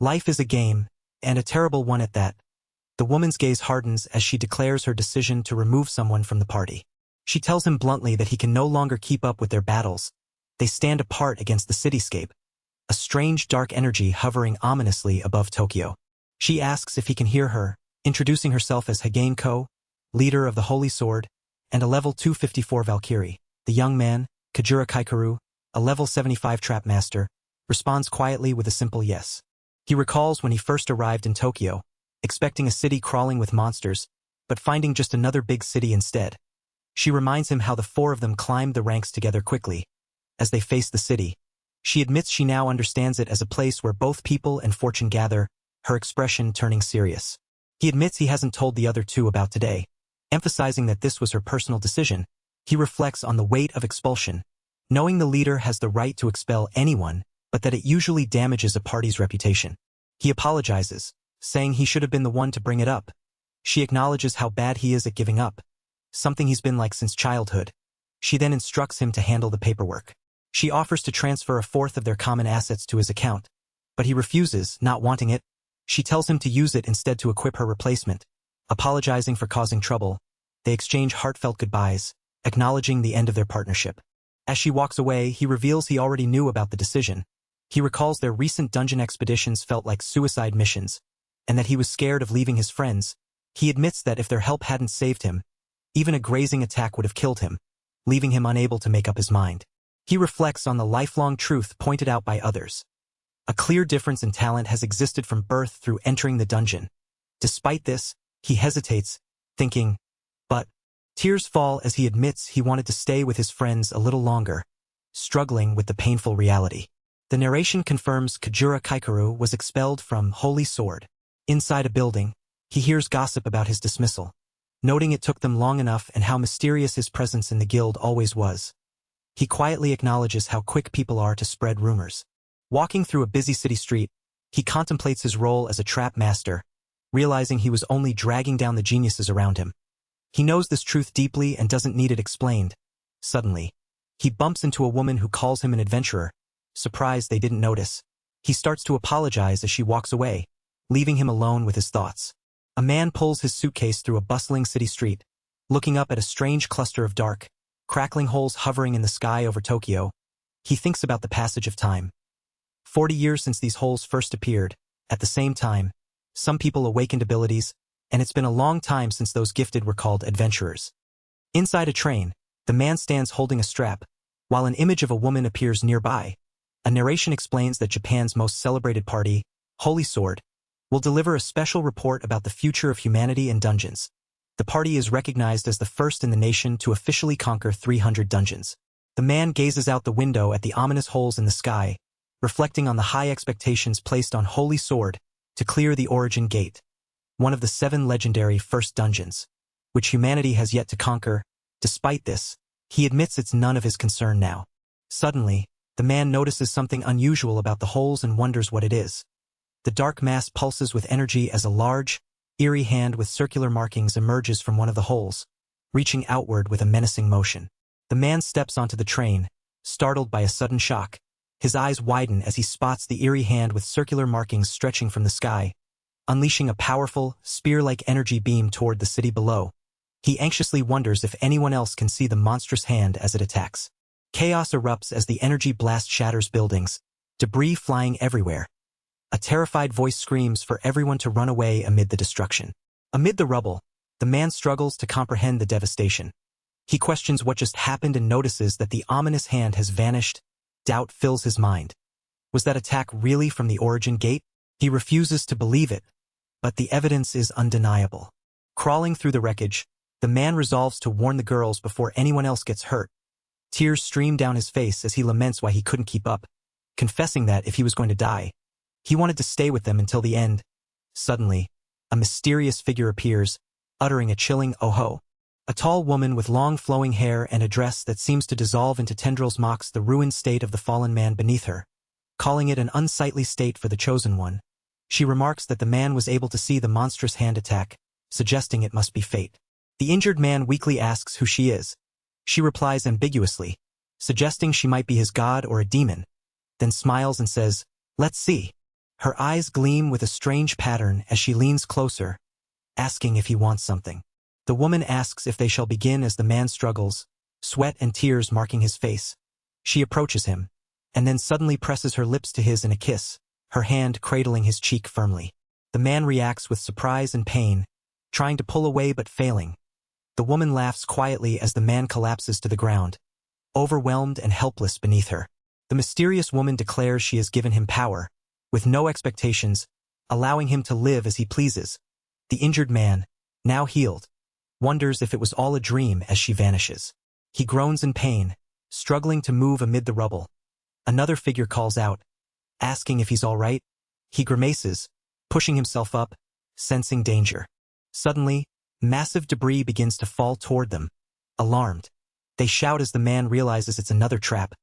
Life is a game, and a terrible one at that. The woman's gaze hardens as she declares her decision to remove someone from the party. She tells him bluntly that he can no longer keep up with their battles. They stand apart against the cityscape, a strange dark energy hovering ominously above Tokyo. She asks if he can hear her, introducing herself as Hagane Ko, leader of the Holy Sword, and a level 254 Valkyrie. The young man, Kajura Kaikaru, a level 75 trap master, responds quietly with a simple yes. He recalls when he first arrived in Tokyo, expecting a city crawling with monsters, but finding just another big city instead. She reminds him how the four of them climbed the ranks together quickly. As they face the city, she admits she now understands it as a place where both people and fortune gather, her expression turning serious. He admits he hasn't told the other two about today, emphasizing that this was her personal decision. He reflects on the weight of expulsion, knowing the leader has the right to expel anyone, but that it usually damages a party's reputation. He apologizes, saying he should have been the one to bring it up. She acknowledges how bad he is at giving up, something he's been like since childhood. She then instructs him to handle the paperwork. She offers to transfer a fourth of their common assets to his account, but he refuses, not wanting it. She tells him to use it instead to equip her replacement. Apologizing for causing trouble, they exchange heartfelt goodbyes, acknowledging the end of their partnership. As she walks away, he reveals he already knew about the decision. He recalls their recent dungeon expeditions felt like suicide missions, and that he was scared of leaving his friends. He admits that if their help hadn't saved him, even a grazing attack would have killed him, leaving him unable to make up his mind. He reflects on the lifelong truth pointed out by others. A clear difference in talent has existed from birth through entering the dungeon. Despite this, he hesitates, thinking, but tears fall as he admits he wanted to stay with his friends a little longer, struggling with the painful reality. The narration confirms Kajura Kaikaru was expelled from Holy Sword. Inside a building, he hears gossip about his dismissal, noting it took them long enough and how mysterious his presence in the guild always was. He quietly acknowledges how quick people are to spread rumors. Walking through a busy city street, he contemplates his role as a trap master, realizing he was only dragging down the geniuses around him. He knows this truth deeply and doesn't need it explained. Suddenly, he bumps into a woman who calls him an adventurer. Surprised they didn't notice, he starts to apologize as she walks away, leaving him alone with his thoughts. A man pulls his suitcase through a bustling city street, looking up at a strange cluster of dark, crackling holes hovering in the sky over Tokyo. He thinks about the passage of time. 40 years since these holes first appeared. At the same time, some people awakened abilities, and it's been a long time since those gifted were called adventurers. Inside a train, the man stands holding a strap, while an image of a woman appears nearby. A narration explains that Japan's most celebrated party, Holy Sword, will deliver a special report about the future of humanity in dungeons. The party is recognized as the first in the nation to officially conquer 300 dungeons. The man gazes out the window at the ominous holes in the sky, reflecting on the high expectations placed on Holy Sword to clear the Origin Gate, one of the 7 legendary first dungeons, which humanity has yet to conquer. Despite this, he admits it's none of his concern now. Suddenly, the man notices something unusual about the holes and wonders what it is. The dark mass pulses with energy as a large, eerie hand with circular markings emerges from one of the holes, reaching outward with a menacing motion. The man steps onto the train, startled by a sudden shock. His eyes widen as he spots the eerie hand with circular markings stretching from the sky, unleashing a powerful, spear-like energy beam toward the city below. He anxiously wonders if anyone else can see the monstrous hand as it attacks. Chaos erupts as the energy blast shatters buildings, debris flying everywhere. A terrified voice screams for everyone to run away amid the destruction. Amid the rubble, the man struggles to comprehend the devastation. He questions what just happened and notices that the ominous hand has vanished. Doubt fills his mind. Was that attack really from the Origin Gate? He refuses to believe it, but the evidence is undeniable. Crawling through the wreckage, the man resolves to warn the girls before anyone else gets hurt. Tears stream down his face as he laments why he couldn't keep up, confessing that if he was going to die, he wanted to stay with them until the end. Suddenly, a mysterious figure appears, uttering a chilling "oh-ho." A tall woman with long flowing hair and a dress that seems to dissolve into tendrils mocks the ruined state of the fallen man beneath her, calling it an unsightly state for the chosen one. She remarks that the man was able to see the monstrous hand attack, suggesting it must be fate. The injured man weakly asks who she is. She replies ambiguously, suggesting she might be his god or a demon, then smiles and says, "Let's see." Her eyes gleam with a strange pattern as she leans closer, asking if he wants something. The woman asks if they shall begin as the man struggles, sweat and tears marking his face. She approaches him, and then suddenly presses her lips to his in a kiss, her hand cradling his cheek firmly. The man reacts with surprise and pain, trying to pull away but failing. The woman laughs quietly as the man collapses to the ground, overwhelmed and helpless beneath her. The mysterious woman declares she has given him power, with no expectations, allowing him to live as he pleases. The injured man, now healed, wonders if it was all a dream as she vanishes. He groans in pain, struggling to move amid the rubble. Another figure calls out, asking if he's all right. He grimaces, pushing himself up, sensing danger. Suddenly, massive debris begins to fall toward them. Alarmed, they shout as the man realizes it's another trap.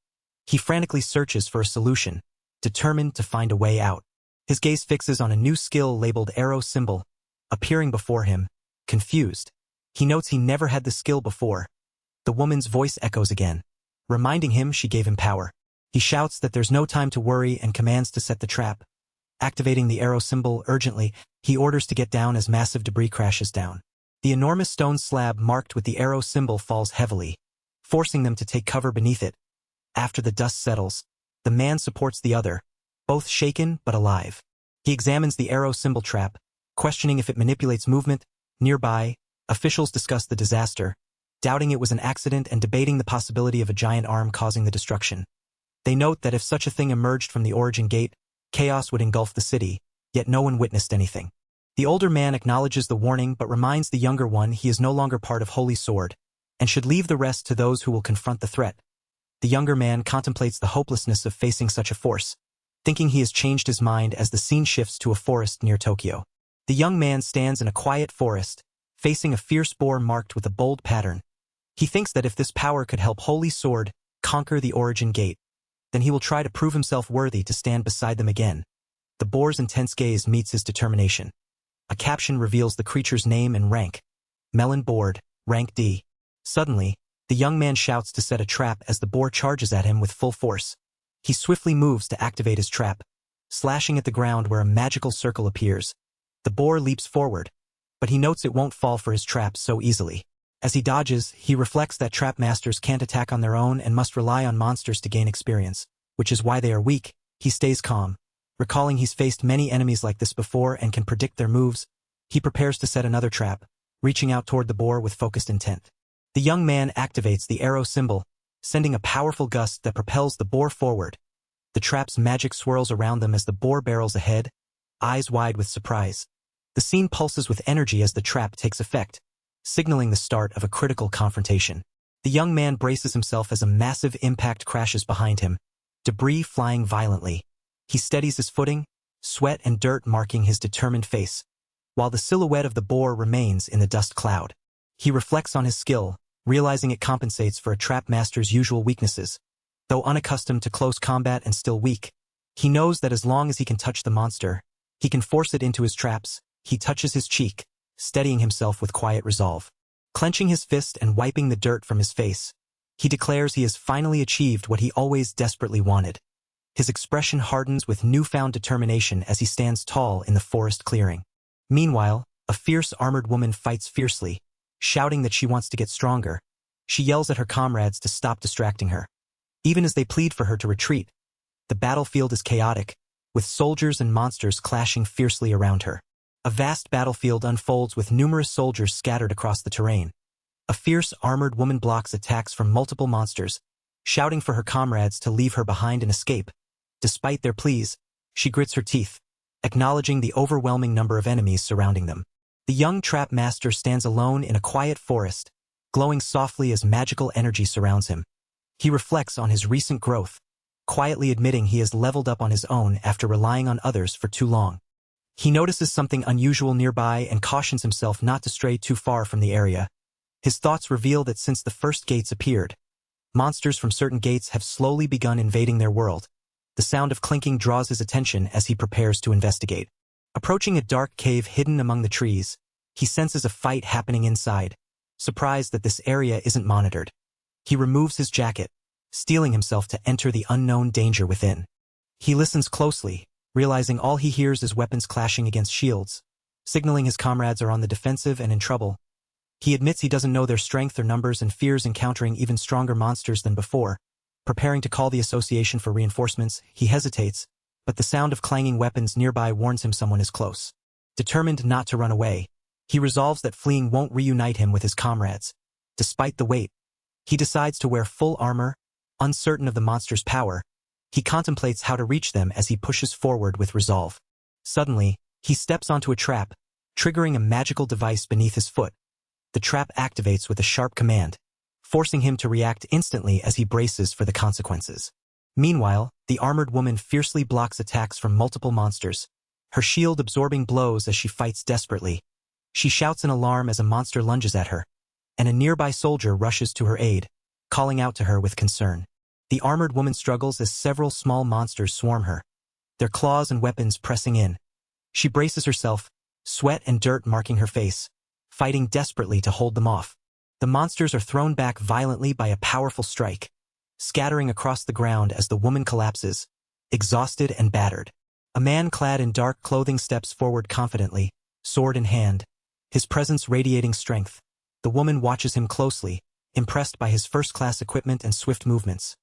He frantically searches for a solution, determined to find a way out. His gaze fixes on a new skill labeled arrow symbol, appearing before him, confused. He notes he never had the skill before. The woman's voice echoes again, reminding him she gave him power. He shouts that there's no time to worry and commands to set the trap. Activating the arrow symbol urgently, he orders to get down as massive debris crashes down. The enormous stone slab marked with the arrow symbol falls heavily, forcing them to take cover beneath it. After the dust settles, the man supports the other, both shaken but alive. He examines the arrow symbol trap, questioning if it manipulates movement. Nearby, officials discuss the disaster, doubting it was an accident and debating the possibility of a giant arm causing the destruction. They note that if such a thing emerged from the origin gate, chaos would engulf the city, yet no one witnessed anything. The older man acknowledges the warning but reminds the younger one he is no longer part of Holy Sword, and should leave the rest to those who will confront the threat. The younger man contemplates the hopelessness of facing such a force, thinking he has changed his mind as the scene shifts to a forest near Tokyo. The young man stands in a quiet forest, facing a fierce boar marked with a bold pattern. He thinks that if this power could help Holy Sword conquer the origin gate, then he will try to prove himself worthy to stand beside them again. The boar's intense gaze meets his determination. A caption reveals the creature's name and rank. Melon board, rank D. Suddenly, the young man shouts to set a trap as the boar charges at him with full force. He swiftly moves to activate his trap, slashing at the ground where a magical circle appears. The boar leaps forward, but he notes it won't fall for his trap so easily. As he dodges, he reflects that trap masters can't attack on their own and must rely on monsters to gain experience, which is why they are weak. He stays calm, recalling he's faced many enemies like this before and can predict their moves. He prepares to set another trap, reaching out toward the boar with focused intent. The young man activates the arrow symbol, sending a powerful gust that propels the boar forward. The trap's magic swirls around them as the boar barrels ahead, eyes wide with surprise. The scene pulses with energy as the trap takes effect, signaling the start of a critical confrontation. The young man braces himself as a massive impact crashes behind him, debris flying violently. He steadies his footing, sweat and dirt marking his determined face, while the silhouette of the boar remains in the dust cloud. He reflects on his skill, realizing it compensates for a trap master's usual weaknesses. Though unaccustomed to close combat and still weak, he knows that as long as he can touch the monster, he can force it into his traps. He touches his cheek, steadying himself with quiet resolve. Clenching his fist and wiping the dirt from his face, he declares he has finally achieved what he always desperately wanted. His expression hardens with newfound determination as he stands tall in the forest clearing. Meanwhile, a fierce armored woman fights fiercely, shouting that she wants to get stronger. She yells at her comrades to stop distracting her. Even as they plead for her to retreat, the battlefield is chaotic, with soldiers and monsters clashing fiercely around her. A vast battlefield unfolds with numerous soldiers scattered across the terrain. A fierce armored woman blocks attacks from multiple monsters, shouting for her comrades to leave her behind and escape. Despite their pleas, she grits her teeth, acknowledging the overwhelming number of enemies surrounding them. The young trap master stands alone in a quiet forest, glowing softly as magical energy surrounds him. He reflects on his recent growth, quietly admitting he has leveled up on his own after relying on others for too long. He notices something unusual nearby and cautions himself not to stray too far from the area. His thoughts reveal that since the first gates appeared, monsters from certain gates have slowly begun invading their world. The sound of clinking draws his attention as he prepares to investigate. Approaching a dark cave hidden among the trees, he senses a fight happening inside, surprised that this area isn't monitored. He removes his jacket, steeling himself to enter the unknown danger within. He listens closely, realizing all he hears is weapons clashing against shields, signaling his comrades are on the defensive and in trouble. He admits he doesn't know their strength or numbers and fears encountering even stronger monsters than before. Preparing to call the association for reinforcements, he hesitates, but the sound of clanging weapons nearby warns him someone is close. Determined not to run away, he resolves that fleeing won't reunite him with his comrades. Despite the wait, he decides to wear full armor. Uncertain of the monster's power, he contemplates how to reach them as he pushes forward with resolve. Suddenly, he steps onto a trap, triggering a magical device beneath his foot. The trap activates with a sharp command, forcing him to react instantly as he braces for the consequences. Meanwhile, the armored woman fiercely blocks attacks from multiple monsters, her shield absorbing blows as she fights desperately. She shouts in alarm as a monster lunges at her, and a nearby soldier rushes to her aid, calling out to her with concern. The armored woman struggles as several small monsters swarm her, their claws and weapons pressing in. She braces herself, sweat and dirt marking her face, fighting desperately to hold them off. The monsters are thrown back violently by a powerful strike, scattering across the ground as the woman collapses, exhausted and battered. A man clad in dark clothing steps forward confidently, sword in hand, his presence radiating strength. The woman watches him closely, impressed by his first-class equipment and swift movements.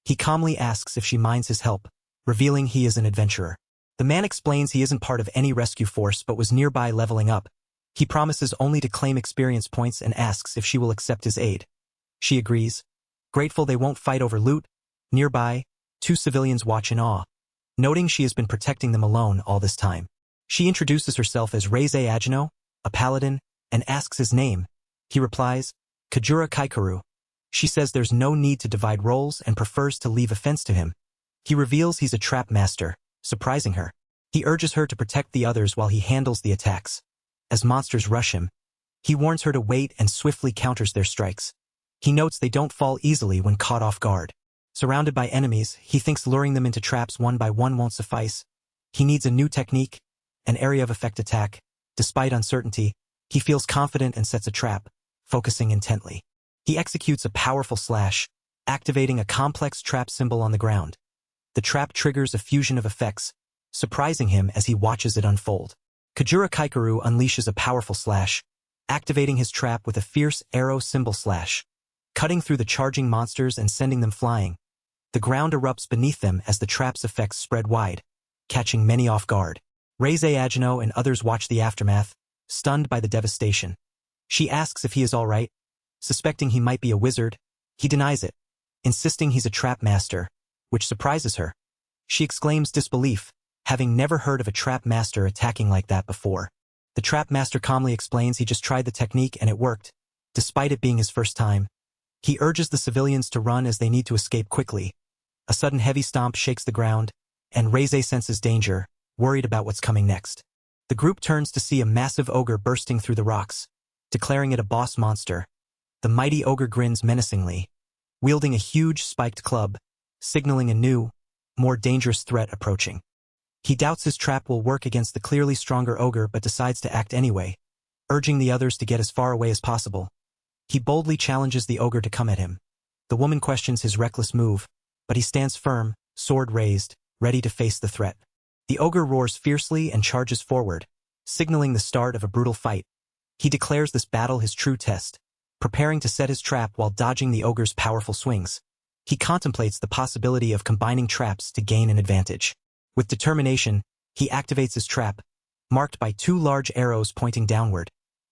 He calmly asks if she minds his help, revealing he is an adventurer. The man explains he isn't part of any rescue force but was nearby leveling up. He promises only to claim experience points and asks if she will accept his aid. She agrees, grateful they won't fight over loot. Nearby, two civilians watch in awe, noting she has been protecting them alone all this time. She introduces herself as Reize Agino, a paladin, and asks his name. He replies, Kajura Kaikaru. She says there's no need to divide roles and prefers to leave offense to him. He reveals he's a trap master, surprising her. He urges her to protect the others while he handles the attacks. As monsters rush him, he warns her to wait and swiftly counters their strikes. He notes they don't fall easily when caught off guard. Surrounded by enemies, he thinks luring them into traps one by one won't suffice. He needs a new technique, an area of effect attack. Despite uncertainty, he feels confident and sets a trap, focusing intently. He executes a powerful slash, activating a complex trap symbol on the ground. The trap triggers a fusion of effects, surprising him as he watches it unfold. Kajura Kaikaru unleashes a powerful slash, activating his trap with a fierce arrow symbol slash, cutting through the charging monsters and sending them flying. The ground erupts beneath them as the trap's effects spread wide, catching many off guard. Reize Agino and others watch the aftermath, stunned by the devastation. She asks if he is all right. Suspecting he might be a wizard, he denies it, insisting he's a trap master, which surprises her. She exclaims disbelief, having never heard of a trap master attacking like that before. The trap master calmly explains he just tried the technique and it worked, despite it being his first time. He urges the civilians to run as they need to escape quickly. A sudden heavy stomp shakes the ground, and Reize senses danger, worried about what's coming next. The group turns to see a massive ogre bursting through the rocks, declaring it a boss monster. The mighty ogre grins menacingly, wielding a huge spiked club, signaling a new, more dangerous threat approaching. He doubts his trap will work against the clearly stronger ogre but decides to act anyway, urging the others to get as far away as possible. He boldly challenges the ogre to come at him. The woman questions his reckless move, but he stands firm, sword raised, ready to face the threat. The ogre roars fiercely and charges forward, signaling the start of a brutal fight. He declares this battle his true test, preparing to set his trap while dodging the ogre's powerful swings. He contemplates the possibility of combining traps to gain an advantage. With determination, he activates his trap, marked by two large arrows pointing downward,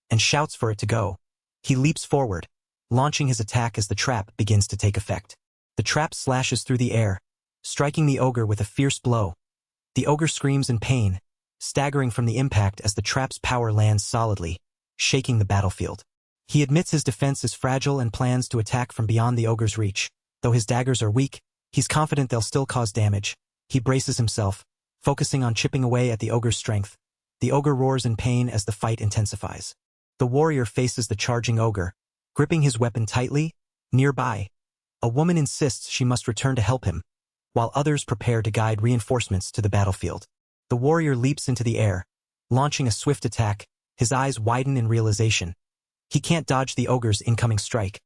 and shouts for it to go. He leaps forward, launching his attack as the trap begins to take effect. The trap slashes through the air, striking the ogre with a fierce blow. The ogre screams in pain, staggering from the impact as the trap's power lands solidly, shaking the battlefield. He admits his defense is fragile and plans to attack from beyond the ogre's reach. Though his daggers are weak, he's confident they'll still cause damage. He braces himself, focusing on chipping away at the ogre's strength. The ogre roars in pain as the fight intensifies. The warrior faces the charging ogre, gripping his weapon tightly. Nearby, a woman insists she must return to help him, while others prepare to guide reinforcements to the battlefield. The warrior leaps into the air, launching a swift attack, his eyes widen in realization. He can't dodge the ogre's incoming strike.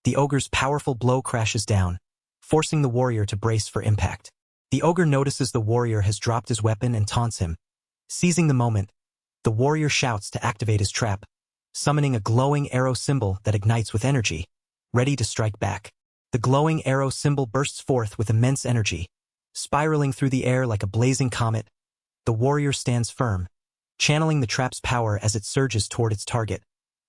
The ogre's powerful blow crashes down, forcing the warrior to brace for impact. The ogre notices the warrior has dropped his weapon and taunts him. Seizing the moment, the warrior shouts to activate his trap, summoning a glowing arrow symbol that ignites with energy, ready to strike back. The glowing arrow symbol bursts forth with immense energy, spiraling through the air like a blazing comet. The warrior stands firm, channeling the trap's power as it surges toward its target,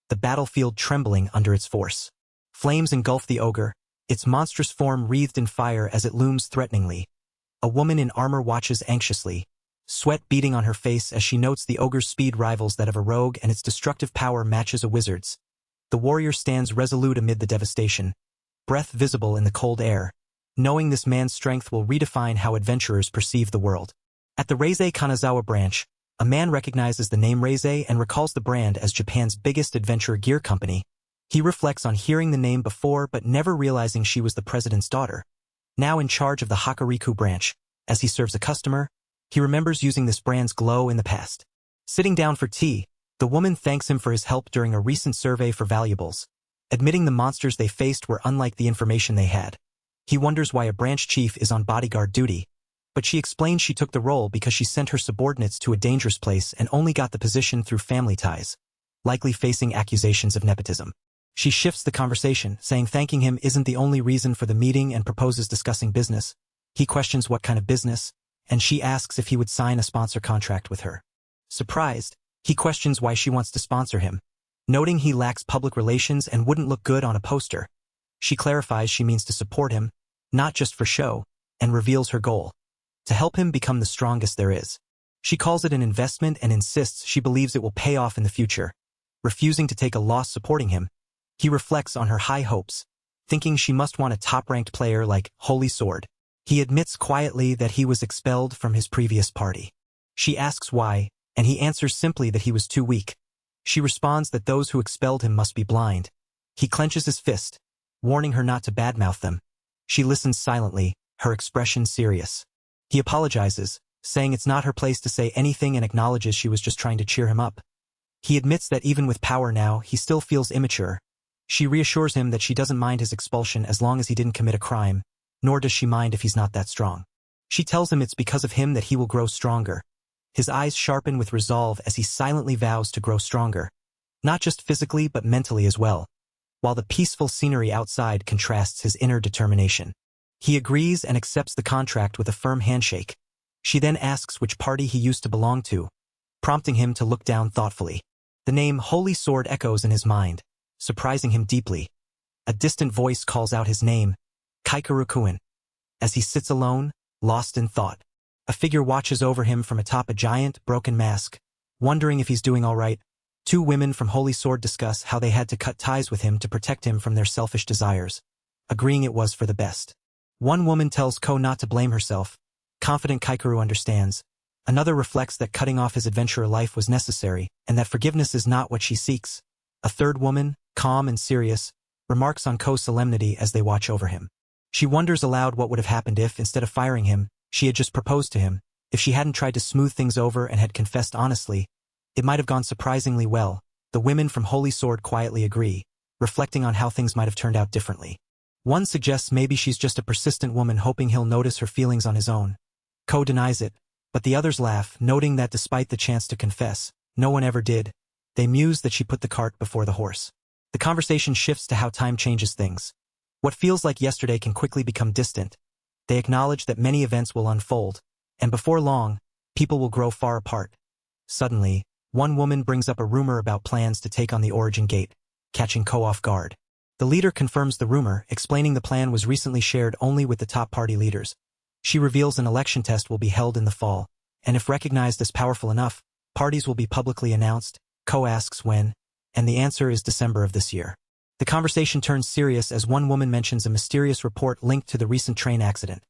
the battlefield trembling under its force. Flames engulf the ogre, its monstrous form wreathed in fire as it looms threateningly. A woman in armor watches anxiously, sweat beading on her face as she notes the ogre's speed rivals that of a rogue and its destructive power matches a wizard's. The warrior stands resolute amid the devastation, breath visible in the cold air, knowing this man's strength will redefine how adventurers perceive the world. At the Reizei Kanazawa branch, a man recognizes the name Reizei and recalls the brand as Japan's biggest adventure gear company. He reflects on hearing the name before but never realizing she was the president's daughter. Now in charge of the Hokuriku branch, as he serves a customer, he remembers using this brand's glow in the past. Sitting down for tea, the woman thanks him for his help during a recent survey for valuables, admitting the monsters they faced were unlike the information they had. He wonders why a branch chief is on bodyguard duty, but she explains she took the role because she sent her subordinates to a dangerous place and only got the position through family ties, likely facing accusations of nepotism. She shifts the conversation, saying thanking him isn't the only reason for the meeting and proposes discussing business. He questions what kind of business, and she asks if he would sign a sponsor contract with her. Surprised, he questions why she wants to sponsor him, noting he lacks public relations and wouldn't look good on a poster. She clarifies she means to support him, not just for show, and reveals her goal: to help him become the strongest there is. She calls it an investment and insists she believes it will pay off in the future. Refusing to take a loss supporting him, he reflects on her high hopes, thinking she must want a top-ranked player like Holy Sword. He admits quietly that he was expelled from his previous party. She asks why, and he answers simply that he was too weak. She responds that those who expelled him must be blind. He clenches his fist, warning her not to badmouth them. She listens silently, her expression serious. He apologizes, saying it's not her place to say anything and acknowledges she was just trying to cheer him up. He admits that even with power now, he still feels immature. She reassures him that she doesn't mind his expulsion as long as he didn't commit a crime, nor does she mind if he's not that strong. She tells him it's because of him that he will grow stronger. His eyes sharpen with resolve as he silently vows to grow stronger, not just physically but mentally as well, while the peaceful scenery outside contrasts his inner determination. He agrees and accepts the contract with a firm handshake. She then asks which party he used to belong to, prompting him to look down thoughtfully. The name Holy Sword echoes in his mind, surprising him deeply. A distant voice calls out his name, Kaikeru-kun. As he sits alone, lost in thought, a figure watches over him from atop a giant, broken mask, wondering if he's doing all right. Two women from Holy Sword discuss how they had to cut ties with him to protect him from their selfish desires, agreeing it was for the best. One woman tells Ko not to blame herself, confident Kaikeru understands. Another reflects that cutting off his adventurer life was necessary, and that forgiveness is not what she seeks. A third woman, calm and serious, remarks on Ko's solemnity as they watch over him. She wonders aloud what would have happened if, instead of firing him, she had just proposed to him. If she hadn't tried to smooth things over and had confessed honestly, it might have gone surprisingly well. The women from Holy Sword quietly agree, reflecting on how things might have turned out differently. One suggests maybe she's just a persistent woman hoping he'll notice her feelings on his own. Ko denies it, but the others laugh, noting that despite the chance to confess, no one ever did. They muse that she put the cart before the horse. The conversation shifts to how time changes things. What feels like yesterday can quickly become distant. They acknowledge that many events will unfold, and before long, people will grow far apart. Suddenly, one woman brings up a rumor about plans to take on the Origin Gate, catching Ko off guard. The leader confirms the rumor, explaining the plan was recently shared only with the top party leaders. She reveals an election test will be held in the fall, and if recognized as powerful enough, parties will be publicly announced. Ko asks when, and the answer is December of this year. The conversation turns serious as one woman mentions a mysterious report linked to the recent train accident.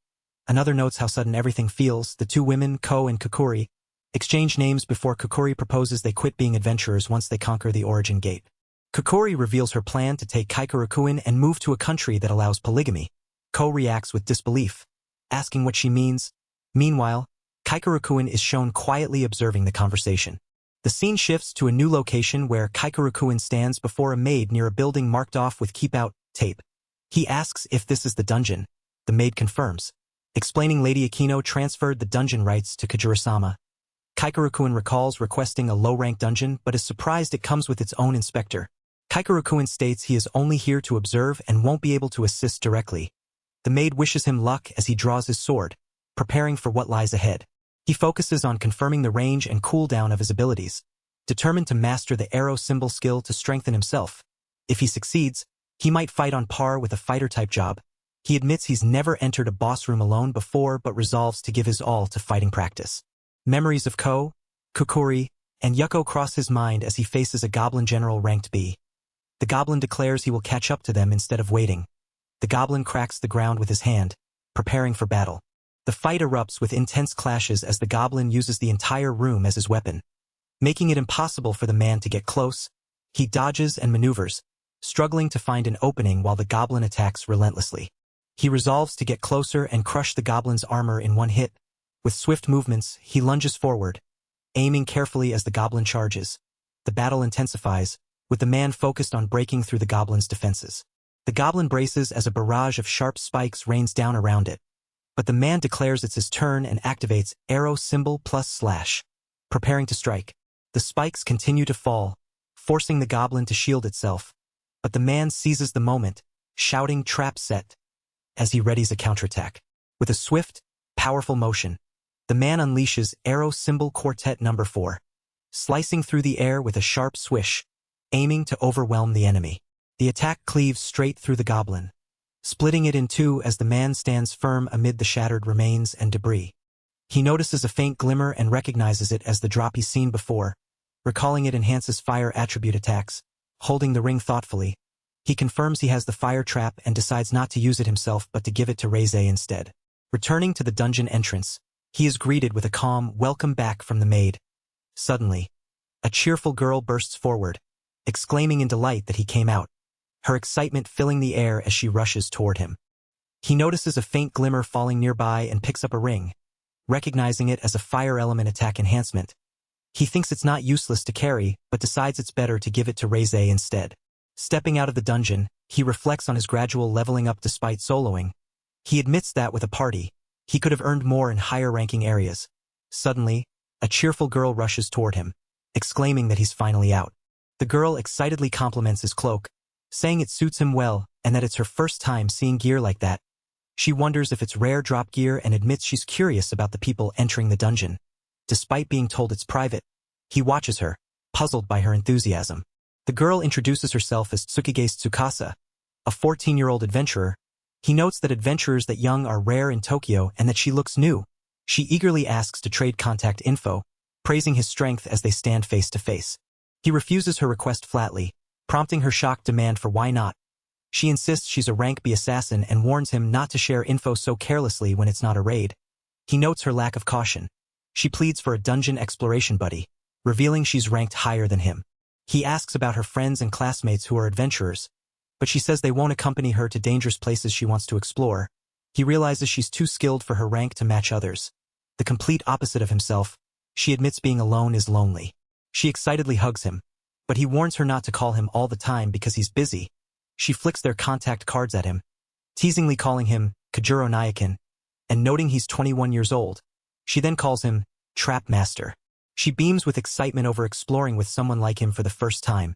Another notes how sudden everything feels. The two women, Ko and Kukuri, exchange names before Kukuri proposes they quit being adventurers once they conquer the Origin Gate. Kukuri reveals her plan to take Kaikeru-kun and move to a country that allows polygamy. Ko reacts with disbelief, asking what she means. Meanwhile, Kaikeru-kun is shown quietly observing the conversation. The scene shifts to a new location where Kaikeru-kun stands before a maid near a building marked off with "Keep Out" tape. He asks if this is the dungeon. The maid confirms. explaining Lady Akino transferred the dungeon rights to Kajura-sama. Kaikeru-kun recalls requesting a low-rank dungeon but is surprised it comes with its own inspector. Kaikeru-kun states he is only here to observe and won't be able to assist directly. The maid wishes him luck as he draws his sword, preparing for what lies ahead. He focuses on confirming the range and cooldown of his abilities, determined to master the arrow symbol skill to strengthen himself. If he succeeds, he might fight on par with a fighter-type job. He admits he's never entered a boss room alone before but resolves to give his all to fighting practice. Memories of Ko, Kukuri, and Yuko cross his mind as he faces a goblin general ranked B. The goblin declares he will catch up to them instead of waiting. The goblin cracks the ground with his hand, preparing for battle. The fight erupts with intense clashes as the goblin uses the entire room as his weapon. Making it impossible for the man to get close, he dodges and maneuvers, struggling to find an opening while the goblin attacks relentlessly. He resolves to get closer and crush the goblin's armor in one hit. With swift movements, he lunges forward, aiming carefully as the goblin charges. The battle intensifies, with the man focused on breaking through the goblin's defenses. The goblin braces as a barrage of sharp spikes rains down around it. But the man declares it's his turn and activates arrow symbol plus slash, preparing to strike. The spikes continue to fall, forcing the goblin to shield itself. But the man seizes the moment, shouting trap set, as he readies a counterattack. With a swift, powerful motion, the man unleashes arrow symbol quartet number 4, slicing through the air with a sharp swish, aiming to overwhelm the enemy. The attack cleaves straight through the goblin, splitting it in two as the man stands firm amid the shattered remains and debris. He notices a faint glimmer and recognizes it as the drop he's seen before, recalling it enhances fire attribute attacks. Holding the ring thoughtfully, he confirms he has the fire trap and decides not to use it himself but to give it to Reize instead. Returning to the dungeon entrance, he is greeted with a calm welcome back from the maid. Suddenly, a cheerful girl bursts forward, exclaiming in delight that he came out, her excitement filling the air as she rushes toward him. He notices a faint glimmer falling nearby and picks up a ring, recognizing it as a fire element attack enhancement. He thinks it's not useless to carry, but decides it's better to give it to Reize instead. Stepping out of the dungeon, he reflects on his gradual leveling up despite soloing. He admits that with a party, he could have earned more in higher-ranking areas. Suddenly, a cheerful girl rushes toward him, exclaiming that he's finally out. The girl excitedly compliments his cloak, saying it suits him well and that it's her first time seeing gear like that. She wonders if it's rare drop gear and admits she's curious about the people entering the dungeon. Despite being told it's private, he watches her, puzzled by her enthusiasm. The girl introduces herself as Tsukige Tsukasa, a 14-year-old adventurer. He notes that adventurers that young are rare in Tokyo and that she looks new. She eagerly asks to trade contact info, praising his strength as they stand face to face. He refuses her request flatly, prompting her shocked demand for why not. She insists she's a rank B assassin and warns him not to share info so carelessly when it's not a raid. He notes her lack of caution. She pleads for a dungeon exploration buddy, revealing she's ranked higher than him. He asks about her friends and classmates who are adventurers, but she says they won't accompany her to dangerous places she wants to explore. He realizes she's too skilled for her rank to match others. The complete opposite of himself, she admits being alone is lonely. She excitedly hugs him, but he warns her not to call him all the time because he's busy. She flicks their contact cards at him, teasingly calling him Kajuro Nyakin, and noting he's 21 years old. She then calls him Trap Master. She beams with excitement over exploring with someone like him for the first time.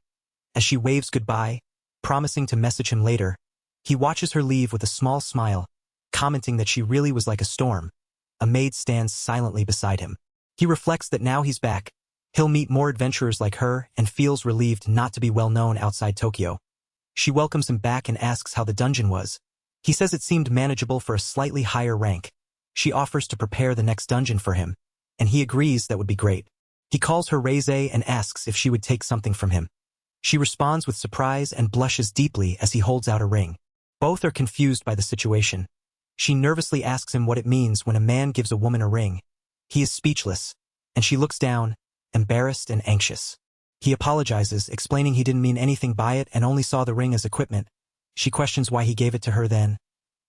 As she waves goodbye, promising to message him later, he watches her leave with a small smile, commenting that she really was like a storm. A maid stands silently beside him. He reflects that now he's back, he'll meet more adventurers like her and feels relieved not to be well known outside Tokyo. She welcomes him back and asks how the dungeon was. He says it seemed manageable for a slightly higher rank. She offers to prepare the next dungeon for him, and he agrees that would be great. He calls her Reize and asks if she would take something from him. She responds with surprise and blushes deeply as he holds out a ring. Both are confused by the situation. She nervously asks him what it means when a man gives a woman a ring. He is speechless, and she looks down, embarrassed and anxious. He apologizes, explaining he didn't mean anything by it and only saw the ring as equipment. She questions why he gave it to her then.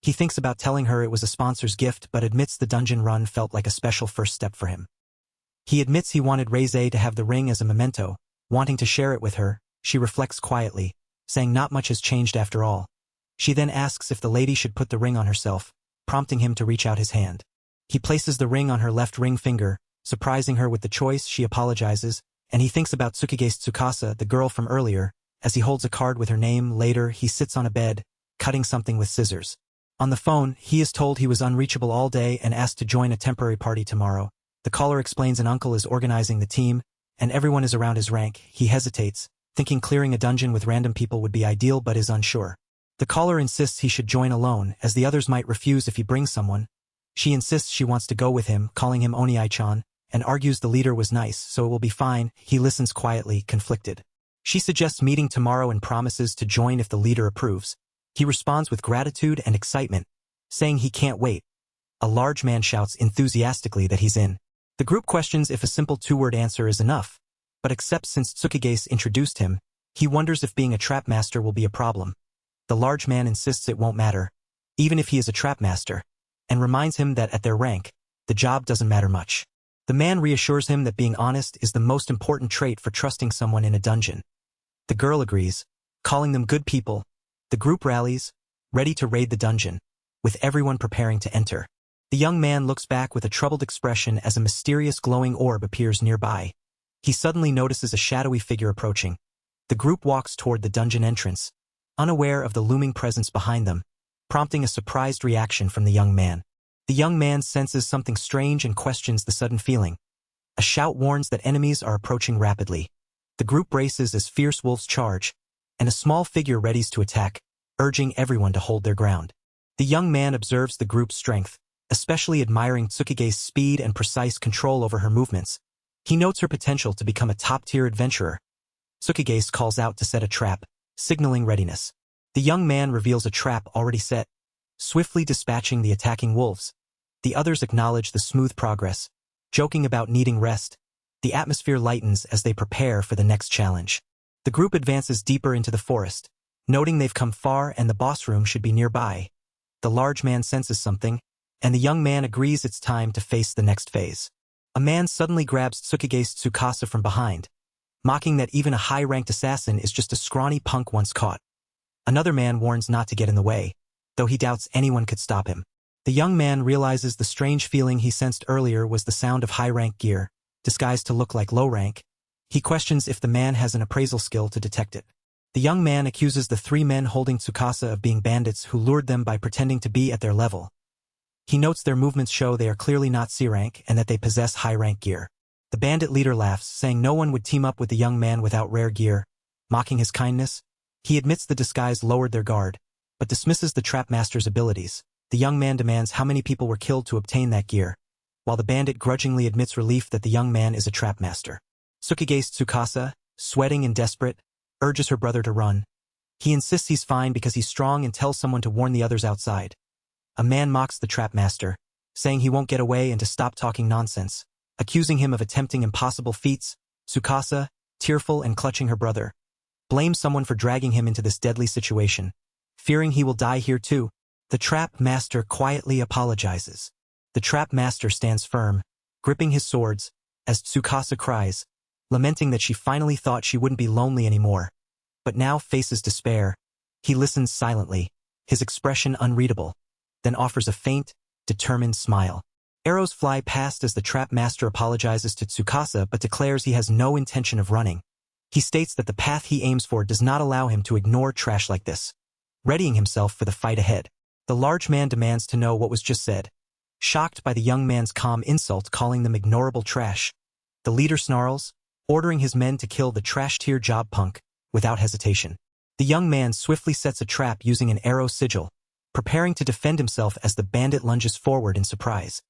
He thinks about telling her it was a sponsor's gift but admits the dungeon run felt like a special first step for him. He admits he wanted Reize to have the ring as a memento, wanting to share it with her. She reflects quietly, saying not much has changed after all. She then asks if the lady should put the ring on herself, prompting him to reach out his hand. He places the ring on her left ring finger, surprising her with the choice. She apologizes, and he thinks about Tsukige's Tsukasa, the girl from earlier, as he holds a card with her name. Later, he sits on a bed, cutting something with scissors. On the phone, he is told he was unreachable all day and asked to join a temporary party tomorrow. The caller explains an uncle is organizing the team, and everyone is around his rank. He hesitates, thinking clearing a dungeon with random people would be ideal but is unsure. The caller insists he should join alone, as the others might refuse if he brings someone. She insists she wants to go with him, calling him Oniai-chan, and argues the leader was nice, so it will be fine. He listens quietly, conflicted. She suggests meeting tomorrow and promises to join if the leader approves. He responds with gratitude and excitement, saying he can't wait. A large man shouts enthusiastically that he's in. The group questions if a simple two-word answer is enough, but accepts since Tsukigase introduced him. He wonders if being a trap master will be a problem. The large man insists it won't matter, even if he is a trap master, and reminds him that at their rank, the job doesn't matter much. The man reassures him that being honest is the most important trait for trusting someone in a dungeon. The girl agrees, calling them good people. The group rallies, ready to raid the dungeon, with everyone preparing to enter. The young man looks back with a troubled expression as a mysterious glowing orb appears nearby. He suddenly notices a shadowy figure approaching. The group walks toward the dungeon entrance, unaware of the looming presence behind them, prompting a surprised reaction from the young man. The young man senses something strange and questions the sudden feeling. A shout warns that enemies are approaching rapidly. The group braces as fierce wolves charge, and a small figure readies to attack, urging everyone to hold their ground. The young man observes the group's strength, especially admiring Tsukige's speed and precise control over her movements. He notes her potential to become a top-tier adventurer. Tsukigase calls out to set a trap, signaling readiness. The young man reveals a trap already set, swiftly dispatching the attacking wolves. The others acknowledge the smooth progress, joking about needing rest. The atmosphere lightens as they prepare for the next challenge. The group advances deeper into the forest, noting they've come far and the boss room should be nearby. The large man senses something, and the young man agrees it's time to face the next phase. A man suddenly grabs Tsukige's Tsukasa from behind, mocking that even a high-ranked assassin is just a scrawny punk once caught. Another man warns not to get in the way, though he doubts anyone could stop him. The young man realizes the strange feeling he sensed earlier was the sound of high-rank gear, disguised to look like low rank. He questions if the man has an appraisal skill to detect it. The young man accuses the three men holding Tsukasa of being bandits who lured them by pretending to be at their level. He notes their movements show they are clearly not C-rank and that they possess high-rank gear. The bandit leader laughs, saying no one would team up with the young man without rare gear, mocking his kindness. He admits the disguise lowered their guard, but dismisses the trap master's abilities. The young man demands how many people were killed to obtain that gear, while the bandit grudgingly admits relief that the young man is a trap master. Tsukige's Tsukasa, sweating and desperate, urges her brother to run. He insists he's fine because he's strong and tells someone to warn the others outside. A man mocks the trap master, saying he won't get away and to stop talking nonsense, accusing him of attempting impossible feats. Tsukasa, tearful and clutching her brother, blames someone for dragging him into this deadly situation. Fearing he will die here too, the trap master quietly apologizes. The trap master stands firm, gripping his swords, as Tsukasa cries, lamenting that she finally thought she wouldn't be lonely anymore, but now faces despair. He listens silently, his expression unreadable, then offers a faint, determined smile. Arrows fly past as the trap master apologizes to Tsukasa but declares he has no intention of running. He states that the path he aims for does not allow him to ignore trash like this, readying himself for the fight ahead. The large man demands to know what was just said, shocked by the young man's calm insult calling them ignorable trash. The leader snarls, ordering his men to kill the trash-tier job punk, without hesitation. The young man swiftly sets a trap using an arrow sigil, preparing to defend himself as the bandit lunges forward in surprise.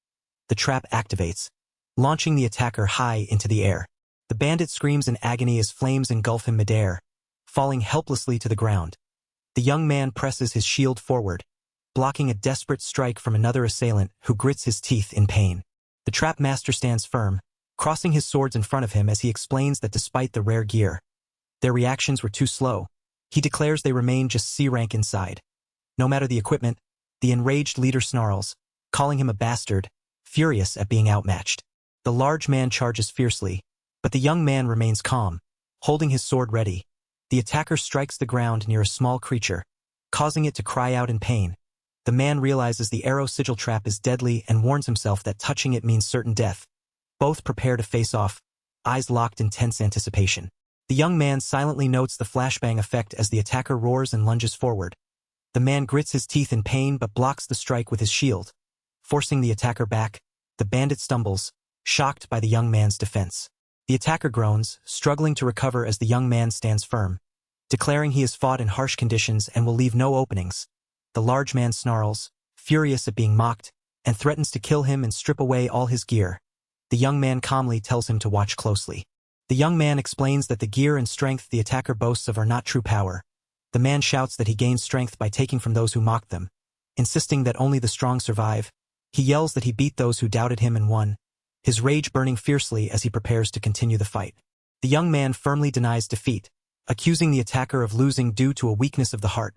The trap activates, launching the attacker high into the air. The bandit screams in agony as flames engulf him midair, falling helplessly to the ground. The young man presses his shield forward, blocking a desperate strike from another assailant who grits his teeth in pain. The trap master stands firm, crossing his swords in front of him as he explains that despite the rare gear, their reactions were too slow. He declares they remain just C-rank inside. No matter the equipment, the enraged leader snarls, calling him a bastard, furious at being outmatched. The large man charges fiercely, but the young man remains calm, holding his sword ready. The attacker strikes the ground near a small creature, causing it to cry out in pain. The man realizes the arrow sigil trap is deadly and warns himself that touching it means certain death. Both prepare to face off, eyes locked in tense anticipation. The young man silently notes the flashbang effect as the attacker roars and lunges forward. The man grits his teeth in pain but blocks the strike with his shield. Forcing the attacker back, the bandit stumbles, shocked by the young man's defense. The attacker groans, struggling to recover as the young man stands firm, declaring he has fought in harsh conditions and will leave no openings. The large man snarls, furious at being mocked, and threatens to kill him and strip away all his gear. The young man calmly tells him to watch closely. The young man explains that the gear and strength the attacker boasts of are not true power. The man shouts that he gains strength by taking from those who mocked them, insisting that only the strong survive. He yells that he beat those who doubted him and won, his rage burning fiercely as he prepares to continue the fight. The young man firmly denies defeat, accusing the attacker of losing due to a weakness of the heart.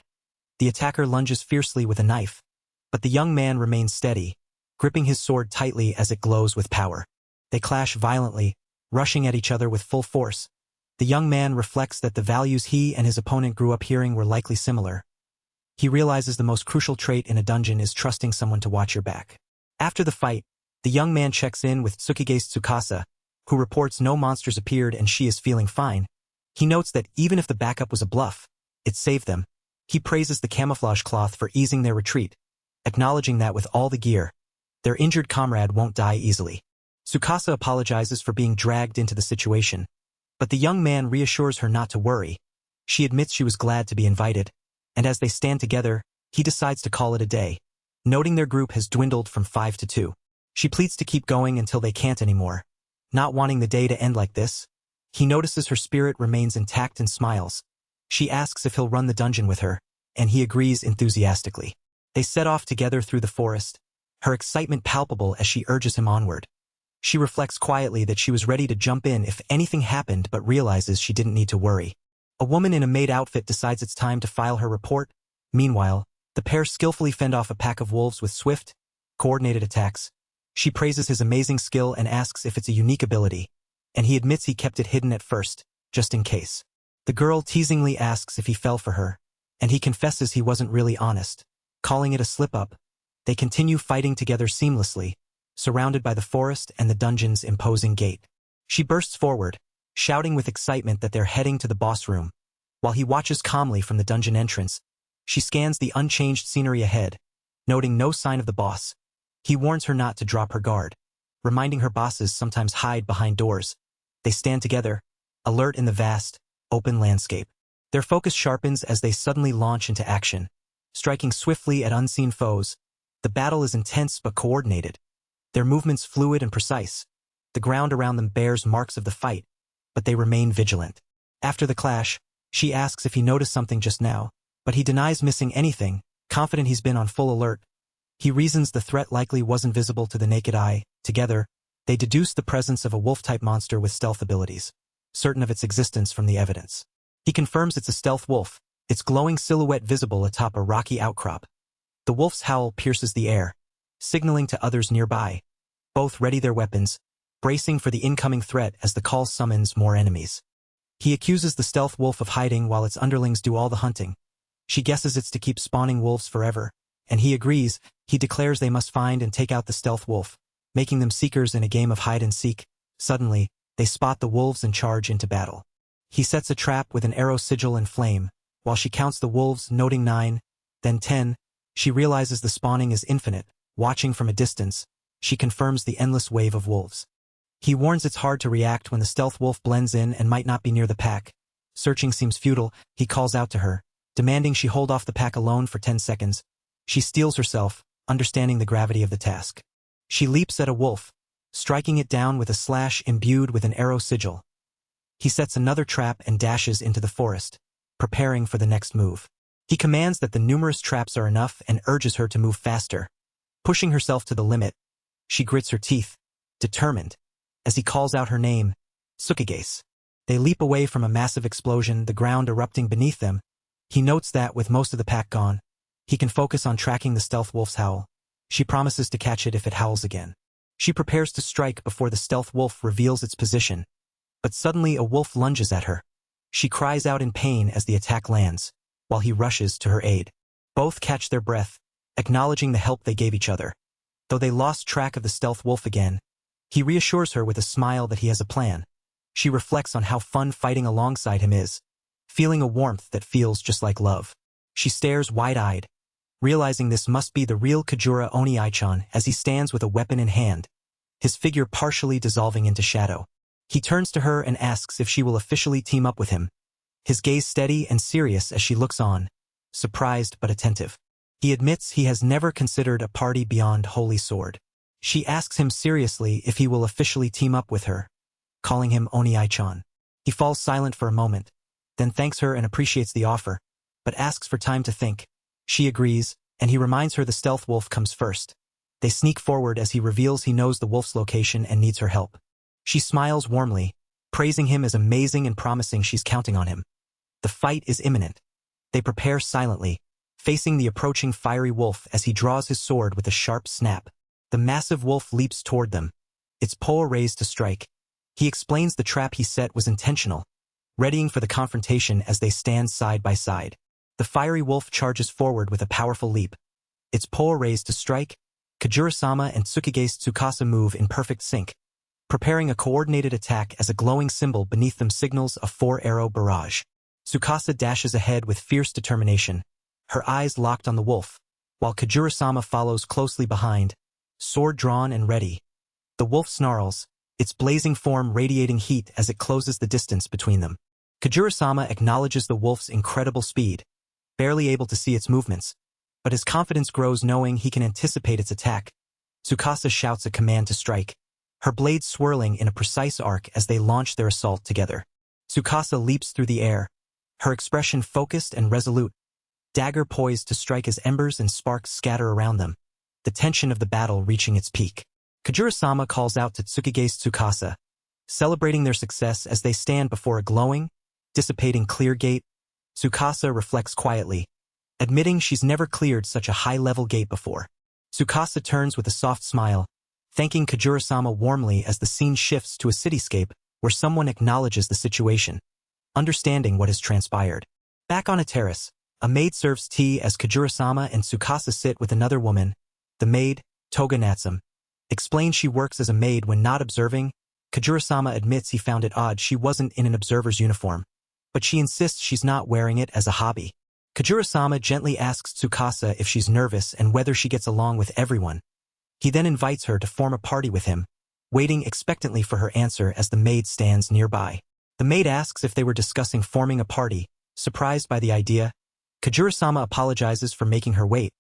The attacker lunges fiercely with a knife, but the young man remains steady, gripping his sword tightly as it glows with power. They clash violently, rushing at each other with full force. The young man reflects that the values he and his opponent grew up hearing were likely similar. He realizes the most crucial trait in a dungeon is trusting someone to watch your back. After the fight, the young man checks in with Tsukige's Tsukasa, who reports no monsters appeared and she is feeling fine. He notes that even if the backup was a bluff, it saved them. He praises the camouflage cloth for easing their retreat, acknowledging that with all the gear, their injured comrade won't die easily. Tsukasa apologizes for being dragged into the situation, but the young man reassures her not to worry. She admits she was glad to be invited, and as they stand together, he decides to call it a day, noting their group has dwindled from 5 to 2. She pleads to keep going until they can't anymore, not wanting the day to end like this. He notices her spirit remains intact and smiles. She asks if he'll run the dungeon with her, and he agrees enthusiastically. They set off together through the forest, her excitement palpable as she urges him onward. She reflects quietly that she was ready to jump in if anything happened but realizes she didn't need to worry. A woman in a maid outfit decides it's time to file her report. Meanwhile, the pair skillfully fend off a pack of wolves with swift, coordinated attacks. She praises his amazing skill and asks if it's a unique ability, and he admits he kept it hidden at first, just in case. The girl teasingly asks if he fell for her, and he confesses he wasn't really honest, calling it a slip-up. They continue fighting together seamlessly, surrounded by the forest and the dungeon's imposing gate. She bursts forward, shouting with excitement that they're heading to the boss room. While he watches calmly from the dungeon entrance, she scans the unchanged scenery ahead, noting no sign of the boss. He warns her not to drop her guard, reminding her bosses sometimes hide behind doors. They stand together, alert in the vast, open landscape. Their focus sharpens as they suddenly launch into action, striking swiftly at unseen foes. The battle is intense but coordinated, their movements fluid and precise. The ground around them bears marks of the fight, but they remain vigilant. After the clash, she asks if he noticed something just now, but he denies missing anything, confident he's been on full alert. He reasons the threat likely wasn't visible to the naked eye. Together, they deduce the presence of a wolf-type monster with stealth abilities, certain of its existence from the evidence. He confirms it's a stealth wolf, its glowing silhouette visible atop a rocky outcrop. The wolf's howl pierces the air, signaling to others nearby. Both ready their weapons, bracing for the incoming threat as the call summons more enemies. He accuses the stealth wolf of hiding while its underlings do all the hunting. She guesses it's to keep spawning wolves forever, and he agrees. He declares they must find and take out the stealth wolf, making them seekers in a game of hide-and-seek. Suddenly, they spot the wolves and charge into battle. He sets a trap with an arrow sigil and flame, while she counts the wolves, noting 9, then 10. She realizes the spawning is infinite. Watching from a distance, she confirms the endless wave of wolves. He warns it's hard to react when the stealth wolf blends in and might not be near the pack. Searching seems futile. He calls out to her, demanding she hold off the pack alone for 10 seconds. She steels herself, understanding the gravity of the task. She leaps at a wolf, striking it down with a slash imbued with an arrow sigil. He sets another trap and dashes into the forest, preparing for the next move. He commands that the numerous traps are enough and urges her to move faster. Pushing herself to the limit, she grits her teeth, determined, as he calls out her name, Tsukige. They leap away from a massive explosion, the ground erupting beneath them. He notes that, with most of the pack gone, he can focus on tracking the stealth wolf's howl. She promises to catch it if it howls again. She prepares to strike before the stealth wolf reveals its position, but suddenly a wolf lunges at her. She cries out in pain as the attack lands, while he rushes to her aid. Both catch their breath, acknowledging the help they gave each other. Though they lost track of the stealth wolf again, he reassures her with a smile that he has a plan. She reflects on how fun fighting alongside him is, feeling a warmth that feels just like love. She stares wide-eyed, realizing this must be the real Kajura Oni-chan as he stands with a weapon in hand, his figure partially dissolving into shadow. He turns to her and asks if she will officially team up with him, his gaze steady and serious as she looks on, surprised but attentive. He admits he has never considered a party beyond Holy Sword. She asks him seriously if he will officially team up with her, calling him Oni-chan. He falls silent for a moment, then thanks her and appreciates the offer, but asks for time to think. She agrees, and he reminds her the stealth wolf comes first. They sneak forward as he reveals he knows the wolf's location and needs her help. She smiles warmly, praising him as amazing and promising she's counting on him. The fight is imminent. They prepare silently, facing the approaching fiery wolf as he draws his sword with a sharp snap. The massive wolf leaps toward them, its paw raised to strike. He explains the trap he set was intentional, readying for the confrontation as they stand side by side. The fiery wolf charges forward with a powerful leap. Its paw raised to strike, Kajura-sama and Tsukigae's Tsukasa move in perfect sync, preparing a coordinated attack as a glowing symbol beneath them signals a 4-arrow barrage. Tsukasa dashes ahead with fierce determination, her eyes locked on the wolf, while Kajura-sama follows closely behind, sword drawn and ready. The wolf snarls, its blazing form radiating heat as it closes the distance between them. Kajura-sama acknowledges the wolf's incredible speed, barely able to see its movements, but his confidence grows knowing he can anticipate its attack. Tsukasa shouts a command to strike, her blades swirling in a precise arc as they launch their assault together. Tsukasa leaps through the air, her expression focused and resolute, dagger poised to strike as embers and sparks scatter around them, the tension of the battle reaching its peak. Kajura-sama calls out to Tsukigae's Tsukasa, celebrating their success as they stand before a glowing, dissipating clear gate. Tsukasa reflects quietly, admitting she's never cleared such a high-level gate before. Tsukasa turns with a soft smile, thanking Kajura-sama warmly as the scene shifts to a cityscape where someone acknowledges the situation, understanding what has transpired. Back on a terrace, a maid serves tea as Kajura-sama and Tsukasa sit with another woman. The maid, Toga Natsum, explains she works as a maid when not observing. Kajura-sama admits he found it odd she wasn't in an observer's uniform, but she insists she's not wearing it as a hobby. Kajura-sama gently asks Tsukasa if she's nervous and whether she gets along with everyone. He then invites her to form a party with him, waiting expectantly for her answer as the maid stands nearby. The maid asks if they were discussing forming a party, surprised by the idea. Kajura-sama apologizes for making her wait,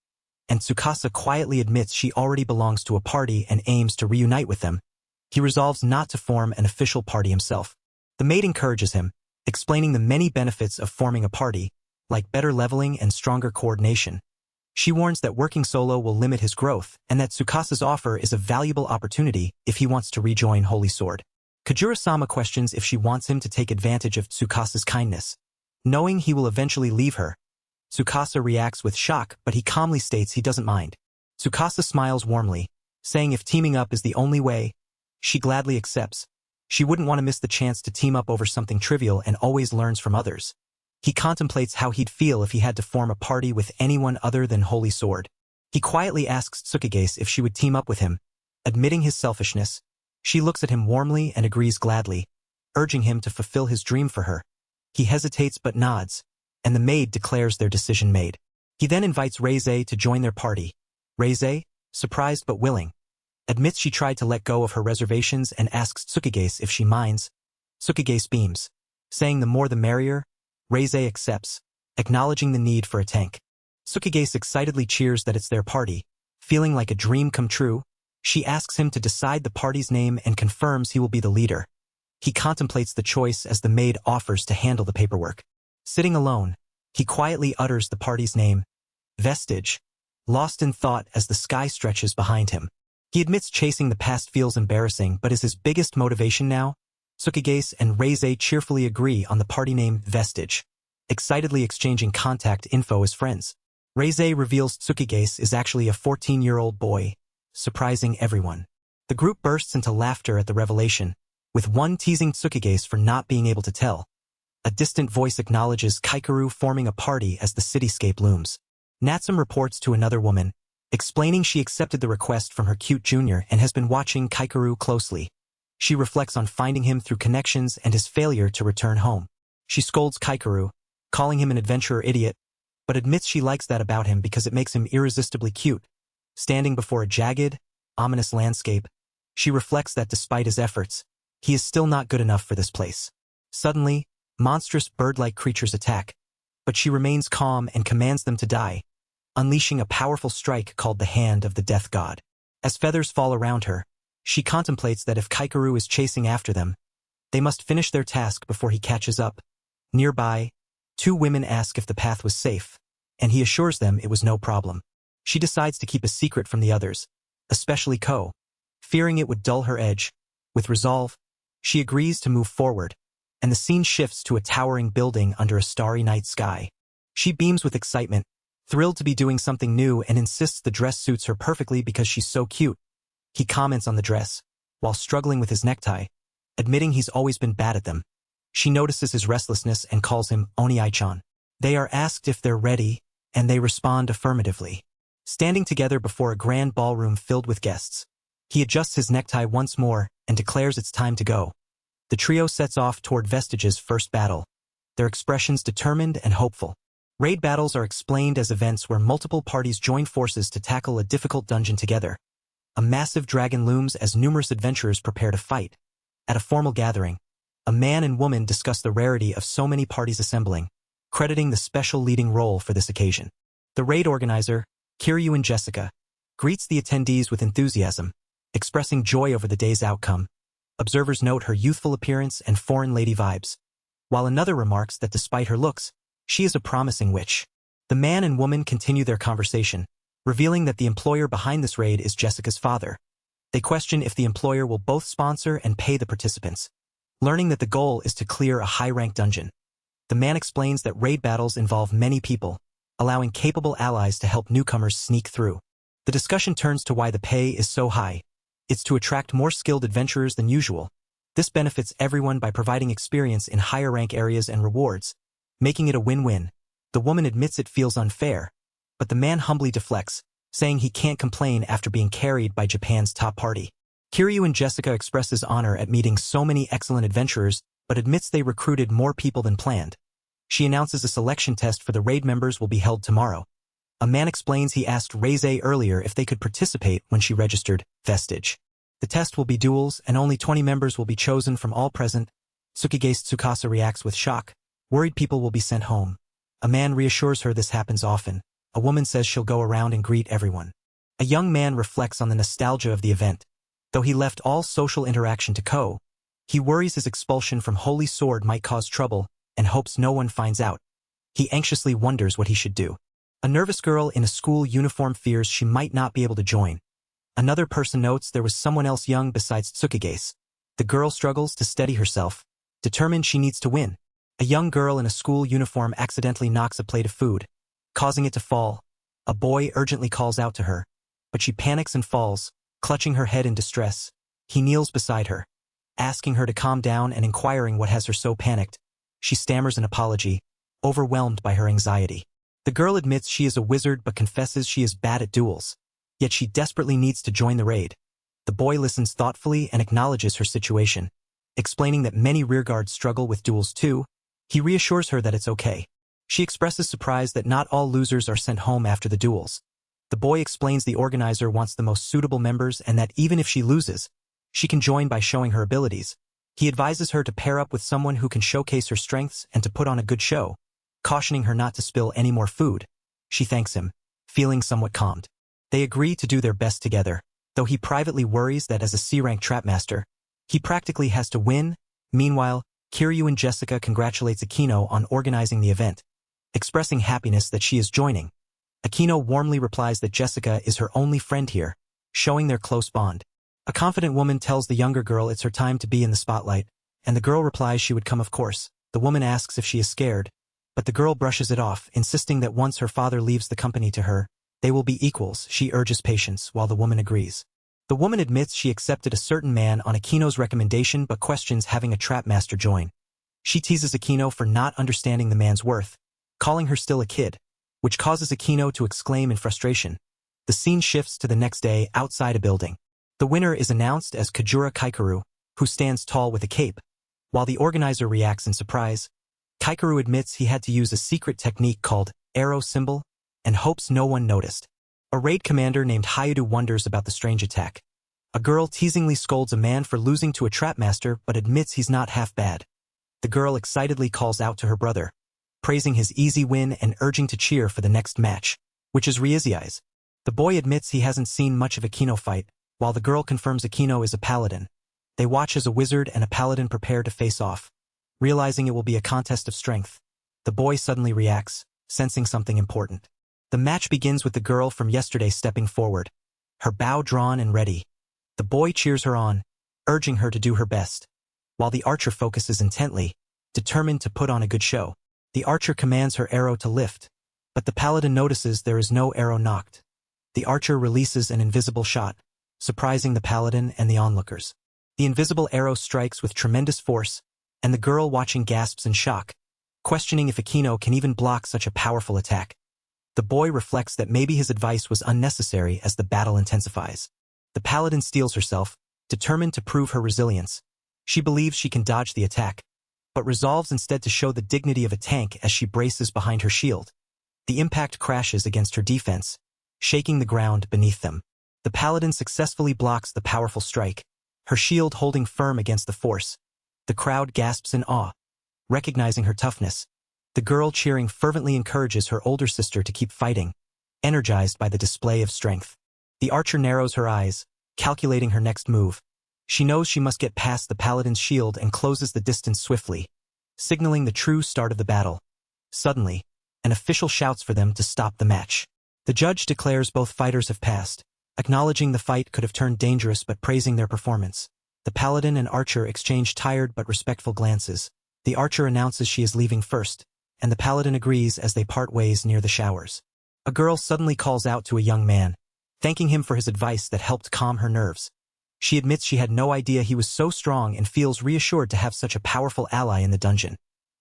and Tsukasa quietly admits she already belongs to a party and aims to reunite with them. He resolves not to form an official party himself. The maid encourages him, explaining the many benefits of forming a party, like better leveling and stronger coordination. She warns that working solo will limit his growth and that Tsukasa's offer is a valuable opportunity if he wants to rejoin Holy Sword. Kajura-sama questions if she wants him to take advantage of Tsukasa's kindness, knowing he will eventually leave her. Tsukasa reacts with shock, but he calmly states he doesn't mind. Tsukasa smiles warmly, saying if teaming up is the only way, she gladly accepts. She wouldn't want to miss the chance to team up over something trivial and always learns from others. He contemplates how he'd feel if he had to form a party with anyone other than Holy Sword. He quietly asks Tsukigae if she would team up with him, admitting his selfishness. She looks at him warmly and agrees gladly, urging him to fulfill his dream for her. He hesitates but nods, and the maid declares their decision made. He then invites Reize to join their party. Reize, surprised but willing, admits she tried to let go of her reservations and asks Tsukigae if she minds. Tsukigae beams, saying the more the merrier. Reize accepts, acknowledging the need for a tank. Tsukigae excitedly cheers that it's their party, feeling like a dream come true. She asks him to decide the party's name and confirms he will be the leader. He contemplates the choice as the maid offers to handle the paperwork. Sitting alone, he quietly utters the party's name, Vestige, lost in thought as the sky stretches behind him. He admits chasing the past feels embarrassing but is his biggest motivation now. Tsukigae and Reize cheerfully agree on the party name Vestige, excitedly exchanging contact info as friends. Reize reveals Tsukigae is actually a 14-year-old boy, surprising everyone. The group bursts into laughter at the revelation, with one teasing Tsukigae for not being able to tell. A distant voice acknowledges Kaikeru forming a party as the cityscape looms. Natsum reports to another woman, explaining she accepted the request from her cute junior and has been watching Kaikeru closely. She reflects on finding him through connections and his failure to return home. She scolds Kaikeru, calling him an adventurer idiot, but admits she likes that about him because it makes him irresistibly cute. Standing before a jagged, ominous landscape, she reflects that despite his efforts, he is still not good enough for this place. Suddenly, monstrous bird-like creatures attack, but she remains calm and commands them to die, unleashing a powerful strike called the Hand of the Death God. As feathers fall around her, she contemplates that if Kaikeru is chasing after them, they must finish their task before he catches up. Nearby, two women ask if the path was safe, and he assures them it was no problem. She decides to keep a secret from the others, especially Ko. Fearing it would dull her edge, with resolve, she agrees to move forward, and the scene shifts to a towering building under a starry night sky. She beams with excitement, thrilled to be doing something new, and insists the dress suits her perfectly because she's so cute. He comments on the dress, while struggling with his necktie, admitting he's always been bad at them. She notices his restlessness and calls him Oni-chan. They are asked if they're ready, and they respond affirmatively. Standing together before a grand ballroom filled with guests, he adjusts his necktie once more and declares it's time to go. The trio sets off toward Vestige's first battle, their expressions determined and hopeful. Raid battles are explained as events where multiple parties join forces to tackle a difficult dungeon together. A massive dragon looms as numerous adventurers prepare to fight. At a formal gathering, a man and woman discuss the rarity of so many parties assembling, crediting the special leading role for this occasion. The raid organizer, Kiryu and Jessica, greets the attendees with enthusiasm, expressing joy over the day's outcome. Observers note her youthful appearance and foreign lady vibes, while another remarks that despite her looks, she is a promising witch. The man and woman continue their conversation, revealing that the employer behind this raid is Jessica's father. They question if the employer will both sponsor and pay the participants, learning that the goal is to clear a high-rank dungeon. The man explains that raid battles involve many people, allowing capable allies to help newcomers sneak through. The discussion turns to why the pay is so high. It's to attract more skilled adventurers than usual. This benefits everyone by providing experience in higher-rank areas and rewards, making it a win-win. The woman admits it feels unfair, but the man humbly deflects, saying he can't complain after being carried by Japan's top party. Kiryu and Jessica expresses honor at meeting so many excellent adventurers, but admits they recruited more people than planned. She announces a selection test for the raid members will be held tomorrow. A man explains he asked Reize earlier if they could participate when she registered Vestige. The test will be duels, and only 20 members will be chosen from all present. Tsukigase Tsukasa reacts with shock. Worried people will be sent home. A man reassures her this happens often. A woman says she'll go around and greet everyone. A young man reflects on the nostalgia of the event. Though he left all social interaction to Ko, he worries his expulsion from Holy Sword might cause trouble and hopes no one finds out. He anxiously wonders what he should do. A nervous girl in a school uniform fears she might not be able to join. Another person notes there was someone else young besides Tsukigase. The girl struggles to steady herself, determined she needs to win. A young girl in a school uniform accidentally knocks a plate of food, causing it to fall. A boy urgently calls out to her, but she panics and falls, clutching her head in distress. He kneels beside her, asking her to calm down and inquiring what has her so panicked. She stammers an apology, overwhelmed by her anxiety. The girl admits she is a wizard but confesses she is bad at duels, yet she desperately needs to join the raid. The boy listens thoughtfully and acknowledges her situation, explaining that many rearguards struggle with duels too. He reassures her that it's okay. She expresses surprise that not all losers are sent home after the duels. The boy explains the organizer wants the most suitable members and that even if she loses, she can join by showing her abilities. He advises her to pair up with someone who can showcase her strengths and to put on a good show, cautioning her not to spill any more food. She thanks him, feeling somewhat calmed. They agree to do their best together, though he privately worries that as a C-rank trapmaster, he practically has to win. Meanwhile, Kiryu and Jessica congratulates Akino on organizing the event, expressing happiness that she is joining. Akino warmly replies that Jessica is her only friend here, showing their close bond. A confident woman tells the younger girl it's her time to be in the spotlight, and the girl replies she would come of course. The woman asks if she is scared, but the girl brushes it off, insisting that once her father leaves the company to her, they will be equals. She urges patience while the woman agrees. The woman admits she accepted a certain man on Akino's recommendation but questions having a trapmaster join. She teases Akino for not understanding the man's worth, calling her still a kid, which causes Akino to exclaim in frustration. The scene shifts to the next day outside a building. The winner is announced as Kajura Kaikeru, who stands tall with a cape. While the organizer reacts in surprise, Kaikeru admits he had to use a secret technique called arrow symbol and hopes no one noticed. A raid commander named Hayadu wonders about the strange attack. A girl teasingly scolds a man for losing to a trap master but admits he's not half bad. The girl excitedly calls out to her brother, praising his easy win and urging to cheer for the next match, which is Ryuzui's. The boy admits he hasn't seen much of a Kino fight, while the girl confirms Akino is a paladin. They watch as a wizard and a paladin prepare to face off. Realizing it will be a contest of strength, the boy suddenly reacts, sensing something important. The match begins with the girl from yesterday stepping forward, her bow drawn and ready. The boy cheers her on, urging her to do her best, while the archer focuses intently, determined to put on a good show. The archer commands her arrow to lift, but the paladin notices there is no arrow nocked. The archer releases an invisible shot, surprising the paladin and the onlookers. The invisible arrow strikes with tremendous force, and the girl watching gasps in shock, questioning if Akino can even block such a powerful attack. The boy reflects that maybe his advice was unnecessary as the battle intensifies. The paladin steels herself, determined to prove her resilience. She believes she can dodge the attack, but resolves instead to show the dignity of a tank as she braces behind her shield. The impact crashes against her defense, shaking the ground beneath them. The paladin successfully blocks the powerful strike, her shield holding firm against the force. The crowd gasps in awe, recognizing her toughness. The girl cheering fervently encourages her older sister to keep fighting, energized by the display of strength. The archer narrows her eyes, calculating her next move. She knows she must get past the paladin's shield and closes the distance swiftly, signaling the true start of the battle. Suddenly, an official shouts for them to stop the match. The judge declares both fighters have passed, acknowledging the fight could have turned dangerous but praising their performance. The paladin and archer exchange tired but respectful glances. The archer announces she is leaving first, and the paladin agrees as they part ways near the showers. A girl suddenly calls out to a young man, thanking him for his advice that helped calm her nerves. She admits she had no idea he was so strong and feels reassured to have such a powerful ally in the dungeon.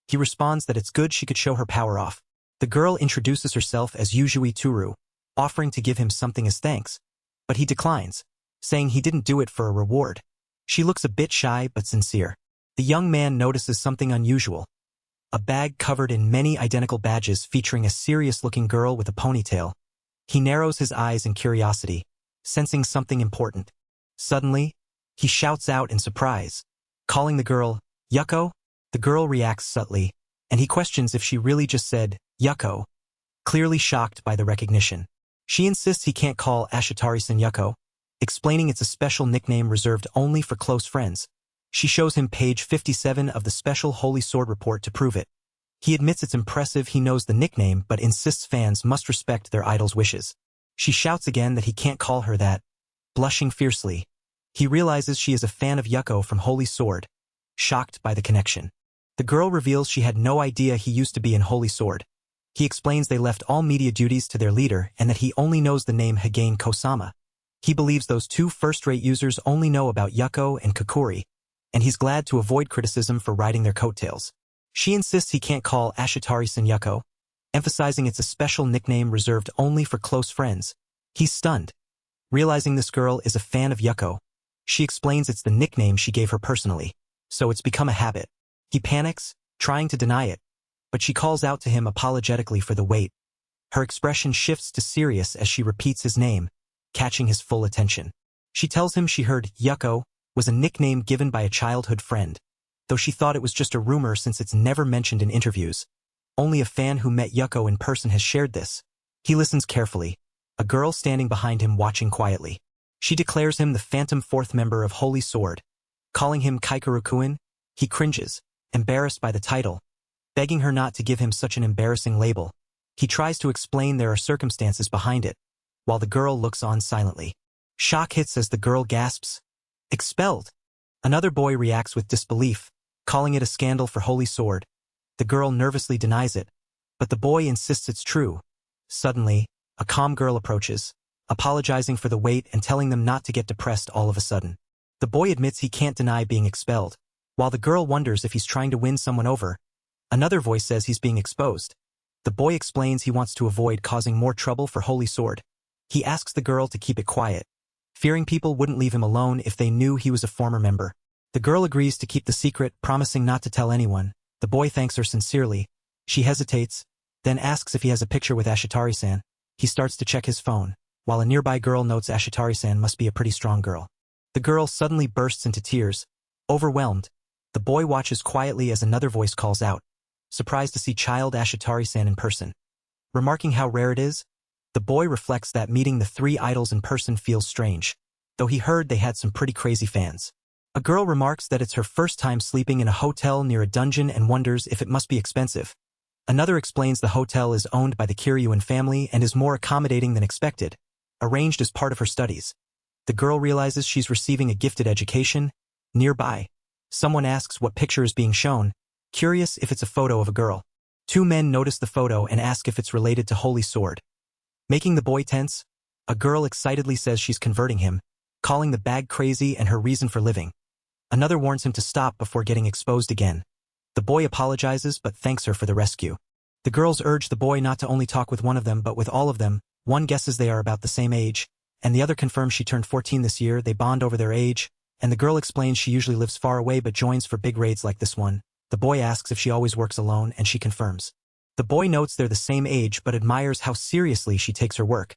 He responds that it's good she could show her power off. The girl introduces herself as Yujui Turu, offering to give him something as thanks, but he declines, saying he didn't do it for a reward. She looks a bit shy but sincere. The young man notices something unusual. A bag covered in many identical badges featuring a serious-looking girl with a ponytail. He narrows his eyes in curiosity, sensing something important. Suddenly, he shouts out in surprise, calling the girl, Yuko? The girl reacts subtly, and he questions if she really just said, Yuko, clearly shocked by the recognition. She insists he can't call Ashitari-san Yuko, explaining it's a special nickname reserved only for close friends. She shows him page 57 of the special Holy Sword report to prove it. He admits it's impressive he knows the nickname but insists fans must respect their idol's wishes. She shouts again that he can't call her that, blushing fiercely. He realizes she is a fan of Yuko from Holy Sword, shocked by the connection. The girl reveals she had no idea he used to be in Holy Sword. He explains they left all media duties to their leader and that he only knows the name Hagane Kosama. He believes those two first-rate users only know about Yuko and Kokuri, and he's glad to avoid criticism for riding their coattails. She insists he can't call Ashitari-san Yuko, emphasizing it's a special nickname reserved only for close friends. He's stunned, realizing this girl is a fan of Yuko. She explains it's the nickname she gave her personally, so it's become a habit. He panics, trying to deny it, but she calls out to him apologetically for the wait. Her expression shifts to serious as she repeats his name, catching his full attention. She tells him she heard Yuko was a nickname given by a childhood friend, though she thought it was just a rumor since it's never mentioned in interviews. Only a fan who met Yuko in person has shared this. He listens carefully, a girl standing behind him watching quietly. She declares him the phantom fourth member of Holy Sword. Calling him Kaikeru-kun, he cringes, embarrassed by the title, begging her not to give him such an embarrassing label. He tries to explain there are circumstances behind it, while the girl looks on silently. Shock hits as the girl gasps, "Expelled!" Another boy reacts with disbelief, calling it a scandal for Holy Sword. The girl nervously denies it, but the boy insists it's true. Suddenly, a calm girl approaches, apologizing for the wait and telling them not to get depressed all of a sudden. The boy admits he can't deny being expelled, while the girl wonders if he's trying to win someone over. Another voice says he's being exposed. The boy explains he wants to avoid causing more trouble for Holy Sword. He asks the girl to keep it quiet, fearing people wouldn't leave him alone if they knew he was a former member. The girl agrees to keep the secret, promising not to tell anyone. The boy thanks her sincerely. She hesitates, then asks if he has a picture with Ashitari-san. He starts to check his phone, while a nearby girl notes Ashitari-san must be a pretty strong girl. The girl suddenly bursts into tears. Overwhelmed, the boy watches quietly as another voice calls out, surprised to see child Ashitari-san in person. Remarking how rare it is, the boy reflects that meeting the three idols in person feels strange, though he heard they had some pretty crazy fans. A girl remarks that it's her first time sleeping in a hotel near a dungeon and wonders if it must be expensive. Another explains the hotel is owned by the Kiryuin family and is more accommodating than expected, arranged as part of her studies. The girl realizes she's receiving a gifted education. Nearby, someone asks what picture is being shown, curious if it's a photo of a girl. Two men notice the photo and ask if it's related to Holy Sword. Making the boy tense, a girl excitedly says she's converting him, calling the bag crazy and her reason for living. Another warns him to stop before getting exposed again. The boy apologizes but thanks her for the rescue. The girls urge the boy not to only talk with one of them but with all of them. One guesses they are about the same age, and the other confirms she turned 14 this year. They bond over their age, and the girl explains she usually lives far away but joins for big raids like this one. The boy asks if she always works alone and she confirms. The boy notes they're the same age but admires how seriously she takes her work.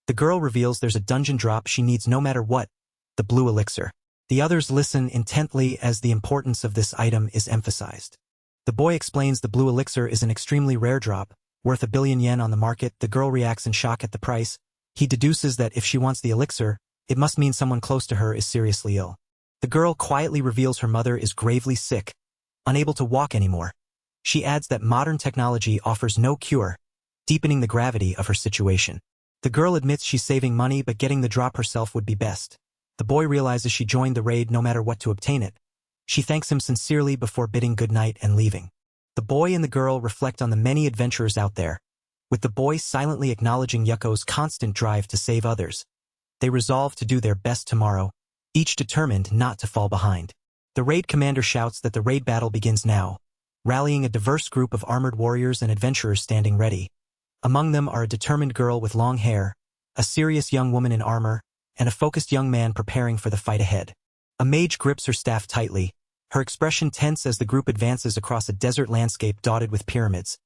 The girl reveals there's a dungeon drop she needs no matter what, the blue elixir. The others listen intently as the importance of this item is emphasized. The boy explains the blue elixir is an extremely rare drop, worth 1 billion yen on the market. The girl reacts in shock at the price. He deduces that if she wants the elixir, it must mean someone close to her is seriously ill. The girl quietly reveals her mother is gravely sick, unable to walk anymore. She adds that modern technology offers no cure, deepening the gravity of her situation. The girl admits she's saving money but getting the drop herself would be best. The boy realizes she joined the raid no matter what to obtain it. She thanks him sincerely before bidding goodnight and leaving. The boy and the girl reflect on the many adventurers out there, with the boy silently acknowledging Yuko's constant drive to save others. They resolve to do their best tomorrow, each determined not to fall behind. The raid commander shouts that the raid battle begins now, rallying a diverse group of armored warriors and adventurers standing ready. Among them are a determined girl with long hair, a serious young woman in armor, and a focused young man preparing for the fight ahead. A mage grips her staff tightly, her expression tense as the group advances across a desert landscape dotted with pyramids.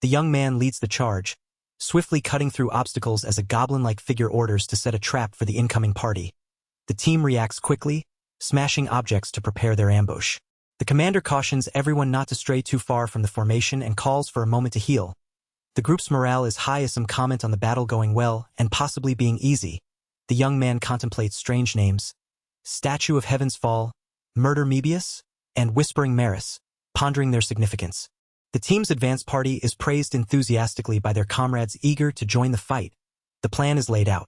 The young man leads the charge, swiftly cutting through obstacles as a goblin-like figure orders to set a trap for the incoming party. The team reacts quickly, smashing objects to prepare their ambush. The commander cautions everyone not to stray too far from the formation and calls for a moment to heal. The group's morale is high as some comment on the battle going well and possibly being easy. The young man contemplates strange names: Statue of Heaven's Fall, Murder Mebius, and Whispering Maris, pondering their significance. The team's advance party is praised enthusiastically by their comrades eager to join the fight. The plan is laid out.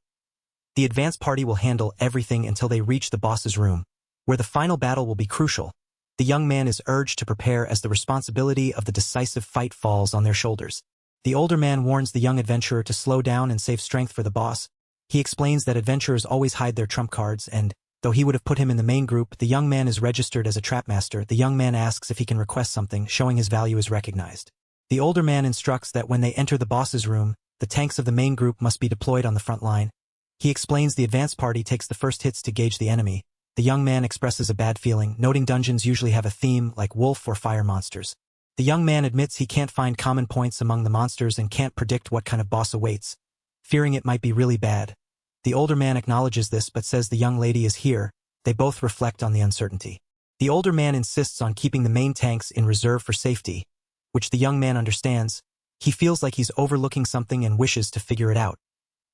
The advance party will handle everything until they reach the boss's room, where the final battle will be crucial. The young man is urged to prepare as the responsibility of the decisive fight falls on their shoulders. The older man warns the young adventurer to slow down and save strength for the boss. He explains that adventurers always hide their trump cards and, though he would have put him in the main group, the young man is registered as a trapmaster. The young man asks if he can request something, showing his value is recognized. The older man instructs that when they enter the boss's room, the tanks of the main group must be deployed on the front line. He explains the advance party takes the first hits to gauge the enemy. The young man expresses a bad feeling, noting dungeons usually have a theme like wolf or fire monsters. The young man admits he can't find common points among the monsters and can't predict what kind of boss awaits, fearing it might be really bad. The older man acknowledges this but says the young lady is here. They both reflect on the uncertainty. The older man insists on keeping the main tanks in reserve for safety, which the young man understands. He feels like he's overlooking something and wishes to figure it out.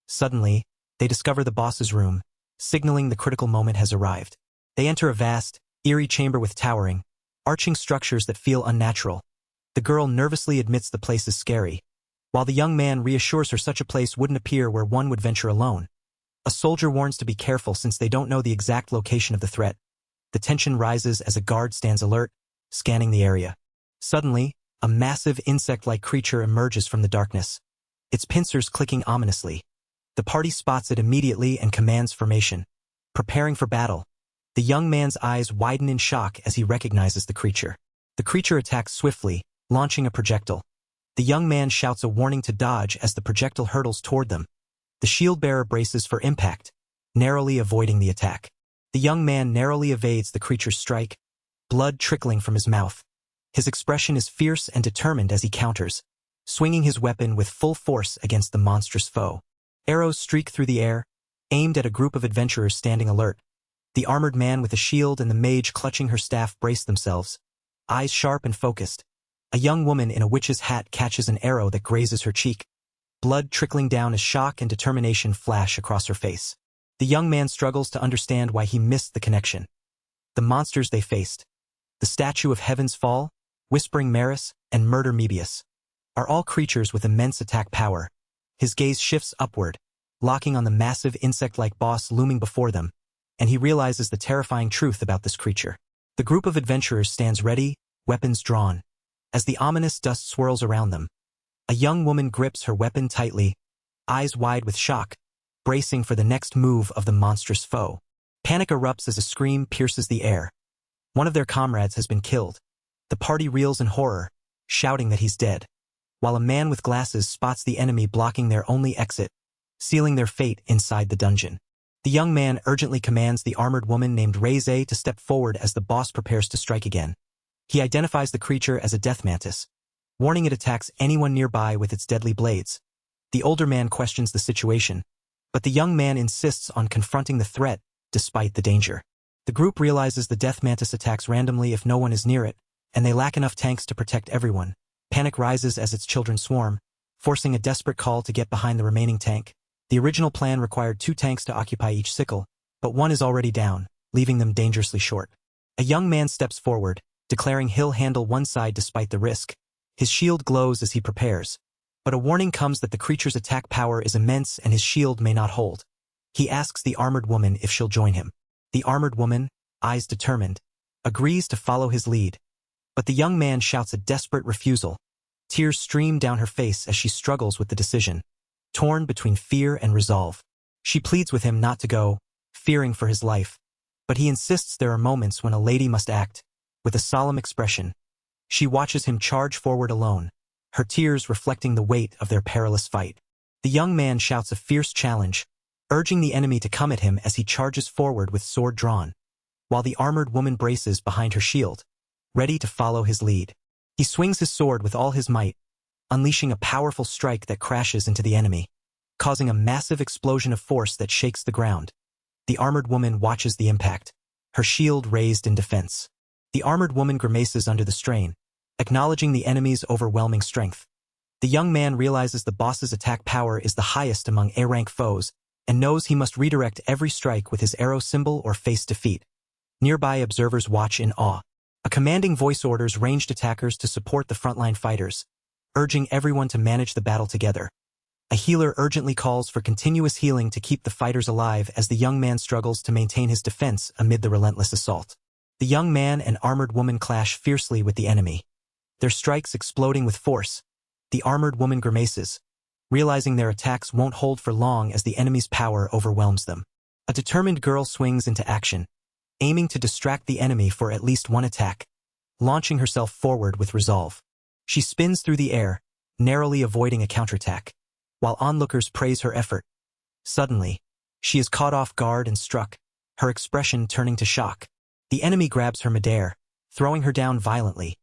Suddenly, they discover the boss's room, signaling the critical moment has arrived. They enter a vast, eerie chamber with towering, arching structures that feel unnatural. The girl nervously admits the place is scary, while the young man reassures her such a place wouldn't appear where one would venture alone. A soldier warns to be careful since they don't know the exact location of the threat. The tension rises as a guard stands alert, scanning the area. Suddenly, a massive insect-like creature emerges from the darkness, its pincers clicking ominously. The party spots it immediately and commands formation. Preparing for battle, the young man's eyes widen in shock as he recognizes the creature. The creature attacks swiftly, launching a projectile. The young man shouts a warning to dodge as the projectile hurtles toward them. The shield-bearer braces for impact, narrowly avoiding the attack. The young man narrowly evades the creature's strike, blood trickling from his mouth. His expression is fierce and determined as he counters, swinging his weapon with full force against the monstrous foe. Arrows streak through the air, aimed at a group of adventurers standing alert. The armored man with a shield and the mage clutching her staff brace themselves, eyes sharp and focused. A young woman in a witch's hat catches an arrow that grazes her cheek, blood trickling down as shock and determination flash across her face. The young man struggles to understand why he missed the connection. The monsters they faced, the statue of Heaven's Fall, Whispering Maris, and Murder Mebius, are all creatures with immense attack power. His gaze shifts upward, locking on the massive insect-like boss looming before them, and he realizes the terrifying truth about this creature. The group of adventurers stands ready, weapons drawn. As the ominous dust swirls around them, a young woman grips her weapon tightly, eyes wide with shock, bracing for the next move of the monstrous foe. Panic erupts as a scream pierces the air. One of their comrades has been killed. The party reels in horror, shouting that he's dead, while a man with glasses spots the enemy blocking their only exit, sealing their fate inside the dungeon. The young man urgently commands the armored woman named Reze to step forward as the boss prepares to strike again. He identifies the creature as a death mantis, warning it attacks anyone nearby with its deadly blades. The older man questions the situation, but the young man insists on confronting the threat, despite the danger. The group realizes the death mantis attacks randomly if no one is near it, and they lack enough tanks to protect everyone. Panic rises as its children swarm, forcing a desperate call to get behind the remaining tank. The original plan required 2 tanks to occupy each sickle, but one is already down, leaving them dangerously short. A young man steps forward, declaring he'll handle one side despite the risk. His shield glows as he prepares, but a warning comes that the creature's attack power is immense and his shield may not hold. He asks the armored woman if she'll join him. The armored woman, eyes determined, agrees to follow his lead, but the young man shouts a desperate refusal. Tears stream down her face as she struggles with the decision, torn between fear and resolve. She pleads with him not to go, fearing for his life, but he insists there are moments when a lady must act. With a solemn expression, she watches him charge forward alone, her tears reflecting the weight of their perilous fight. The young man shouts a fierce challenge, urging the enemy to come at him as he charges forward with sword drawn, while the armored woman braces behind her shield, ready to follow his lead. He swings his sword with all his might, unleashing a powerful strike that crashes into the enemy, causing a massive explosion of force that shakes the ground. The armored woman watches the impact, her shield raised in defense. The armored woman grimaces under the strain, acknowledging the enemy's overwhelming strength. The young man realizes the boss's attack power is the highest among A-rank foes, and knows he must redirect every strike with his arrow symbol or face defeat. Nearby observers watch in awe. A commanding voice orders ranged attackers to support the frontline fighters, urging everyone to manage the battle together. A healer urgently calls for continuous healing to keep the fighters alive as the young man struggles to maintain his defense amid the relentless assault. The young man and armored woman clash fiercely with the enemy, their strikes exploding with force. The armored woman grimaces, realizing their attacks won't hold for long as the enemy's power overwhelms them. A determined girl swings into action, aiming to distract the enemy for at least one attack, launching herself forward with resolve. She spins through the air, narrowly avoiding a counterattack, while onlookers praise her effort. Suddenly, she is caught off guard and struck, her expression turning to shock. The enemy grabs her midair, throwing her down violently.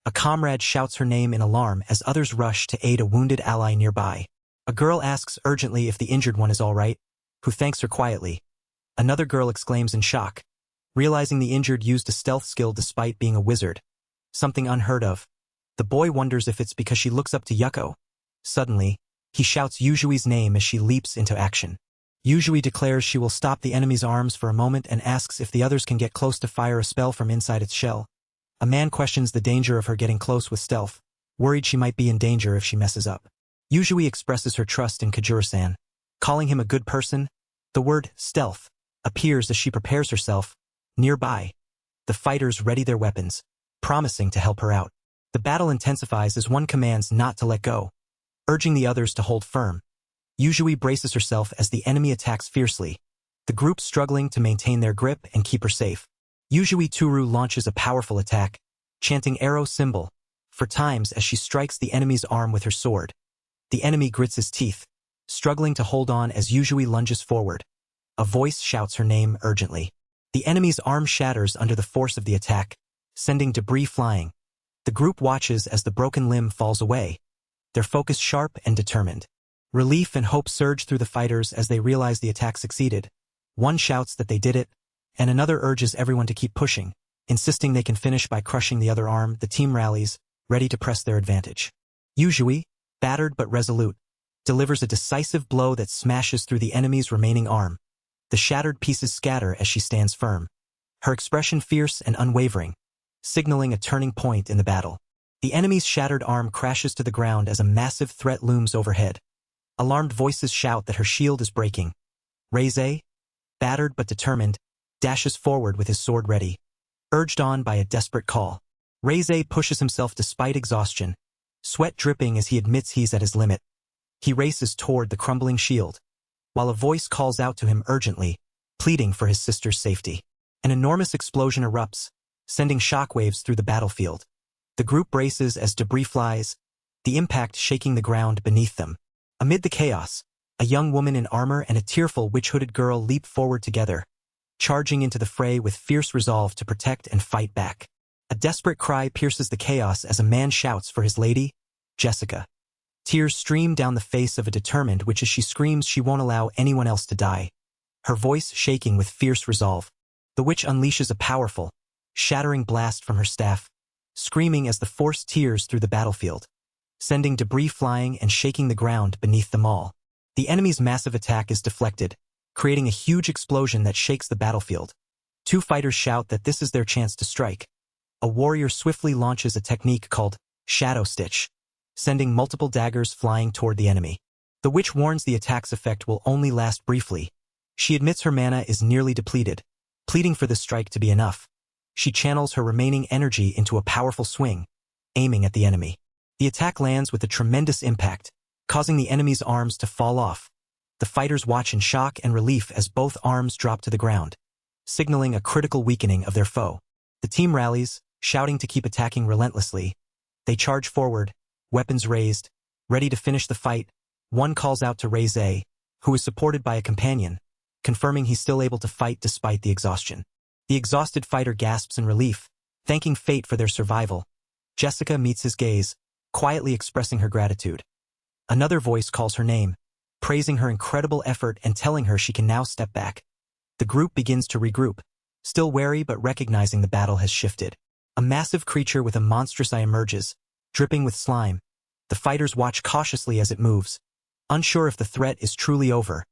A comrade shouts her name in alarm as others rush to aid a wounded ally nearby. A girl asks urgently if the injured one is all right, who thanks her quietly. Another girl exclaims in shock, realizing the injured used a stealth skill despite being a wizard, something unheard of. The boy wonders if it's because she looks up to Yuko. Suddenly, he shouts Yujui's name as she leaps into action. Yujui declares she will stop the enemy's arms for a moment and asks if the others can get close to fire a spell from inside its shell. A man questions the danger of her getting close with stealth, worried she might be in danger if she messes up. Yujui expresses her trust in Kajura-san, calling him a good person. The word stealth appears as she prepares herself. Nearby, the fighters ready their weapons, promising to help her out. The battle intensifies as one commands not to let go, urging the others to hold firm. Yujui braces herself as the enemy attacks fiercely, the group struggling to maintain their grip and keep her safe. Yujui Turu launches a powerful attack, chanting arrow symbol, for times as she strikes the enemy's arm with her sword. The enemy grits his teeth, struggling to hold on as Yusui lunges forward. A voice shouts her name urgently. The enemy's arm shatters under the force of the attack, sending debris flying. The group watches as the broken limb falls away, their focus sharp and determined. Relief and hope surge through the fighters as they realize the attack succeeded. One shouts that they did it, and another urges everyone to keep pushing, insisting they can finish by crushing the other arm. The team rallies, ready to press their advantage. Yusui, battered but resolute, delivers a decisive blow that smashes through the enemy's remaining arm. The shattered pieces scatter as she stands firm, her expression fierce and unwavering, signaling a turning point in the battle. The enemy's shattered arm crashes to the ground as a massive threat looms overhead. Alarmed voices shout that her shield is breaking. Reize, battered but determined, dashes forward with his sword ready, urged on by a desperate call. Reize pushes himself despite exhaustion, sweat dripping as he admits he's at his limit. He races toward the crumbling shield, while a voice calls out to him urgently, pleading for his sister's safety. An enormous explosion erupts, sending shockwaves through the battlefield. The group braces as debris flies, the impact shaking the ground beneath them. Amid the chaos, a young woman in armor and a tearful witch-hooded girl leap forward together, charging into the fray with fierce resolve to protect and fight back. A desperate cry pierces the chaos as a man shouts for his lady, Jessica. Tears stream down the face of a determined witch as she screams she won't allow anyone else to die, her voice shaking with fierce resolve. The witch unleashes a powerful, shattering blast from her staff, screaming as the force tears through the battlefield, sending debris flying and shaking the ground beneath them all. The enemy's massive attack is deflected, creating a huge explosion that shakes the battlefield. Two fighters shout that this is their chance to strike. A warrior swiftly launches a technique called Shadow Stitch, sending multiple daggers flying toward the enemy. The witch warns the attack's effect will only last briefly. She admits her mana is nearly depleted, pleading for the strike to be enough. She channels her remaining energy into a powerful swing, aiming at the enemy. The attack lands with a tremendous impact, causing the enemy's arms to fall off. The fighters watch in shock and relief as both arms drop to the ground, signaling a critical weakening of their foe. The team rallies, shouting to keep attacking relentlessly. They charge forward, weapons raised, ready to finish the fight. One calls out to Reize, who is supported by a companion, confirming he's still able to fight despite the exhaustion. The exhausted fighter gasps in relief, thanking fate for their survival. Jessica meets his gaze, quietly expressing her gratitude. Another voice calls her name, praising her incredible effort and telling her she can now step back. The group begins to regroup, still wary but recognizing the battle has shifted. A massive creature with a monstrous eye emerges, dripping with slime. The fighters watch cautiously as it moves, unsure if the threat is truly over.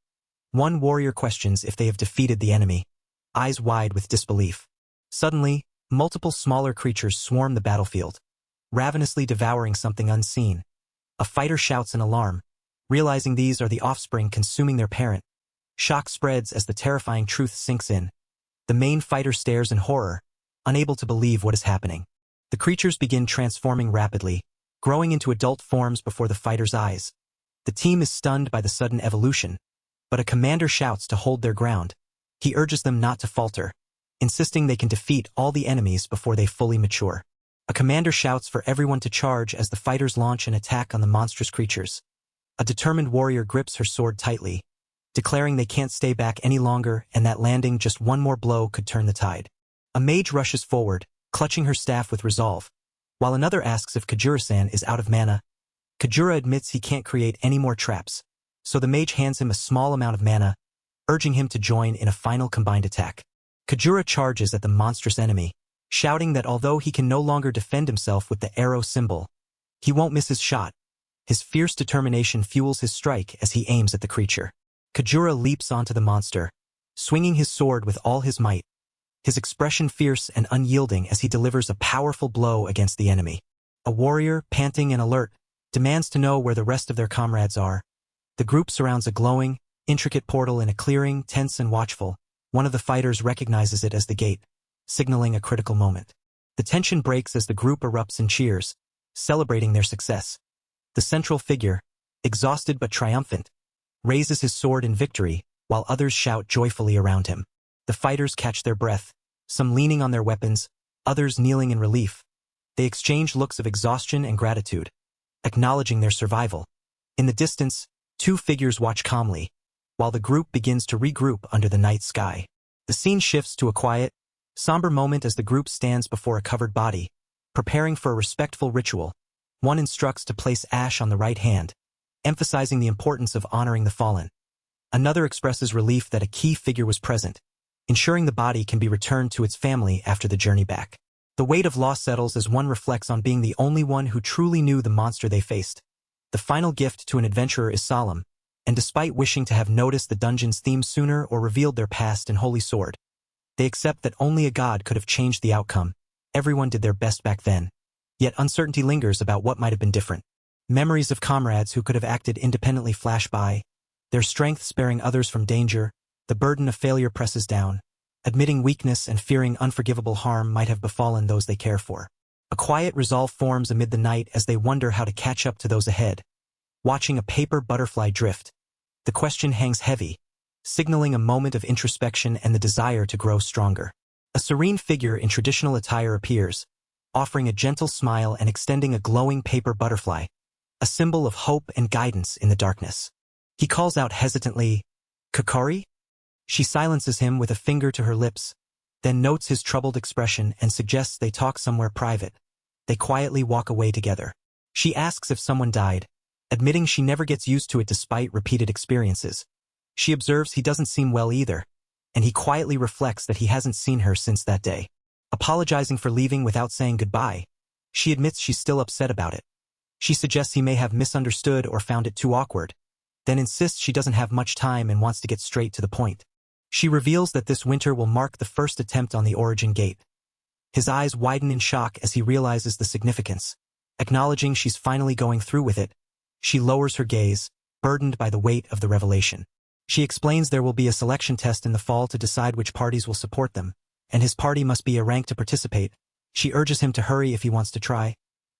One warrior questions if they have defeated the enemy, eyes wide with disbelief. Suddenly, multiple smaller creatures swarm the battlefield, ravenously devouring something unseen. A fighter shouts in alarm, realizing these are the offspring consuming their parent. Shock spreads as the terrifying truth sinks in. The main fighter stares in horror, unable to believe what is happening. The creatures begin transforming rapidly, growing into adult forms before the fighter's eyes. The team is stunned by the sudden evolution, but a commander shouts to hold their ground. He urges them not to falter, insisting they can defeat all the enemies before they fully mature. A commander shouts for everyone to charge as the fighters launch an attack on the monstrous creatures. A determined warrior grips her sword tightly, declaring they can't stay back any longer and that landing just one more blow could turn the tide. A mage rushes forward, clutching her staff with resolve, while another asks if Kajura-san is out of mana. Kajura admits he can't create any more traps, so the mage hands him a small amount of mana, urging him to join in a final combined attack. Kajura charges at the monstrous enemy, shouting that although he can no longer defend himself with the arrow symbol, he won't miss his shot. His fierce determination fuels his strike as he aims at the creature. Kajura leaps onto the monster, swinging his sword with all his might, his expression fierce and unyielding as he delivers a powerful blow against the enemy. A warrior, panting and alert, demands to know where the rest of their comrades are. The group surrounds a glowing, intricate portal in a clearing, tense and watchful. One of the fighters recognizes it as the gate, signaling a critical moment. The tension breaks as the group erupts in cheers, celebrating their success. The central figure, exhausted but triumphant, raises his sword in victory, while others shout joyfully around him. The fighters catch their breath, some leaning on their weapons, others kneeling in relief. They exchange looks of exhaustion and gratitude, acknowledging their survival. In the distance, Two figures watch calmly, while the group begins to regroup under the night sky. The scene shifts to a quiet, somber moment as the group stands before a covered body, preparing for a respectful ritual. One instructs to place ash on the right hand, emphasizing the importance of honoring the fallen. Another expresses relief that a key figure was present, ensuring the body can be returned to its family after the journey back. The weight of loss settles as one reflects on being the only one who truly knew the monster they faced. The final gift to an adventurer is solemn, and despite wishing to have noticed the dungeon's theme sooner or revealed their past in Holy Sword, they accept that only a god could have changed the outcome. Everyone did their best back then, yet uncertainty lingers about what might have been different. Memories of comrades who could have acted independently flash by, their strength sparing others from danger. The burden of failure presses down, admitting weakness and fearing unforgivable harm might have befallen those they care for. A quiet resolve forms amid the night as they wonder how to catch up to those ahead. Watching a paper butterfly drift, the question hangs heavy, signaling a moment of introspection and the desire to grow stronger. A serene figure in traditional attire appears, offering a gentle smile and extending a glowing paper butterfly, a symbol of hope and guidance in the darkness. He calls out hesitantly, "Kokori?" She silences him with a finger to her lips, then notes his troubled expression and suggests they talk somewhere private. They quietly walk away together. She asks if someone died, admitting she never gets used to it despite repeated experiences. She observes he doesn't seem well either, and he quietly reflects that he hasn't seen her since that day. Apologizing for leaving without saying goodbye, she admits she's still upset about it. She suggests he may have misunderstood or found it too awkward, then insists she doesn't have much time and wants to get straight to the point. She reveals that this winter will mark the first attempt on the Origin Gate. His eyes widen in shock as he realizes the significance. Acknowledging she's finally going through with it, she lowers her gaze, burdened by the weight of the revelation. She explains there will be a selection test in the fall to decide which parties will support them, and his party must be a rank to participate. She urges him to hurry if he wants to try.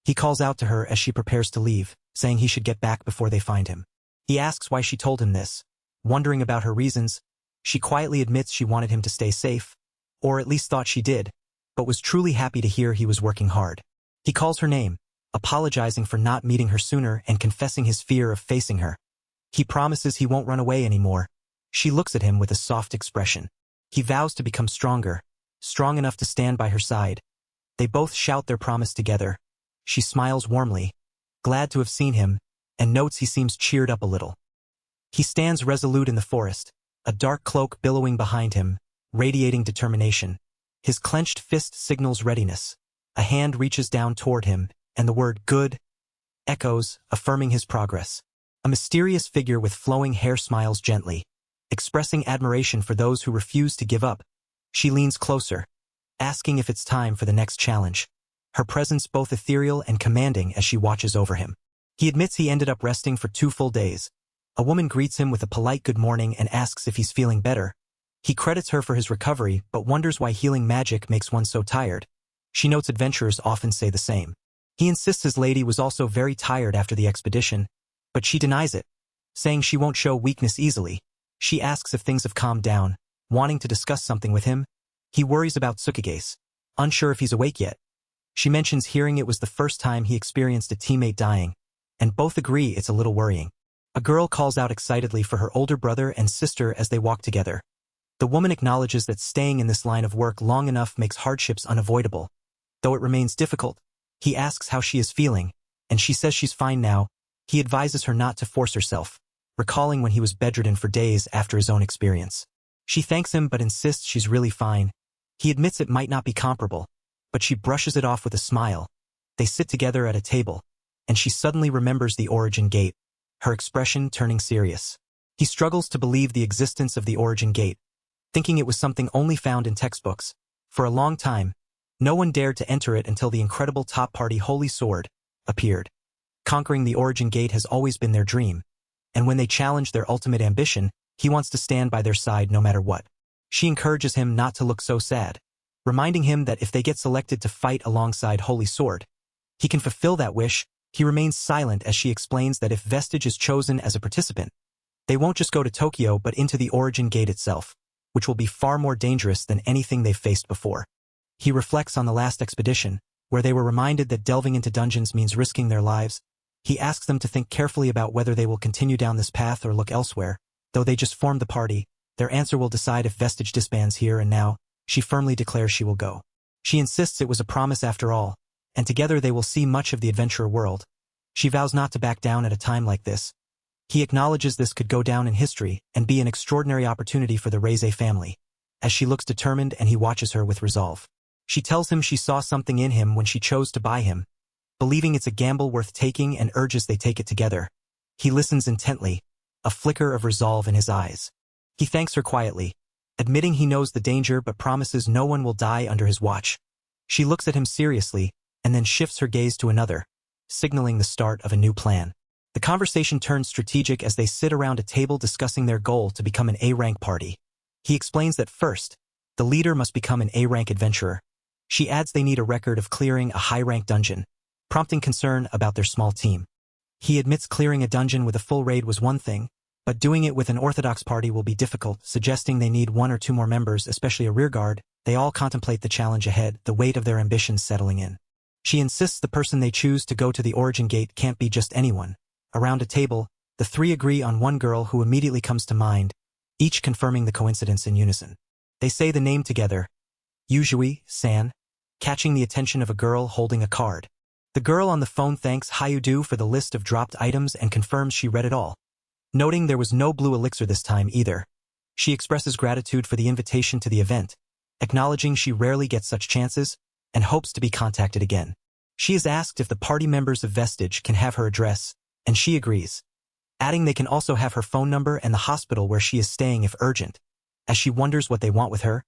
He calls out to her as she prepares to leave, saying he should get back before they find him. He asks why she told him this. Wondering about her reasons, she quietly admits she wanted him to stay safe, or at least thought she did, but was truly happy to hear he was working hard. He calls her name, apologizing for not meeting her sooner and confessing his fear of facing her. He promises he won't run away anymore. She looks at him with a soft expression. He vows to become stronger, strong enough to stand by her side. They both shout their promise together. She smiles warmly, glad to have seen him, and notes he seems cheered up a little. He stands resolute in the forest, a dark cloak billowing behind him, radiating determination. His clenched fist signals readiness. A hand reaches down toward him, and the word "good" echoes, affirming his progress. A mysterious figure with flowing hair smiles gently, expressing admiration for those who refuse to give up. She leans closer, asking if it's time for the next challenge, her presence both ethereal and commanding as she watches over him. He admits he ended up resting for 2 full days. A woman greets him with a polite good morning and asks if he's feeling better. He credits her for his recovery but wonders why healing magic makes one so tired. She notes adventurers often say the same. He insists his lady was also very tired after the expedition, but she denies it, saying she won't show weakness easily. She asks if things have calmed down, wanting to discuss something with him. He worries about Tsukigase, unsure if he's awake yet. She mentions hearing it was the first time he experienced a teammate dying, and both agree it's a little worrying. A girl calls out excitedly for her older brother and sister as they walk together. The woman acknowledges that staying in this line of work long enough makes hardships unavoidable. Though it remains difficult, he asks how she is feeling, and she says she's fine now. He advises her not to force herself, recalling when he was bedridden for days after his own experience. She thanks him but insists she's really fine. He admits it might not be comparable, but she brushes it off with a smile. They sit together at a table, and she suddenly remembers the Origin Gate, her expression turning serious. He struggles to believe the existence of the Origin Gate, thinking it was something only found in textbooks. For a long time, no one dared to enter it until the incredible top party Holy Sword appeared. Conquering the Origin Gate has always been their dream, and when they challenge their ultimate ambition, he wants to stand by their side no matter what. She encourages him not to look so sad, reminding him that if they get selected to fight alongside Holy Sword, he can fulfill that wish. He remains silent as she explains that if Vestige is chosen as a participant, they won't just go to Tokyo but into the Origin Gate itself, which will be far more dangerous than anything they've faced before. He reflects on the last expedition, where they were reminded that delving into dungeons means risking their lives. He asks them to think carefully about whether they will continue down this path or look elsewhere. Though they just formed the party, their answer will decide if Vestige disbands here and now. She firmly declares she will go. She insists it was a promise after all, and together they will see much of the adventurer world. She vows not to back down at a time like this. He acknowledges this could go down in history and be an extraordinary opportunity for the Reize family. As she looks determined and he watches her with resolve. She tells him she saw something in him when she chose to buy him, believing it's a gamble worth taking, and urges they take it together. He listens intently, a flicker of resolve in his eyes. He thanks her quietly, admitting he knows the danger but promises no one will die under his watch. She looks at him seriously, and then shifts her gaze to another, signaling the start of a new plan. The conversation turns strategic as they sit around a table discussing their goal to become an A-rank party. He explains that first, the leader must become an A-rank adventurer. She adds they need a record of clearing a high-rank dungeon, prompting concern about their small team. He admits clearing a dungeon with a full raid was one thing, but doing it with an orthodox party will be difficult, suggesting they need 1 or 2 more members, especially a rearguard. They all contemplate the challenge ahead, the weight of their ambitions settling in. She insists the person they choose to go to the origin gate can't be just anyone. Around a table, the 3 agree on one girl who immediately comes to mind, each confirming the coincidence in unison. They say the name together, Yujui-san, catching the attention of a girl holding a card. The girl on the phone thanks Hayudu for the list of dropped items and confirms she read it all. Noting there was no blue elixir this time either, she expresses gratitude for the invitation to the event, acknowledging she rarely gets such chances, and hopes to be contacted again. She is asked if the party members of Vestige can have her address, and she agrees, adding they can also have her phone number and the hospital where she is staying if urgent. As she wonders what they want with her,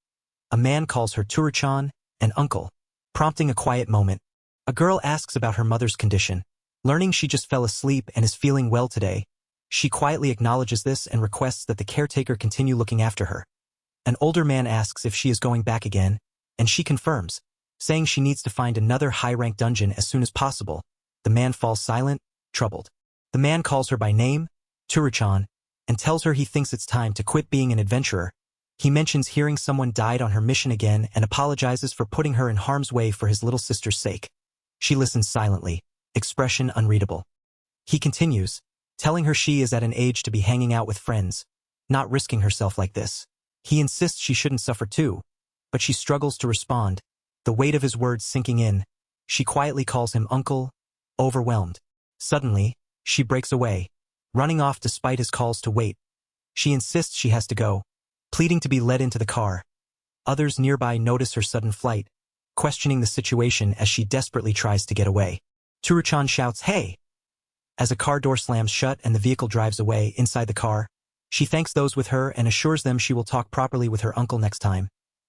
a man calls her Turu-chan and uncle, prompting a quiet moment. A girl asks about her mother's condition. Learning she just fell asleep and is feeling well today, she quietly acknowledges this and requests that the caretaker continue looking after her. An older man asks if she is going back again, and she confirms, saying she needs to find another high-rank dungeon as soon as possible. The man falls silent, troubled. The man calls her by name, Turu-chan, and tells her he thinks it's time to quit being an adventurer. He mentions hearing someone died on her mission again and apologizes for putting her in harm's way for his little sister's sake. She listens silently, expression unreadable. He continues, telling her she is at an age to be hanging out with friends, not risking herself like this. He insists she shouldn't suffer too, but she struggles to respond, the weight of his words sinking in. She quietly calls him uncle, overwhelmed. Suddenly, she breaks away, running off despite his calls to wait. She insists she has to go, pleading to be led into the car. Others nearby notice her sudden flight, questioning the situation as she desperately tries to get away. Turu-chan shouts, "Hey!" As a car door slams shut and the vehicle drives away. Inside the car, she thanks those with her and assures them she will talk properly with her uncle next time.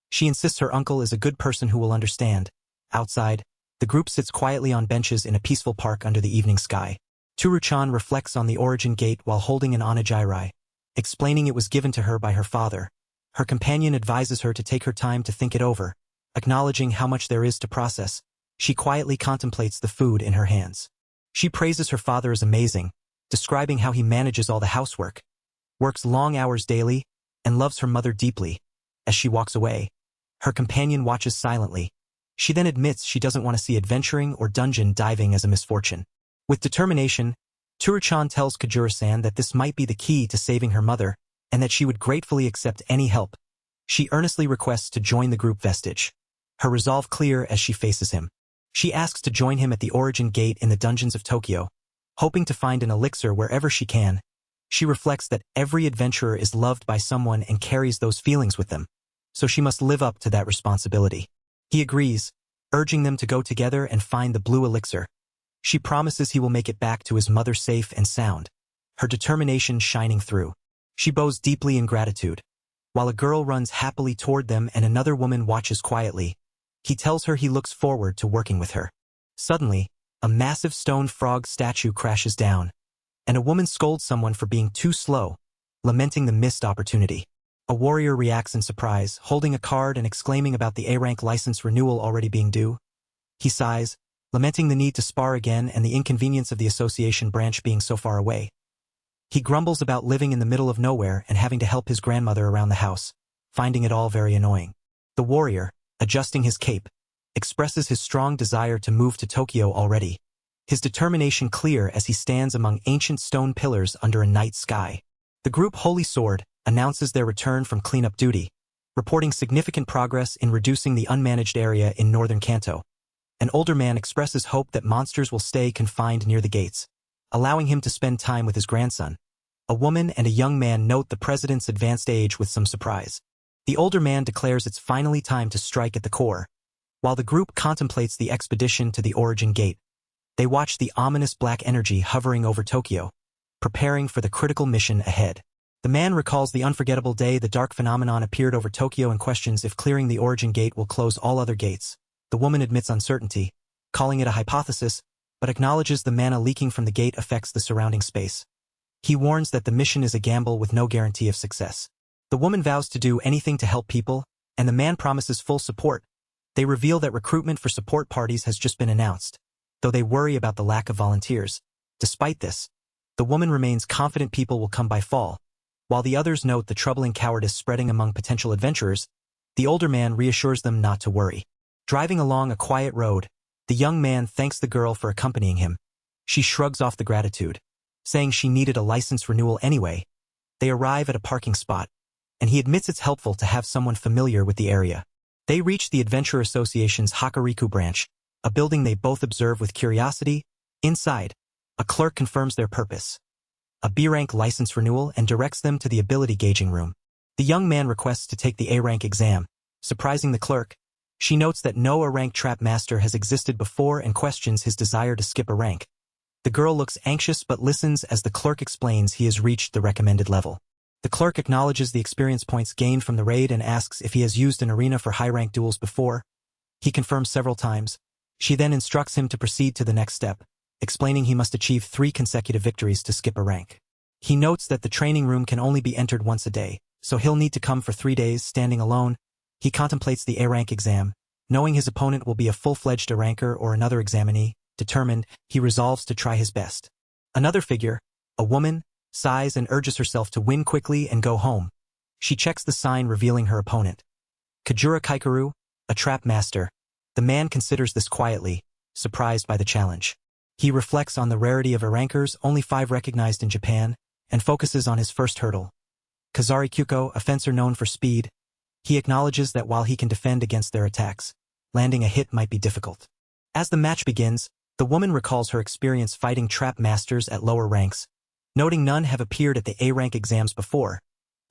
She insists her uncle is a good person who will understand. Outside, the group sits quietly on benches in a peaceful park under the evening sky. Turu-chan reflects on the origin gate while holding an onigiri, explaining it was given to her by her father. Her companion advises her to take her time to think it over. Acknowledging how much there is to process, she quietly contemplates the food in her hands. She praises her father as amazing, describing how he manages all the housework, works long hours daily, and loves her mother deeply. As she walks away, her companion watches silently. She then admits she doesn't want to see adventuring or dungeon diving as a misfortune. With determination, Turu-chan tells Kajura-san that this might be the key to saving her mother, and that she would gratefully accept any help. She earnestly requests to join the group Vestige, her resolve clear as she faces him. She asks to join him at the origin gate in the dungeons of Tokyo, hoping to find an elixir wherever she can. She reflects that every adventurer is loved by someone and carries those feelings with them, so she must live up to that responsibility. He agrees, urging them to go together and find the blue elixir. She promises he will make it back to his mother safe and sound, her determination shining through. She bows deeply in gratitude, while a girl runs happily toward them and another woman watches quietly. He tells her he looks forward to working with her. Suddenly, a massive stone frog statue crashes down, and a woman scolds someone for being too slow, lamenting the missed opportunity. A warrior reacts in surprise, holding a card and exclaiming about the A-rank license renewal already being due. He sighs, lamenting the need to spar again and the inconvenience of the association branch being so far away. He grumbles about living in the middle of nowhere and having to help his grandmother around the house, finding it all very annoying. The warrior, adjusting his cape, expresses his strong desire to move to Tokyo already. his determination clear as he stands among ancient stone pillars under a night sky. The group Holy Sword announces their return from cleanup duty, reporting significant progress in reducing the unmanaged area in northern Kanto. An older man expresses hope that monsters will stay confined near the gates, allowing him to spend time with his grandson. A woman and a young man note the president's advanced age with some surprise. The older man declares it's finally time to strike at the core. While the group contemplates the expedition to the origin gate, they watch the ominous black energy hovering over Tokyo, preparing for the critical mission ahead. The man recalls the unforgettable day the dark phenomenon appeared over Tokyo and questions if clearing the origin gate will close all other gates. The woman admits uncertainty, calling it a hypothesis, but acknowledges the mana leaking from the gate affects the surrounding space. He warns that the mission is a gamble with no guarantee of success. The woman vows to do anything to help people, and the man promises full support. They reveal that recruitment for support parties has just been announced, though they worry about the lack of volunteers. Despite this, the woman remains confident people will come by fall. While the others note the troubling cowardice spreading among potential adventurers, the older man reassures them not to worry. Driving along a quiet road, the young man thanks the girl for accompanying him. She shrugs off the gratitude, saying she needed a license renewal anyway. They arrive at a parking spot, and he admits it's helpful to have someone familiar with the area. They reach the Adventure Association's Hakariku branch, a building they both observe with curiosity. Inside, a clerk confirms their purpose, a B-rank license renewal, and directs them to the ability gauging room. The young man requests to take the A-rank exam. Surprising the clerk, she notes that no A-rank trap master has existed before and questions his desire to skip a rank. The girl looks anxious but listens as the clerk explains he has reached the recommended level. The clerk acknowledges the experience points gained from the raid and asks if he has used an arena for high-rank duels before. He confirms several times. She then instructs him to proceed to the next step, explaining he must achieve 3 consecutive victories to skip a rank. He notes that the training room can only be entered once a day, so he'll need to come for 3 days standing alone. He contemplates the A-rank exam, knowing his opponent will be a full-fledged A-ranker or another examinee. Determined, he resolves to try his best. Another figure, a woman, sighs and urges herself to win quickly and go home. She checks the sign revealing her opponent. Kajura Kaikaru, a trap master. The man considers this quietly, surprised by the challenge. He reflects on the rarity of A-rankers, only 5 recognized in Japan, and focuses on his first hurdle. Kazari Kyuko, a fencer known for speed. He acknowledges that while he can defend against their attacks, landing a hit might be difficult. As the match begins, the woman recalls her experience fighting trap masters at lower ranks, noting none have appeared at the A-rank exams before.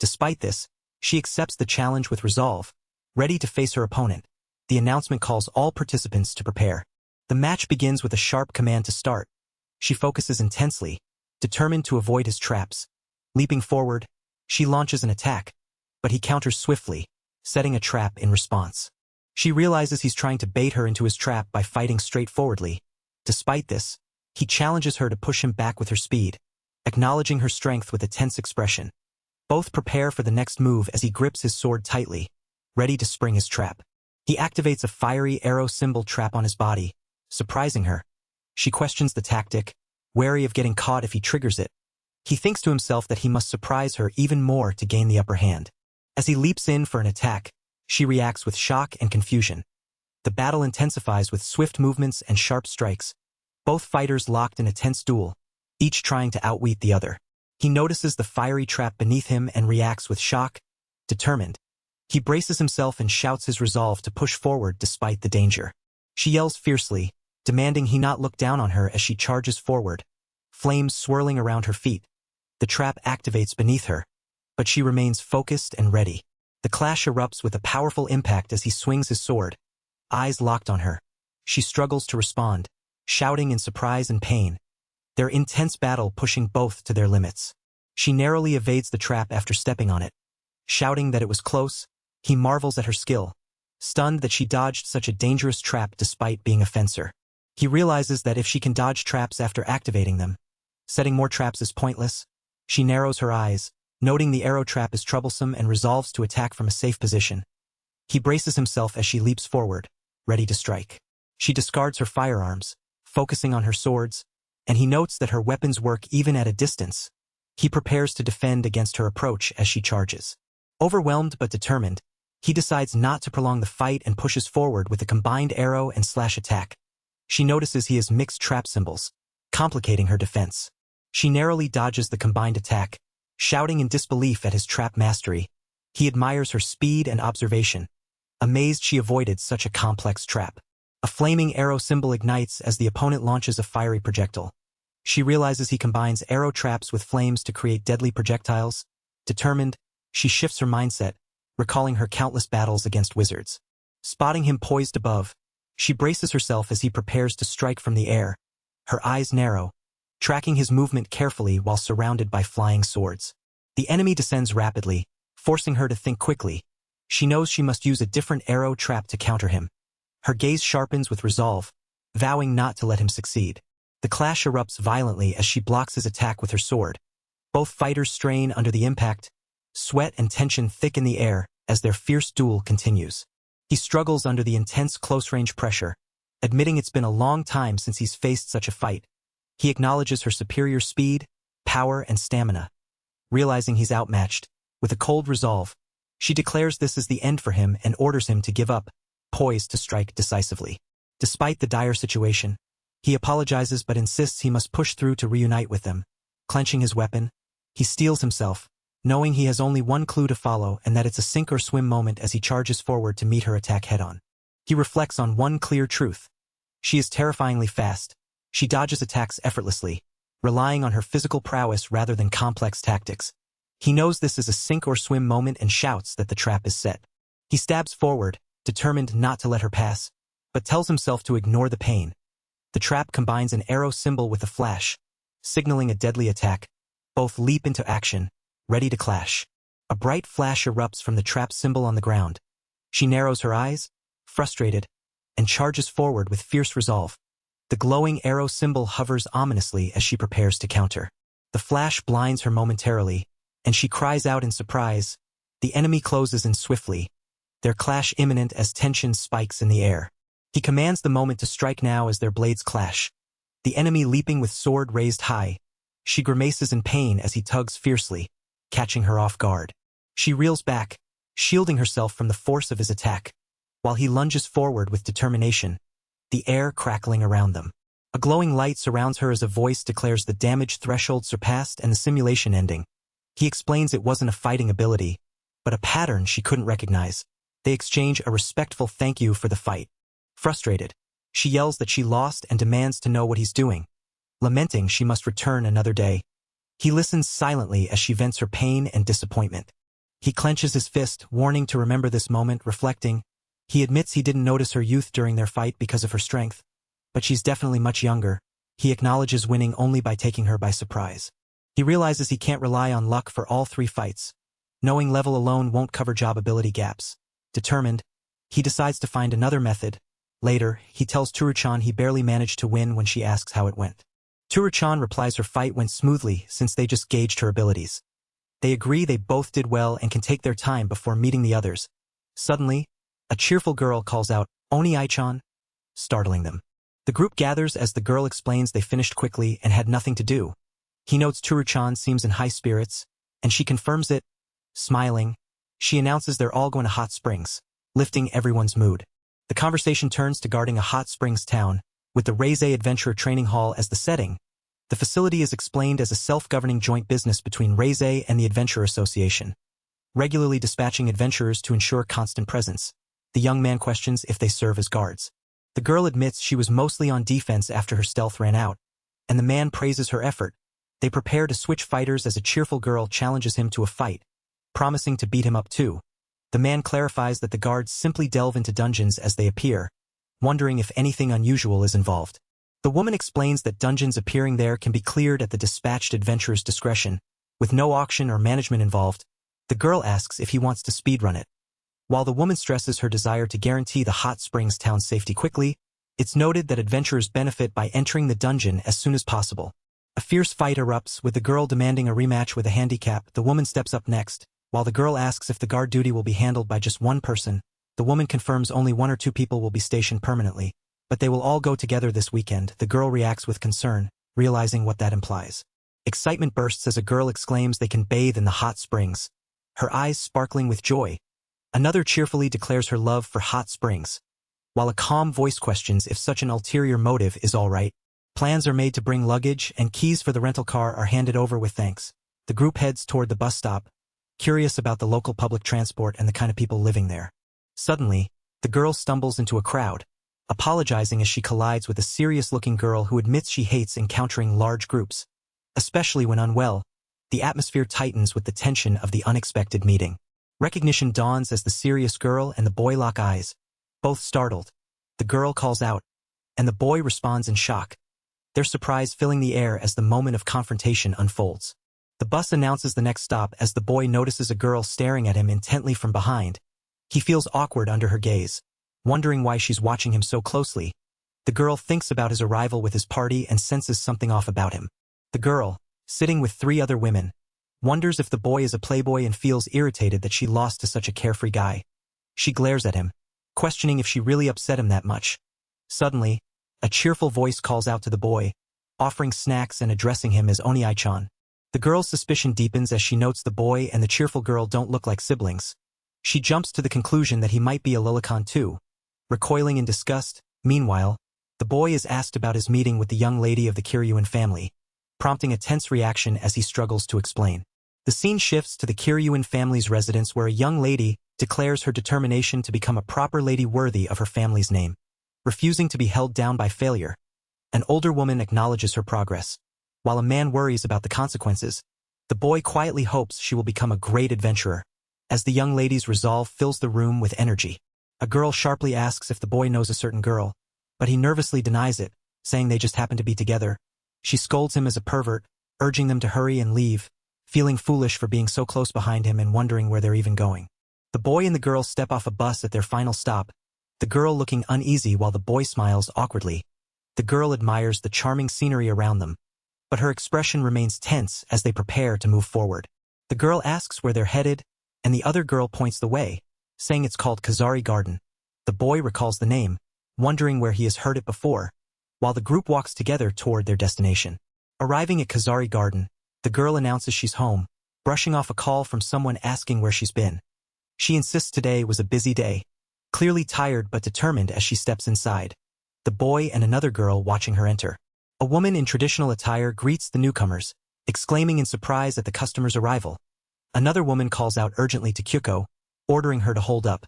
Despite this, she accepts the challenge with resolve, ready to face her opponent. The announcement calls all participants to prepare. The match begins with a sharp command to start. She focuses intensely, determined to avoid his traps. Leaping forward, she launches an attack, but he counters swiftly, setting a trap in response. She realizes he's trying to bait her into his trap by fighting straightforwardly. Despite this, he challenges her to push him back with her speed, acknowledging her strength with a tense expression. Both prepare for the next move as he grips his sword tightly, ready to spring his trap. He activates a fiery arrow symbol trap on his body, surprising her. She questions the tactic, wary of getting caught if he triggers it. He thinks to himself that he must surprise her even more to gain the upper hand. As he leaps in for an attack, she reacts with shock and confusion. The battle intensifies with swift movements and sharp strikes, both fighters locked in a tense duel, each trying to outwit the other. He notices the fiery trap beneath him and reacts with shock. Determined, he braces himself and shouts his resolve to push forward despite the danger. She yells fiercely, demanding he not look down on her as she charges forward, flames swirling around her feet. The trap activates beneath her, but she remains focused and ready. The clash erupts with a powerful impact as he swings his sword, eyes locked on her. She struggles to respond, shouting in surprise and pain, their intense battle pushing both to their limits. She narrowly evades the trap after stepping on it. Shouting that it was close, he marvels at her skill, stunned that she dodged such a dangerous trap despite being a fencer. He realizes that if she can dodge traps after activating them, setting more traps is pointless. She narrows her eyes, noting the arrow trap is troublesome and resolves to attack from a safe position. He braces himself as she leaps forward, ready to strike. She discards her firearms, focusing on her swords, and he notes that her weapons work even at a distance. He prepares to defend against her approach as she charges. Overwhelmed but determined, he decides not to prolong the fight and pushes forward with a combined arrow and slash attack. She notices he has mixed trap symbols, complicating her defense. She narrowly dodges the combined attack, shouting in disbelief at his trap mastery. He admires her speed and observation, amazed she avoided such a complex trap. A flaming arrow symbol ignites as the opponent launches a fiery projectile. She realizes he combines arrow traps with flames to create deadly projectiles. Determined, she shifts her mindset, recalling her countless battles against wizards. Spotting him poised above, she braces herself as he prepares to strike from the air. Her eyes narrow, tracking his movement carefully while surrounded by flying swords. The enemy descends rapidly, forcing her to think quickly. She knows she must use a different arrow trap to counter him. Her gaze sharpens with resolve, vowing not to let him succeed. The clash erupts violently as she blocks his attack with her sword. Both fighters strain under the impact. Sweat and tension thicken the air as their fierce duel continues. He struggles under the intense close-range pressure, admitting it's been a long time since he's faced such a fight. He acknowledges her superior speed, power, and stamina. Realizing he's outmatched, with a cold resolve, she declares this is the end for him and orders him to give up, poised to strike decisively. Despite the dire situation, he apologizes but insists he must push through to reunite with them. Clenching his weapon, he steels himself, knowing he has only one clue to follow and that it's a sink-or-swim moment as he charges forward to meet her attack head-on. He reflects on one clear truth. She is terrifyingly fast. She dodges attacks effortlessly, relying on her physical prowess rather than complex tactics. He knows this is a sink-or-swim moment and shouts that the trap is set. He stabs forward, determined not to let her pass, but tells himself to ignore the pain. The trap combines an arrow symbol with a flash, signaling a deadly attack. Both leap into action, ready to clash. A bright flash erupts from the trap symbol on the ground. She narrows her eyes, frustrated, and charges forward with fierce resolve. The glowing arrow symbol hovers ominously as she prepares to counter. The flash blinds her momentarily, and she cries out in surprise. The enemy closes in swiftly, their clash imminent as tension spikes in the air. He commands the moment to strike now as their blades clash. The enemy leaping with sword raised high. She grimaces in pain as he tugs fiercely, catching her off guard. She reels back, shielding herself from the force of his attack, while he lunges forward with determination, the air crackling around them. A glowing light surrounds her as a voice declares the damage threshold surpassed and the simulation ending. He explains it wasn't a fighting ability, but a pattern she couldn't recognize. They exchange a respectful thank you for the fight. Frustrated, she yells that she lost and demands to know what he's doing. Lamenting she must return another day. He listens silently as she vents her pain and disappointment. He clenches his fist, warning to remember this moment, reflecting. He admits he didn't notice her youth during their fight because of her strength, but she's definitely much younger. He acknowledges winning only by taking her by surprise. He realizes he can't rely on luck for all 3 fights. Knowing level alone won't cover job ability gaps. Determined, he decides to find another method. Later, he tells Turu-chan he barely managed to win when she asks how it went. Turu-chan replies her fight went smoothly since they just gauged her abilities. They agree they both did well and can take their time before meeting the others. Suddenly, a cheerful girl calls out, "Oni-ai-chan," startling them. The group gathers as the girl explains they finished quickly and had nothing to do. He notes Turu-chan seems in high spirits, and she confirms it. Smiling, she announces they're all going to hot springs, lifting everyone's mood. The conversation turns to guarding a hot springs town, with the Reize Adventurer Training Hall as the setting. The facility is explained as a self-governing joint business between Reize and the Adventurer Association, regularly dispatching adventurers to ensure constant presence. The young man questions if they serve as guards. The girl admits she was mostly on defense after her stealth ran out, and the man praises her effort. They prepare to switch fighters as a cheerful girl challenges him to a fight, promising to beat him up too. The man clarifies that the guards simply delve into dungeons as they appear, wondering if anything unusual is involved. The woman explains that dungeons appearing there can be cleared at the dispatched adventurer's discretion, with no auction or management involved. The girl asks if he wants to speedrun it. While the woman stresses her desire to guarantee the hot springs town's safety quickly, it's noted that adventurers benefit by entering the dungeon as soon as possible. A fierce fight erupts, with the girl demanding a rematch with a handicap. The woman steps up next. While the girl asks if the guard duty will be handled by just one person, the woman confirms only 1 or 2 people will be stationed permanently, but they will all go together this weekend. The girl reacts with concern, realizing what that implies. Excitement bursts as a girl exclaims they can bathe in the hot springs, her eyes sparkling with joy. Another cheerfully declares her love for hot springs. while a calm voice questions if such an ulterior motive is all right. Plans are made to bring luggage, and keys for the rental car are handed over with thanks. The group heads toward the bus stop, curious about the local public transport and the kind of people living there. Suddenly, the girl stumbles into a crowd, apologizing as she collides with a serious-looking girl who admits she hates encountering large groups. Especially when unwell, the atmosphere tightens with the tension of the unexpected meeting. Recognition dawns as the serious girl and the boy lock eyes, both startled. The girl calls out, and the boy responds in shock, their surprise filling the air as the moment of confrontation unfolds. The bus announces the next stop as the boy notices a girl staring at him intently from behind. He feels awkward under her gaze, wondering why she's watching him so closely. The girl thinks about his arrival with his party and senses something off about him. The girl, sitting with 3 other women, wonders if the boy is a playboy and feels irritated that she lost to such a carefree guy. She glares at him, questioning if she really upset him that much. Suddenly, a cheerful voice calls out to the boy, offering snacks and addressing him as Oni-chan. The girl's suspicion deepens as she notes the boy and the cheerful girl don't look like siblings. She jumps to the conclusion that he might be a Lilicon too, recoiling in disgust. Meanwhile, the boy is asked about his meeting with the young lady of the Kiryuin family, prompting a tense reaction as he struggles to explain. The scene shifts to the Kiryuin family's residence where a young lady declares her determination to become a proper lady worthy of her family's name. Refusing to be held down by failure, an older woman acknowledges her progress. While a man worries about the consequences, the boy quietly hopes she will become a great adventurer. As the young lady's resolve fills the room with energy, a girl sharply asks if the boy knows a certain girl, but he nervously denies it, saying they just happen to be together. She scolds him as a pervert, urging them to hurry and leave, feeling foolish for being so close behind him and wondering where they're even going. The boy and the girl step off a bus at their final stop, the girl looking uneasy while the boy smiles awkwardly. The girl admires the charming scenery around them, but her expression remains tense as they prepare to move forward. The girl asks where they're headed, and the other girl points the way, saying it's called Kazari Garden. The boy recalls the name, wondering where he has heard it before, while the group walks together toward their destination. Arriving at Kazari Garden, the girl announces she's home, brushing off a call from someone asking where she's been. She insists today was a busy day, clearly tired but determined as she steps inside. The boy and another girl watching her enter. A woman in traditional attire greets the newcomers, exclaiming in surprise at the customer's arrival. Another woman calls out urgently to Kyuko, ordering her to hold up.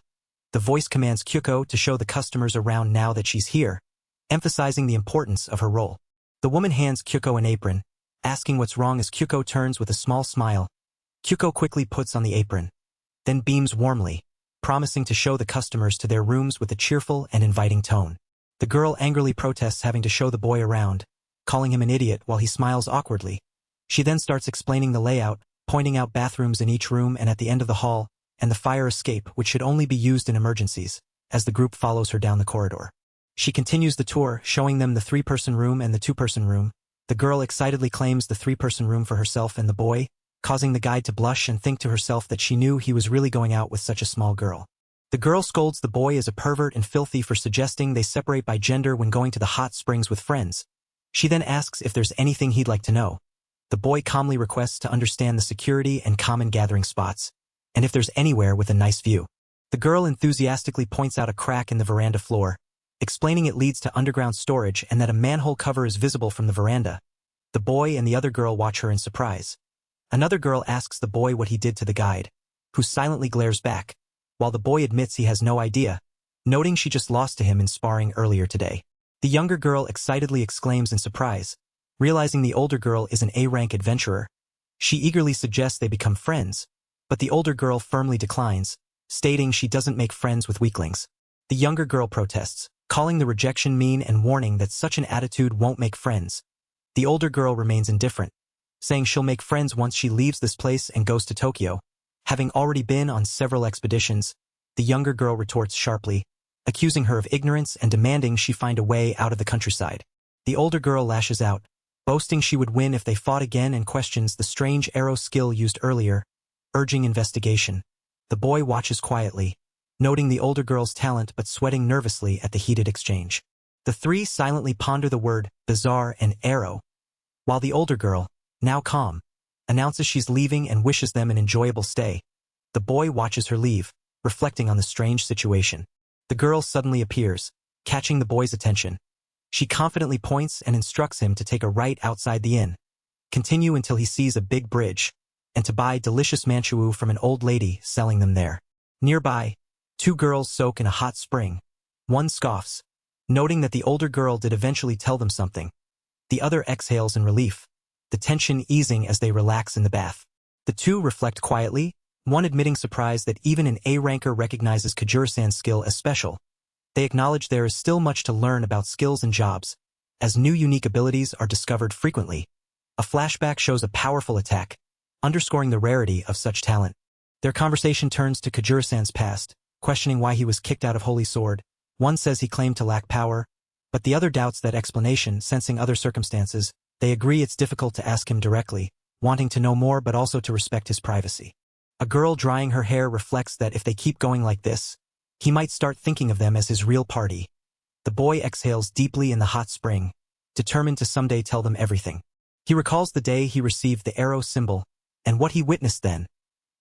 The voice commands Kyuko to show the customers around now that she's here, emphasizing the importance of her role. The woman hands Kyuko an apron, asking what's wrong as Kyuko turns with a small smile. Kyuko quickly puts on the apron, then beams warmly, promising to show the customers to their rooms with a cheerful and inviting tone. The girl angrily protests having to show the boy around, calling him an idiot while he smiles awkwardly. She then starts explaining the layout, pointing out bathrooms in each room and at the end of the hall, and the fire escape which should only be used in emergencies, as the group follows her down the corridor. She continues the tour, showing them the 3-person room and the 2-person room. The girl excitedly claims the 3-person room for herself and the boy, causing the guide to blush and think to herself that she knew he was really going out with such a small girl. The girl scolds the boy as a pervert and filthy for suggesting they separate by gender when going to the hot springs with friends. She then asks if there's anything he'd like to know. The boy calmly requests to understand the security and common gathering spots, and if there's anywhere with a nice view. The girl enthusiastically points out a crack in the veranda floor, explaining it leads to underground storage and that a manhole cover is visible from the veranda. The boy and the other girl watch her in surprise. Another girl asks the boy what he did to the guide, who silently glares back, while the boy admits he has no idea, noting she just lost to him in sparring earlier today. The younger girl excitedly exclaims in surprise, realizing the older girl is an A-rank adventurer. She eagerly suggests they become friends, but the older girl firmly declines, stating she doesn't make friends with weaklings. The younger girl protests, calling the rejection mean and warning that such an attitude won't make friends. The older girl remains indifferent, saying she'll make friends once she leaves this place and goes to Tokyo. Having already been on several expeditions, the younger girl retorts sharply, accusing her of ignorance and demanding she find a way out of the countryside. The older girl lashes out, boasting she would win if they fought again and questions the strange arrow skill used earlier, urging investigation. The boy watches quietly, noting the older girl's talent but sweating nervously at the heated exchange. The 3 silently ponder the word bizarre and arrow, while the older girl, now calm, announces she's leaving and wishes them an enjoyable stay. The boy watches her leave, reflecting on the strange situation. The girl suddenly appears, catching the boy's attention. She confidently points and instructs him to take a right outside the inn, continue until he sees a big bridge, and to buy delicious manhwa from an old lady selling them there. Nearby, two girls soak in a hot spring. One scoffs, noting that the older girl did eventually tell them something. The other exhales in relief, the tension easing as they relax in the bath. The two reflect quietly, one admitting surprise that even an A-ranker recognizes Kajura-san's skill as special. They acknowledge there is still much to learn about skills and jobs, as new unique abilities are discovered frequently. A flashback shows a powerful attack, underscoring the rarity of such talent. Their conversation turns to Kajura-san's past, questioning why he was kicked out of Holy Sword. One says he claimed to lack power, but the other doubts that explanation, sensing other circumstances. They agree it's difficult to ask him directly, wanting to know more but also to respect his privacy. A girl drying her hair reflects that if they keep going like this, he might start thinking of them as his real party. The boy exhales deeply in the hot spring, determined to someday tell them everything. He recalls the day he received the arrow symbol, and what he witnessed then.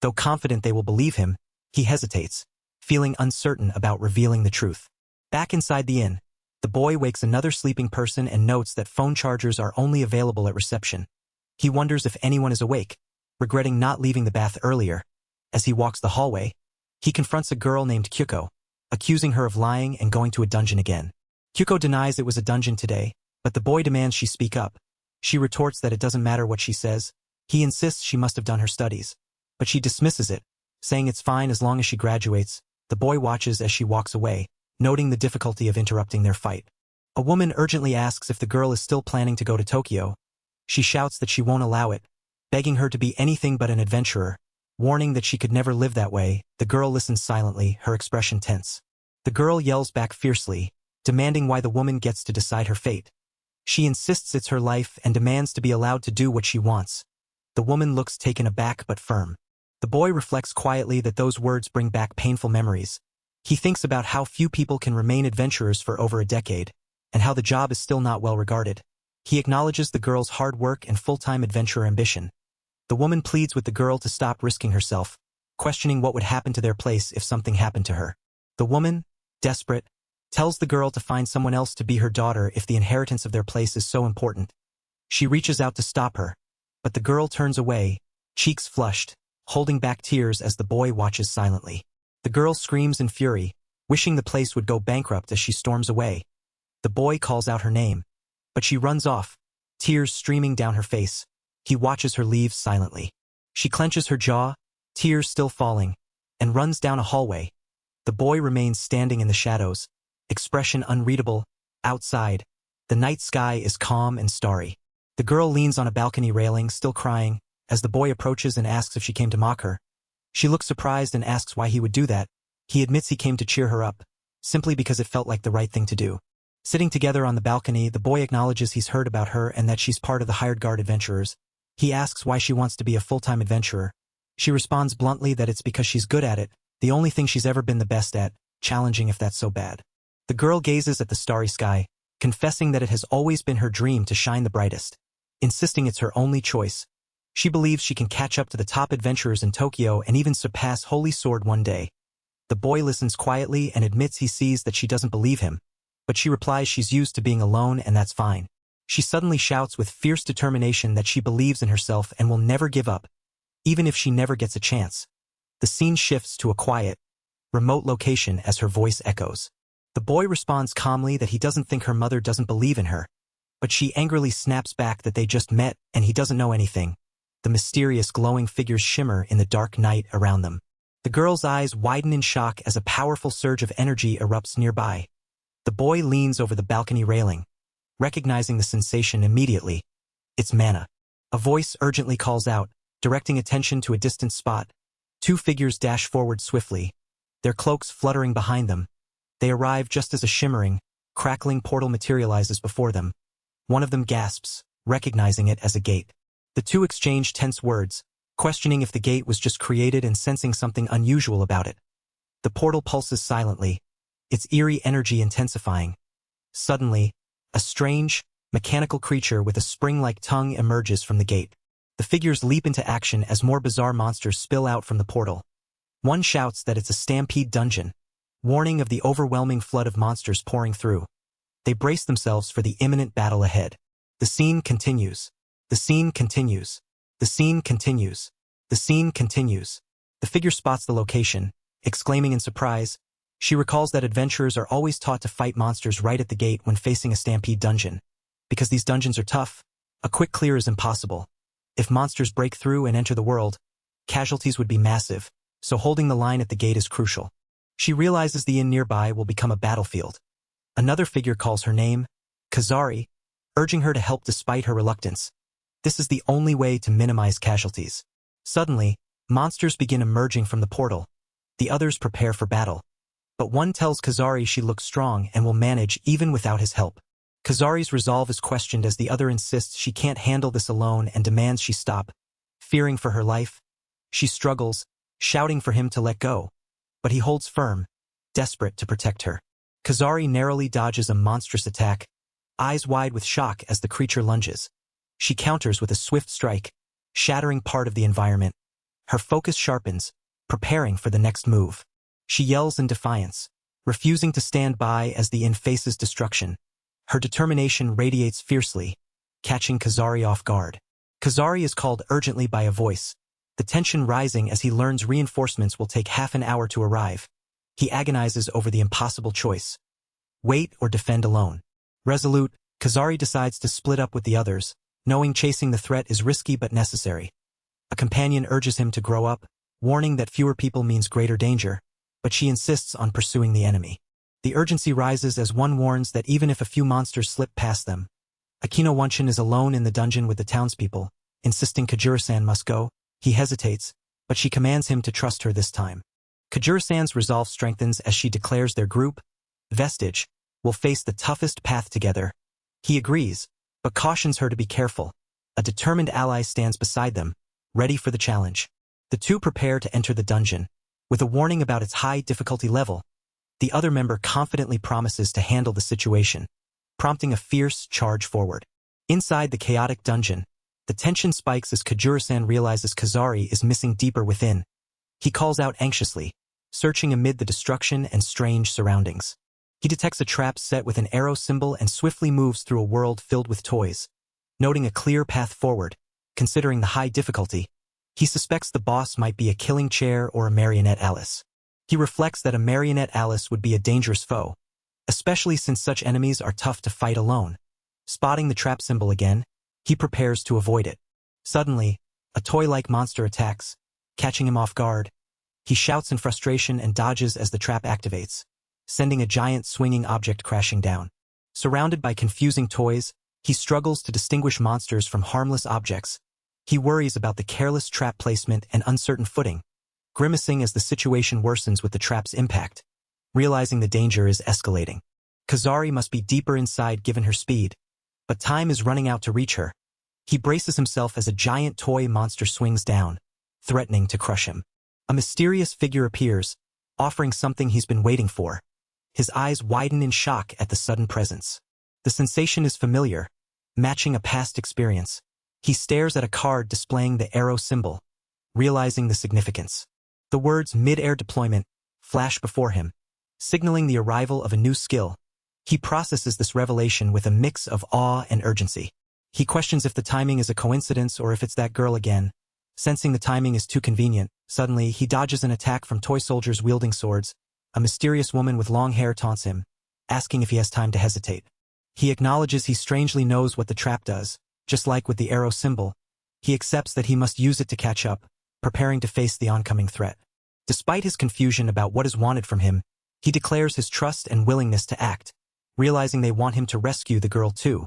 Though confident they will believe him, he hesitates, feeling uncertain about revealing the truth. Back inside the inn, the boy wakes another sleeping person and notes that phone chargers are only available at reception. He wonders if anyone is awake, regretting not leaving the bath earlier. As he walks the hallway, he confronts a girl named Kyuko, accusing her of lying and going to a dungeon again. Kyuko denies it was a dungeon today, but the boy demands she speak up. She retorts that it doesn't matter what she says. He insists she must have done her studies, but she dismisses it, saying it's fine as long as she graduates. The boy watches as she walks away, noting the difficulty of interrupting their fight. A woman urgently asks if the girl is still planning to go to Tokyo. She shouts that she won't allow it, begging her to be anything but an adventurer, warning that she could never live that way. The girl listens silently, her expression tense. The girl yells back fiercely, demanding why the woman gets to decide her fate. She insists it's her life and demands to be allowed to do what she wants. The woman looks taken aback but firm. The boy reflects quietly that those words bring back painful memories. He thinks about how few people can remain adventurers for over a decade, and how the job is still not well regarded. He acknowledges the girl's hard work and full-time adventurer ambition. The woman pleads with the girl to stop risking herself, questioning what would happen to their place if something happened to her. The woman, desperate, tells the girl to find someone else to be her daughter if the inheritance of their place is so important. She reaches out to stop her, but the girl turns away, cheeks flushed, holding back tears as the boy watches silently. The girl screams in fury, wishing the place would go bankrupt as she storms away. The boy calls out her name, but she runs off, tears streaming down her face. He watches her leave silently. She clenches her jaw, tears still falling, and runs down a hallway. The boy remains standing in the shadows, expression unreadable. Outside, the night sky is calm and starry. The girl leans on a balcony railing, still crying, as the boy approaches and asks if she came to mock her. She looks surprised and asks why he would do that. He admits he came to cheer her up, simply because it felt like the right thing to do. Sitting together on the balcony, the boy acknowledges he's heard about her and that she's part of the hired guard adventurers. He asks why she wants to be a full-time adventurer. She responds bluntly that it's because she's good at it, the only thing she's ever been the best at, challenging if that's so bad. The girl gazes at the starry sky, confessing that it has always been her dream to shine the brightest, insisting it's her only choice. She believes she can catch up to the top adventurers in Tokyo and even surpass Holy Sword one day. The boy listens quietly and admits he sees that she doesn't believe him, but she replies she's used to being alone and that's fine. She suddenly shouts with fierce determination that she believes in herself and will never give up, even if she never gets a chance. The scene shifts to a quiet, remote location as her voice echoes. The boy responds calmly that he doesn't think her mother doesn't believe in her, but she angrily snaps back that they just met and he doesn't know anything. The mysterious glowing figures shimmer in the dark night around them. The girl's eyes widen in shock as a powerful surge of energy erupts nearby. The boy leans over the balcony railing, recognizing the sensation immediately. It's mana. A voice urgently calls out, directing attention to a distant spot. Two figures dash forward swiftly, their cloaks fluttering behind them. They arrive just as a shimmering, crackling portal materializes before them. One of them gasps, recognizing it as a gate. The two exchange tense words, questioning if the gate was just created and sensing something unusual about it. The portal pulses silently, its eerie energy intensifying. Suddenly, a strange, mechanical creature with a spring-like tongue emerges from the gate. The figures leap into action as more bizarre monsters spill out from the portal. One shouts that it's a stampede dungeon. warning of the overwhelming flood of monsters pouring through. They brace themselves for the imminent battle ahead. The scene continues. The scene continues. The scene continues. The scene continues. The figure spots the location, exclaiming in surprise. She recalls that adventurers are always taught to fight monsters right at the gate when facing a stampede dungeon. Because these dungeons are tough, a quick clear is impossible. If monsters break through and enter the world, casualties would be massive, so holding the line at the gate is crucial. She realizes the inn nearby will become a battlefield. Another figure calls her name, Kazari, urging her to help despite her reluctance. This is the only way to minimize casualties. Suddenly, monsters begin emerging from the portal. The others prepare for battle. But one tells Kazari she looks strong and will manage even without his help. Kazari's resolve is questioned as the other insists she can't handle this alone and demands she stop. Fearing for her life, she struggles, shouting for him to let go. But he holds firm, desperate to protect her. Kazari narrowly dodges a monstrous attack, eyes wide with shock as the creature lunges. She counters with a swift strike, shattering part of the environment. Her focus sharpens, preparing for the next move. She yells in defiance, refusing to stand by as the inn faces destruction. Her determination radiates fiercely, catching Kazari off guard. Kazari is called urgently by a voice, the tension rising as he learns reinforcements will take half an hour to arrive. He agonizes over the impossible choice. Wait or defend alone. Resolute, Kazari decides to split up with the others, knowing chasing the threat is risky but necessary. A companion urges him to grow up, warning that fewer people means greater danger, but she insists on pursuing the enemy. The urgency rises as one warns that even if a few monsters slip past them. Akino Wanshin is alone in the dungeon with the townspeople, insisting Kajura-san must go. He hesitates, but she commands him to trust her this time. Kajura-san's resolve strengthens as she declares their group, Vestige, will face the toughest path together. He agrees, but cautions her to be careful. A determined ally stands beside them, ready for the challenge. The two prepare to enter the dungeon. With a warning about its high difficulty level, the other member confidently promises to handle the situation, prompting a fierce charge forward. Inside the chaotic dungeon, the tension spikes as Kajura-san realizes Kazari is missing deeper within. He calls out anxiously, searching amid the destruction and strange surroundings. He detects a trap set with an arrow symbol and swiftly moves through a world filled with toys. Noting a clear path forward, considering the high difficulty, he suspects the boss might be a killing chair or a marionette Alice. He reflects that a marionette Alice would be a dangerous foe, especially since such enemies are tough to fight alone. Spotting the trap symbol again, he prepares to avoid it. Suddenly, a toy-like monster attacks, catching him off guard. He shouts in frustration and dodges as the trap activates, sending a giant swinging object crashing down. Surrounded by confusing toys, he struggles to distinguish monsters from harmless objects. He worries about the careless trap placement and uncertain footing, grimacing as the situation worsens with the trap's impact. Realizing the danger is escalating. Kazari must be deeper inside given her speed, but time is running out to reach her. He braces himself as a giant toy monster swings down, threatening to crush him. A mysterious figure appears, offering something he's been waiting for. His eyes widen in shock at the sudden presence. The sensation is familiar, matching a past experience. He stares at a card displaying the arrow symbol, realizing the significance. The words mid-air deployment flash before him, signaling the arrival of a new skill. He processes this revelation with a mix of awe and urgency. He questions if the timing is a coincidence or if it's that girl again. Sensing the timing is too convenient, suddenly he dodges an attack from toy soldiers wielding swords. A mysterious woman with long hair taunts him, asking if he has time to hesitate. He acknowledges he strangely knows what the trap does, just like with the arrow symbol. He accepts that he must use it to catch up, preparing to face the oncoming threat. Despite his confusion about what is wanted from him, he declares his trust and willingness to act, realizing they want him to rescue the girl too.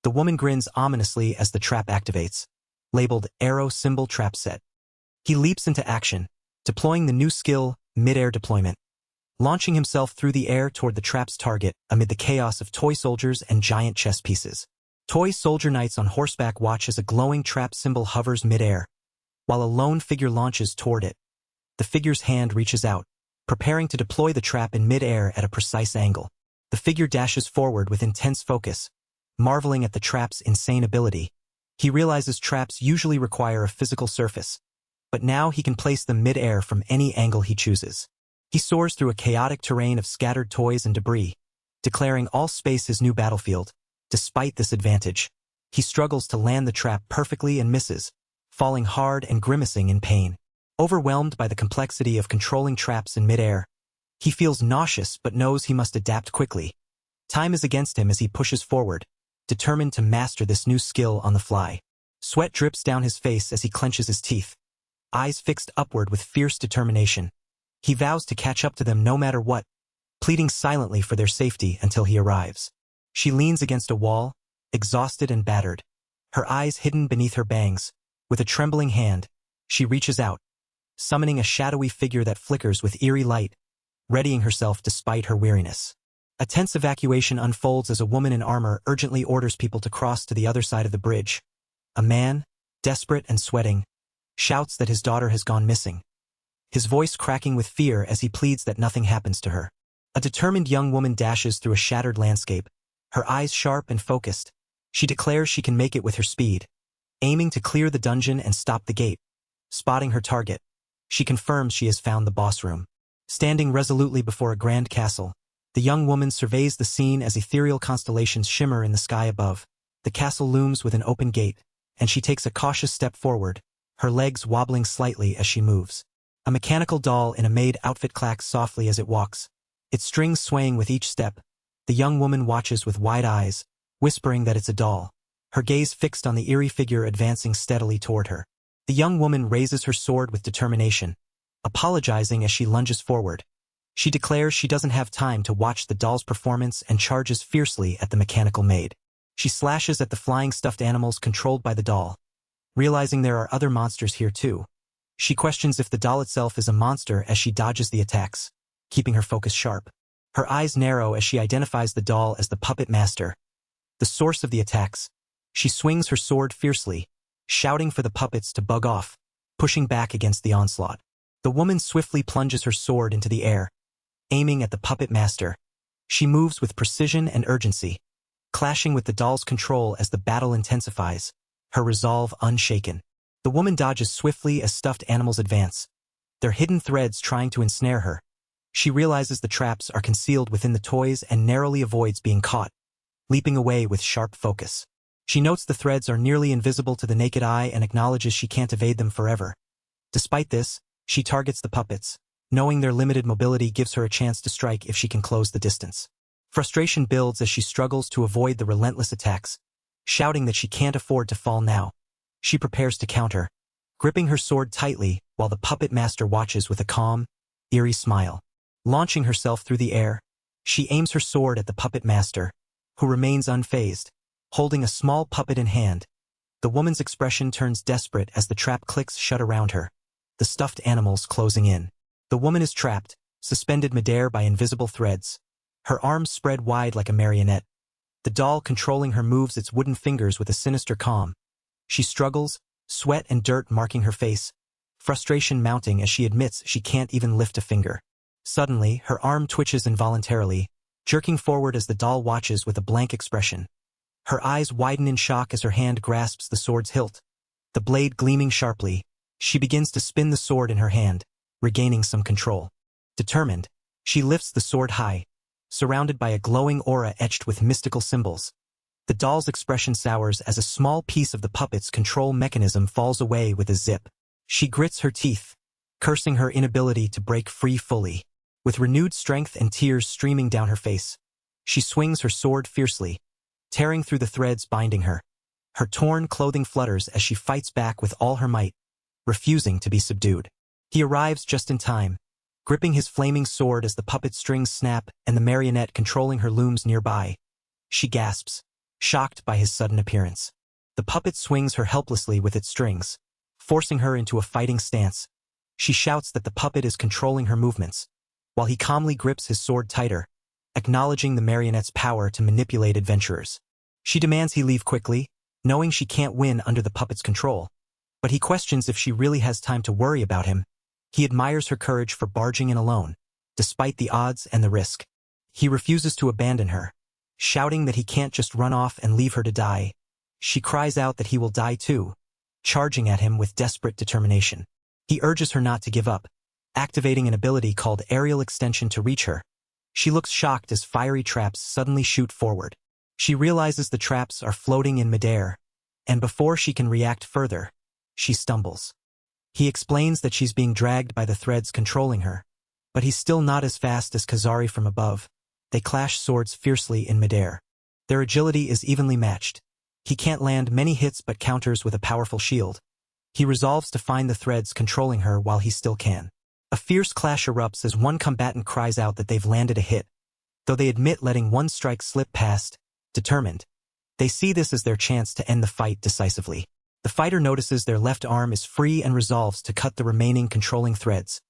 The woman grins ominously as the trap activates, labeled Arrow Symbol Trap Set. He leaps into action, deploying the new skill, mid-air deployment, launching himself through the air toward the trap's target amid the chaos of toy soldiers and giant chess pieces. Toy soldier knights on horseback watch as a glowing trap symbol hovers mid-air, while a lone figure launches toward it. The figure's hand reaches out, preparing to deploy the trap in mid-air at a precise angle. The figure dashes forward with intense focus, marveling at the trap's insane ability. He realizes traps usually require a physical surface, but now he can place them mid-air from any angle he chooses. He soars through a chaotic terrain of scattered toys and debris, declaring all space his new battlefield. Despite this advantage, he struggles to land the trap perfectly and misses, falling hard and grimacing in pain. Overwhelmed by the complexity of controlling traps in midair, he feels nauseous but knows he must adapt quickly. Time is against him as he pushes forward, determined to master this new skill on the fly. Sweat drips down his face as he clenches his teeth, eyes fixed upward with fierce determination. He vows to catch up to them no matter what, pleading silently for their safety until he arrives. She leans against a wall, exhausted and battered, her eyes hidden beneath her bangs. With a trembling hand, she reaches out, summoning a shadowy figure that flickers with eerie light, readying herself despite her weariness. A tense evacuation unfolds as a woman in armor urgently orders people to cross to the other side of the bridge. A man, desperate and sweating, shouts that his daughter has gone missing, his voice cracking with fear as he pleads that nothing happens to her. A determined young woman dashes through a shattered landscape, her eyes sharp and focused. She declares she can make it with her speed, aiming to clear the dungeon and stop the gate. Spotting her target, she confirms she has found the boss room. Standing resolutely before a grand castle, the young woman surveys the scene as ethereal constellations shimmer in the sky above. The castle looms with an open gate, and she takes a cautious step forward, her legs wobbling slightly as she moves. A mechanical doll in a maid outfit clacks softly as it walks, its strings swaying with each step. The young woman watches with wide eyes, whispering that it's a doll, her gaze fixed on the eerie figure advancing steadily toward her. The young woman raises her sword with determination, apologizing as she lunges forward. She declares she doesn't have time to watch the doll's performance and charges fiercely at the mechanical maid. She slashes at the flying stuffed animals controlled by the doll, realizing there are other monsters here too. She questions if the doll itself is a monster as she dodges the attacks, keeping her focus sharp. Her eyes narrow as she identifies the doll as the puppet master, the source of the attacks. She swings her sword fiercely, shouting for the puppets to bug off, pushing back against the onslaught. The woman swiftly plunges her sword into the air, aiming at the puppet master. She moves with precision and urgency, clashing with the doll's control as the battle intensifies, her resolve unshaken. The woman dodges swiftly as stuffed animals advance, their hidden threads trying to ensnare her. She realizes the traps are concealed within the toys and narrowly avoids being caught, leaping away with sharp focus. She notes the threads are nearly invisible to the naked eye and acknowledges she can't evade them forever. Despite this, she targets the puppets, knowing their limited mobility gives her a chance to strike if she can close the distance. Frustration builds as she struggles to avoid the relentless attacks, shouting that she can't afford to fall now. She prepares to counter, gripping her sword tightly while the puppet master watches with a calm, eerie smile. Launching herself through the air, she aims her sword at the puppet master, who remains unfazed, holding a small puppet in hand. The woman's expression turns desperate as the trap clicks shut around her, the stuffed animals closing in. The woman is trapped, suspended midair by invisible threads, her arms spread wide like a marionette. The doll controlling her moves its wooden fingers with a sinister calm. She struggles, sweat and dirt marking her face, frustration mounting as she admits she can't even lift a finger. Suddenly, her arm twitches involuntarily, jerking forward as the doll watches with a blank expression. Her eyes widen in shock as her hand grasps the sword's hilt, the blade gleaming sharply. She begins to spin the sword in her hand, regaining some control. Determined, she lifts the sword high, surrounded by a glowing aura etched with mystical symbols. The doll's expression sours as a small piece of the puppet's control mechanism falls away with a zip. She grits her teeth, cursing her inability to break free fully. With renewed strength and tears streaming down her face, she swings her sword fiercely, tearing through the threads binding her. Her torn clothing flutters as she fights back with all her might, refusing to be subdued. He arrives just in time, gripping his flaming sword as the puppet strings snap and the marionette controlling her looms nearby. She gasps, shocked by his sudden appearance. The puppet swings her helplessly with its strings, forcing her into a fighting stance. She shouts that the puppet is controlling her movements, while he calmly grips his sword tighter, acknowledging the marionette's power to manipulate adventurers. She demands he leave quickly, knowing she can't win under the puppet's control, but he questions if she really has time to worry about him. He admires her courage for barging in alone, despite the odds and the risk. He refuses to abandon her, shouting that he can't just run off and leave her to die. She cries out that he will die too, charging at him with desperate determination. He urges her not to give up, activating an ability called Aerial Extension to reach her. She looks shocked as fiery traps suddenly shoot forward. She realizes the traps are floating in midair, and before she can react further, she stumbles. He explains that she's being dragged by the threads controlling her, but he's still not as fast as Kazari from above. They clash swords fiercely in midair. Their agility is evenly matched. He can't land many hits but counters with a powerful shield. He resolves to find the threads controlling her while he still can. A fierce clash erupts as one combatant cries out that they've landed a hit, though they admit letting one strike slip past, determined. They see this as their chance to end the fight decisively. The fighter notices their left arm is free and resolves to cut the remaining controlling threads.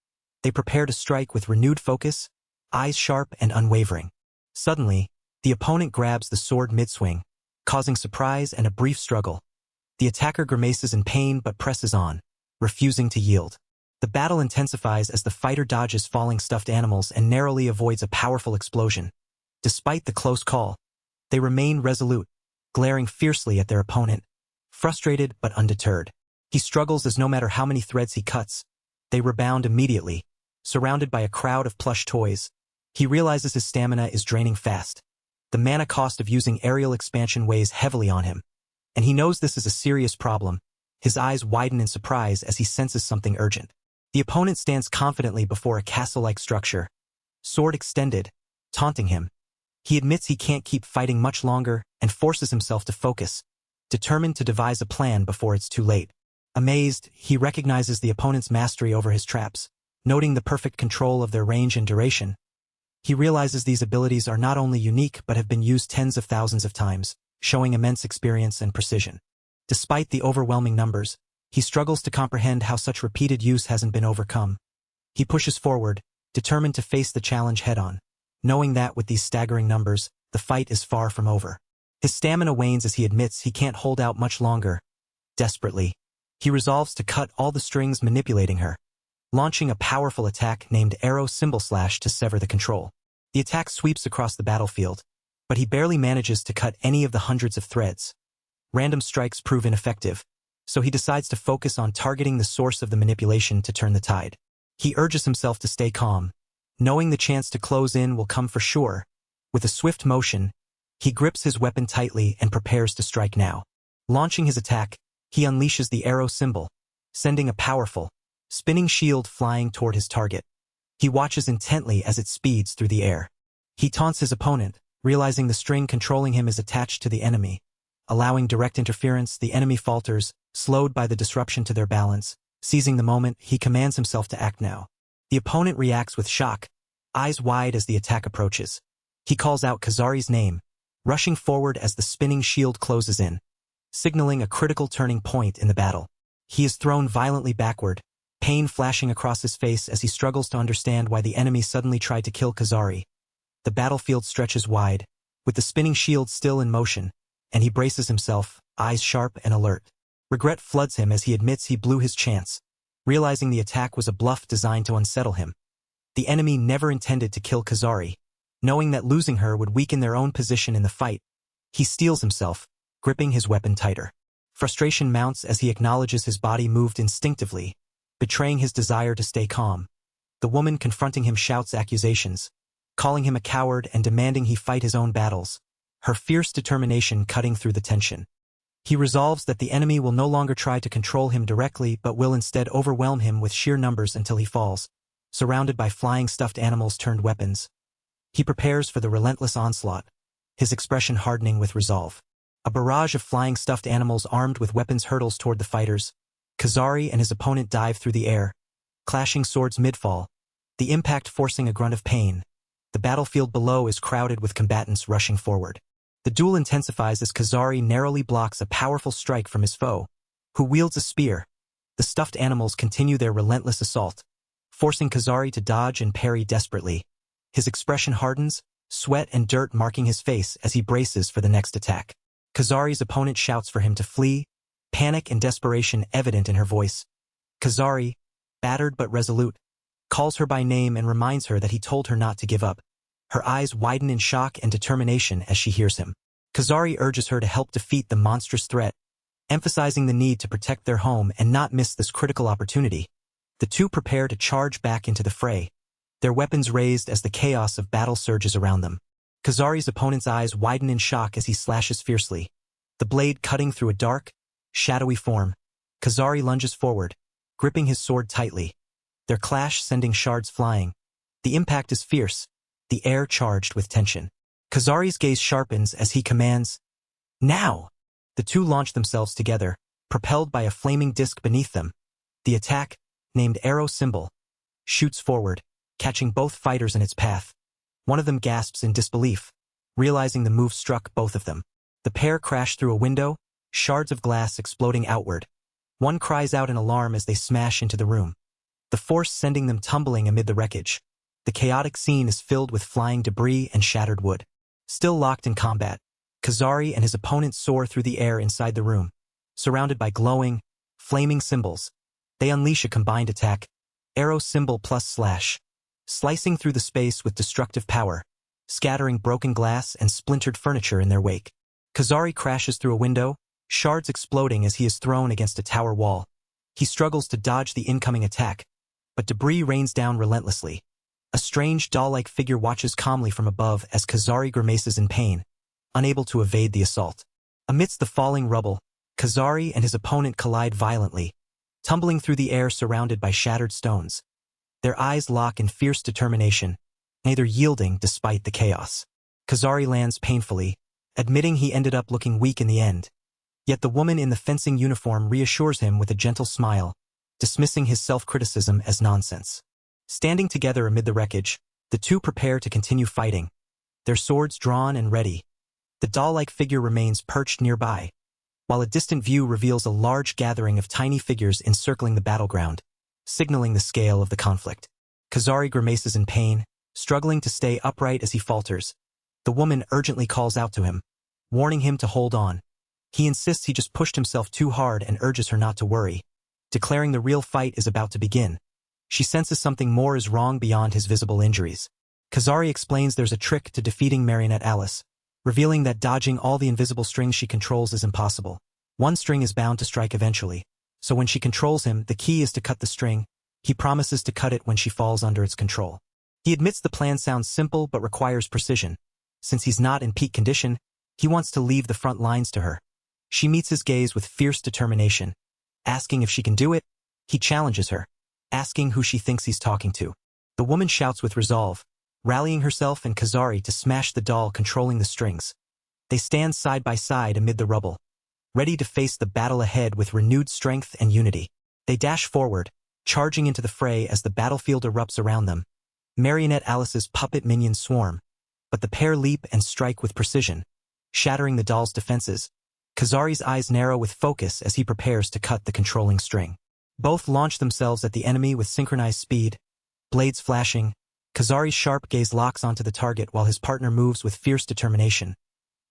They prepare to strike with renewed focus, eyes sharp and unwavering. Suddenly, the opponent grabs the sword mid-swing, causing surprise and a brief struggle. The attacker grimaces in pain but presses on, refusing to yield. The battle intensifies as the fighter dodges falling stuffed animals and narrowly avoids a powerful explosion. Despite the close call, they remain resolute, glaring fiercely at their opponent, frustrated but undeterred. He struggles as no matter how many threads he cuts, they rebound immediately. Surrounded by a crowd of plush toys, he realizes his stamina is draining fast. The mana cost of using aerial expansion weighs heavily on him, and he knows this is a serious problem. His eyes widen in surprise as he senses something urgent. The opponent stands confidently before a castle-like structure, sword extended, taunting him. He admits he can't keep fighting much longer and forces himself to focus, determined to devise a plan before it's too late. Amazed, he recognizes the opponent's mastery over his traps, noting the perfect control of their range and duration. He realizes these abilities are not only unique but have been used tens of thousands of times, showing immense experience and precision. Despite the overwhelming numbers, he struggles to comprehend how such repeated use hasn't been overcome. He pushes forward, determined to face the challenge head-on, knowing that with these staggering numbers, the fight is far from over. His stamina wanes as he admits he can't hold out much longer. Desperately, he resolves to cut all the strings manipulating her, launching a powerful attack named Arrow Symbol Slash to sever the control. The attack sweeps across the battlefield, but he barely manages to cut any of the hundreds of threads. Random strikes prove ineffective, so he decides to focus on targeting the source of the manipulation to turn the tide. He urges himself to stay calm, knowing the chance to close in will come for sure. With a swift motion, he grips his weapon tightly and prepares to strike now. Launching his attack, he unleashes the arrow symbol, sending a powerful, spinning shield flying toward his target. He watches intently as it speeds through the air. He taunts his opponent, realizing the string controlling him is attached to the enemy. Allowing direct interference, the enemy falters, slowed by the disruption to their balance. Seizing the moment, he commands himself to act now. The opponent reacts with shock, eyes wide as the attack approaches. He calls out Kazari's name, rushing forward as the spinning shield closes in, signaling a critical turning point in the battle. He is thrown violently backward, pain flashing across his face as he struggles to understand why the enemy suddenly tried to kill Kazari. The battlefield stretches wide, with the spinning shield still in motion, and he braces himself, eyes sharp and alert. Regret floods him as he admits he blew his chance, realizing the attack was a bluff designed to unsettle him. The enemy never intended to kill Kazari. Knowing that losing her would weaken their own position in the fight, he steels himself, gripping his weapon tighter. Frustration mounts as he acknowledges his body moved instinctively, betraying his desire to stay calm. The woman confronting him shouts accusations, calling him a coward and demanding he fight his own battles, her fierce determination cutting through the tension. He resolves that the enemy will no longer try to control him directly but will instead overwhelm him with sheer numbers until he falls, surrounded by flying stuffed animals turned weapons. He prepares for the relentless onslaught, his expression hardening with resolve. A barrage of flying stuffed animals armed with weapons hurtles toward the fighters. Kazari and his opponent dive through the air, clashing swords mid-fall, the impact forcing a grunt of pain. The battlefield below is crowded with combatants rushing forward. The duel intensifies as Kazari narrowly blocks a powerful strike from his foe, who wields a spear. The stuffed animals continue their relentless assault, forcing Kazari to dodge and parry desperately. His expression hardens, sweat and dirt marking his face as he braces for the next attack. Kazari's opponent shouts for him to flee, panic and desperation evident in her voice. Kazari, battered but resolute, calls her by name and reminds her that he told her not to give up. Her eyes widen in shock and determination as she hears him. Kazari urges her to help defeat the monstrous threat, emphasizing the need to protect their home and not miss this critical opportunity. The two prepare to charge back into the fray, their weapons raised as the chaos of battle surges around them. Kazari's opponent's eyes widen in shock as he slashes fiercely, the blade cutting through a dark, shadowy form. Kazari lunges forward, gripping his sword tightly, their clash sending shards flying. The impact is fierce, the air charged with tension. Kazari's gaze sharpens as he commands, "Now!" The two launch themselves together, propelled by a flaming disc beneath them. The attack, named Arrow Symbol, shoots forward, catching both fighters in its path. One of them gasps in disbelief, realizing the move struck both of them. The pair crash through a window, shards of glass exploding outward. One cries out in alarm as they smash into the room, the force sending them tumbling amid the wreckage. The chaotic scene is filled with flying debris and shattered wood. Still locked in combat, Kazari and his opponent soar through the air inside the room. Surrounded by glowing, flaming symbols, they unleash a combined attack, Arrow Symbol plus Slash, slicing through the space with destructive power, scattering broken glass and splintered furniture in their wake. Kazari crashes through a window, shards exploding as he is thrown against a tower wall. He struggles to dodge the incoming attack, but debris rains down relentlessly. A strange doll-like figure watches calmly from above as Kazari grimaces in pain, unable to evade the assault. Amidst the falling rubble, Kazari and his opponent collide violently, tumbling through the air surrounded by shattered stones. Their eyes lock in fierce determination, neither yielding despite the chaos. Kazari lands painfully, admitting he ended up looking weak in the end. Yet the woman in the fencing uniform reassures him with a gentle smile, dismissing his self-criticism as nonsense. Standing together amid the wreckage, the two prepare to continue fighting, their swords drawn and ready. The doll-like figure remains perched nearby, while a distant view reveals a large gathering of tiny figures encircling the battleground, signaling the scale of the conflict. Kazari grimaces in pain, struggling to stay upright as he falters. The woman urgently calls out to him, warning him to hold on. He insists he just pushed himself too hard and urges her not to worry, declaring the real fight is about to begin. She senses something more is wrong beyond his visible injuries. Kazari explains there's a trick to defeating Marionette Alice, revealing that dodging all the invisible strings she controls is impossible. One string is bound to strike eventually, so when she controls him, the key is to cut the string. He promises to cut it when she falls under its control. He admits the plan sounds simple but requires precision. Since he's not in peak condition, he wants to leave the front lines to her. She meets his gaze with fierce determination. Asking if she can do it, he challenges her, asking who she thinks he's talking to. The woman shouts with resolve, rallying herself and Kazari to smash the doll controlling the strings. They stand side by side amid the rubble, ready to face the battle ahead with renewed strength and unity. They dash forward, charging into the fray as the battlefield erupts around them. Marionette Alice's puppet minions swarm, but the pair leap and strike with precision, shattering the doll's defenses. Kazari's eyes narrow with focus as he prepares to cut the controlling string. Both launch themselves at the enemy with synchronized speed, blades flashing. Kazari's sharp gaze locks onto the target while his partner moves with fierce determination.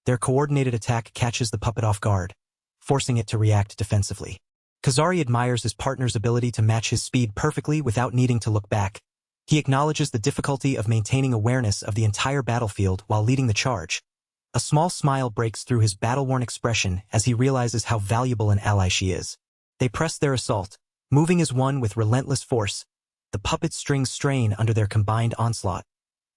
Their coordinated attack catches the puppet off guard, forcing it to react defensively. Kazari admires his partner's ability to match his speed perfectly without needing to look back. He acknowledges the difficulty of maintaining awareness of the entire battlefield while leading the charge. A small smile breaks through his battle-worn expression as he realizes how valuable an ally she is. They press their assault, moving as one with relentless force. The puppet strings strain under their combined onslaught.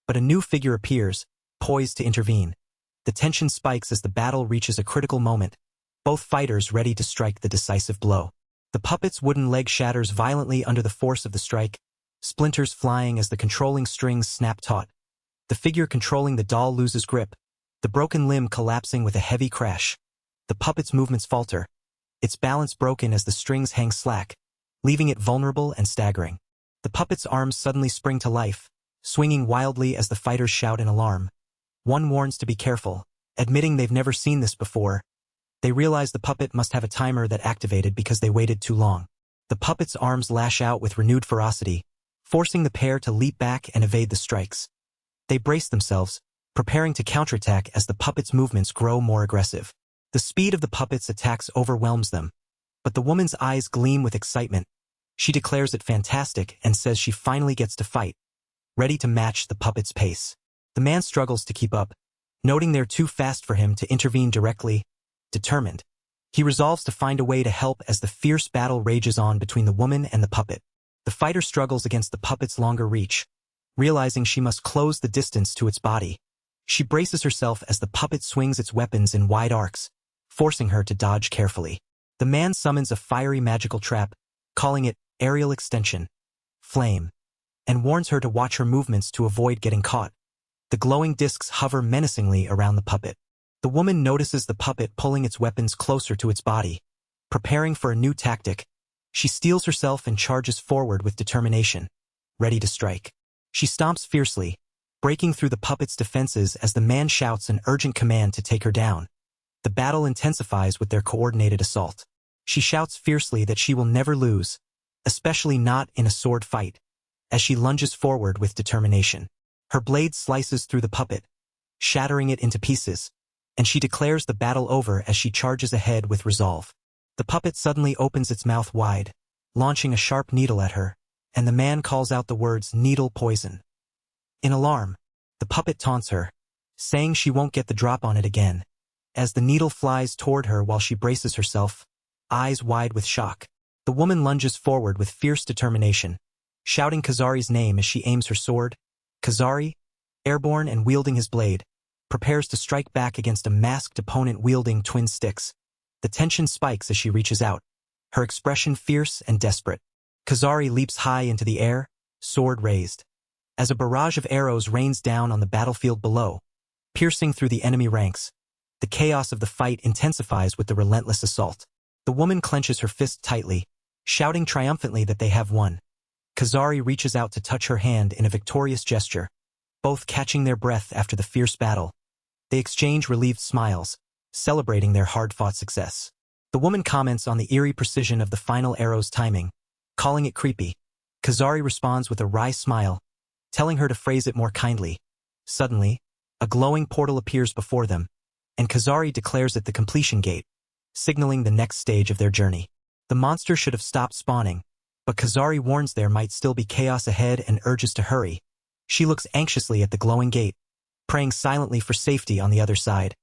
But a new figure appears, poised to intervene. The tension spikes as the battle reaches a critical moment, both fighters ready to strike the decisive blow. The puppet's wooden leg shatters violently under the force of the strike, splinters flying as the controlling strings snap taut. The figure controlling the doll loses grip, the broken limb collapsing with a heavy crash. The puppet's movements falter, its balance broken as the strings hang slack, leaving it vulnerable and staggering. The puppet's arms suddenly spring to life, swinging wildly as the fighters shout in alarm. One warns to be careful, admitting they've never seen this before. They realize the puppet must have a timer that activated because they waited too long. The puppet's arms lash out with renewed ferocity, forcing the pair to leap back and evade the strikes. They brace themselves, preparing to counterattack as the puppet's movements grow more aggressive. The speed of the puppet's attacks overwhelms them, but the woman's eyes gleam with excitement. She declares it fantastic and says she finally gets to fight, ready to match the puppet's pace. The man struggles to keep up, noting they're too fast for him to intervene directly. Determined, he resolves to find a way to help as the fierce battle rages on between the woman and the puppet. The fighter struggles against the puppet's longer reach, realizing she must close the distance to its body. She braces herself as the puppet swings its weapons in wide arcs, forcing her to dodge carefully. The man summons a fiery magical trap, calling it aerial extension, flame, and warns her to watch her movements to avoid getting caught. The glowing discs hover menacingly around the puppet. The woman notices the puppet pulling its weapons closer to its body. Preparing for a new tactic, she steels herself and charges forward with determination, ready to strike. She stomps fiercely, breaking through the puppet's defenses as the man shouts an urgent command to take her down. The battle intensifies with their coordinated assault. She shouts fiercely that she will never lose, especially not in a sword fight, as she lunges forward with determination. Her blade slices through the puppet, shattering it into pieces, and she declares the battle over as she charges ahead with resolve. The puppet suddenly opens its mouth wide, launching a sharp needle at her, and the man calls out the words needle poison. In alarm, the puppet taunts her, saying she won't get the drop on it again, as the needle flies toward her while she braces herself, eyes wide with shock. The woman lunges forward with fierce determination, shouting Kazari's name as she aims her sword. Kazari, airborne and wielding his blade, prepares to strike back against a masked opponent wielding twin sticks. The tension spikes as she reaches out, her expression fierce and desperate. Kazari leaps high into the air, sword raised, as a barrage of arrows rains down on the battlefield below, piercing through the enemy ranks. The chaos of the fight intensifies with the relentless assault. The woman clenches her fist tightly, shouting triumphantly that they have won. Kazari reaches out to touch her hand in a victorious gesture, both catching their breath after the fierce battle. They exchange relieved smiles, celebrating their hard-fought success. The woman comments on the eerie precision of the final arrow's timing, calling it creepy. Kazari responds with a wry smile, telling her to phrase it more kindly. Suddenly, a glowing portal appears before them, and Kazari declares it the completion gate, signaling the next stage of their journey. The monster should have stopped spawning, but Kazari warns there might still be chaos ahead and urges to hurry. She looks anxiously at the glowing gate, praying silently for safety on the other side.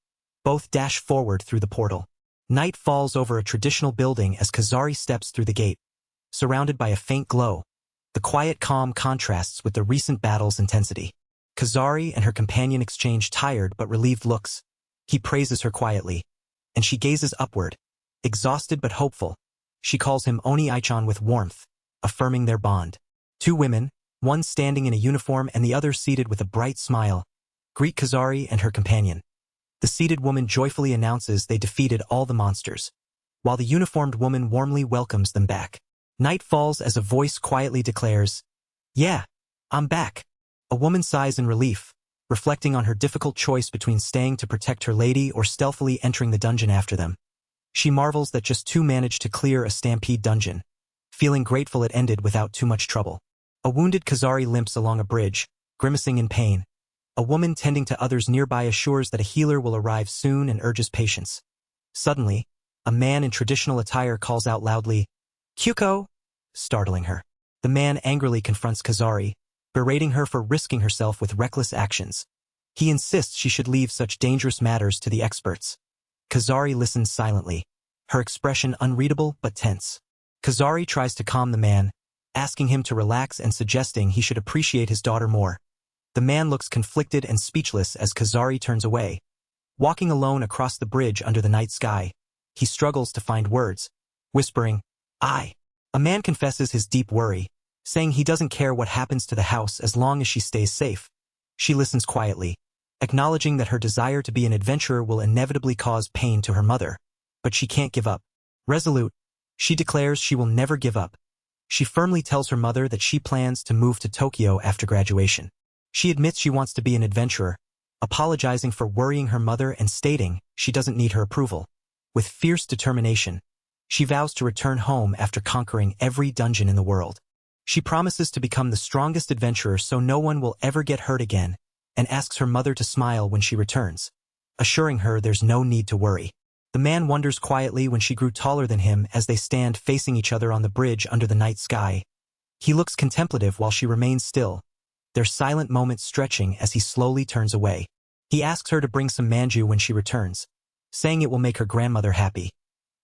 Both dash forward through the portal. Night falls over a traditional building as Kazari steps through the gate, surrounded by a faint glow. The quiet calm contrasts with the recent battle's intensity. Kazari and her companion exchange tired but relieved looks. He praises her quietly, and she gazes upward, exhausted but hopeful. She calls him Oni-chan with warmth, affirming their bond. Two women, one standing in a uniform and the other seated with a bright smile, greet Kazari and her companion. The seated woman joyfully announces they defeated all the monsters, while the uniformed woman warmly welcomes them back. Night falls as a voice quietly declares, "Yeah, I'm back." A woman sighs in relief, reflecting on her difficult choice between staying to protect her lady or stealthily entering the dungeon after them. She marvels that just two managed to clear a stampede dungeon, feeling grateful it ended without too much trouble. A wounded Kazari limps along a bridge, grimacing in pain. A woman tending to others nearby assures that a healer will arrive soon and urges patience. Suddenly, a man in traditional attire calls out loudly, "Kyuko!" startling her. The man angrily confronts Kazari, berating her for risking herself with reckless actions. He insists she should leave such dangerous matters to the experts. Kazari listens silently, her expression unreadable but tense. Kazari tries to calm the man, asking him to relax and suggesting he should appreciate his daughter more. The man looks conflicted and speechless as Kazari turns away. Walking alone across the bridge under the night sky, he struggles to find words, whispering, "I." A man confesses his deep worry, saying he doesn't care what happens to the house as long as she stays safe. She listens quietly, acknowledging that her desire to be an adventurer will inevitably cause pain to her mother, but she can't give up. Resolute, she declares she will never give up. She firmly tells her mother that she plans to move to Tokyo after graduation. She admits she wants to be an adventurer, apologizing for worrying her mother and stating she doesn't need her approval. With fierce determination, she vows to return home after conquering every dungeon in the world. She promises to become the strongest adventurer so no one will ever get hurt again, and asks her mother to smile when she returns, assuring her there's no need to worry. The man wonders quietly when she grew taller than him as they stand facing each other on the bridge under the night sky. He looks contemplative while she remains still, their silent moments stretching as he slowly turns away. He asks her to bring some manju when she returns, saying it will make her grandmother happy.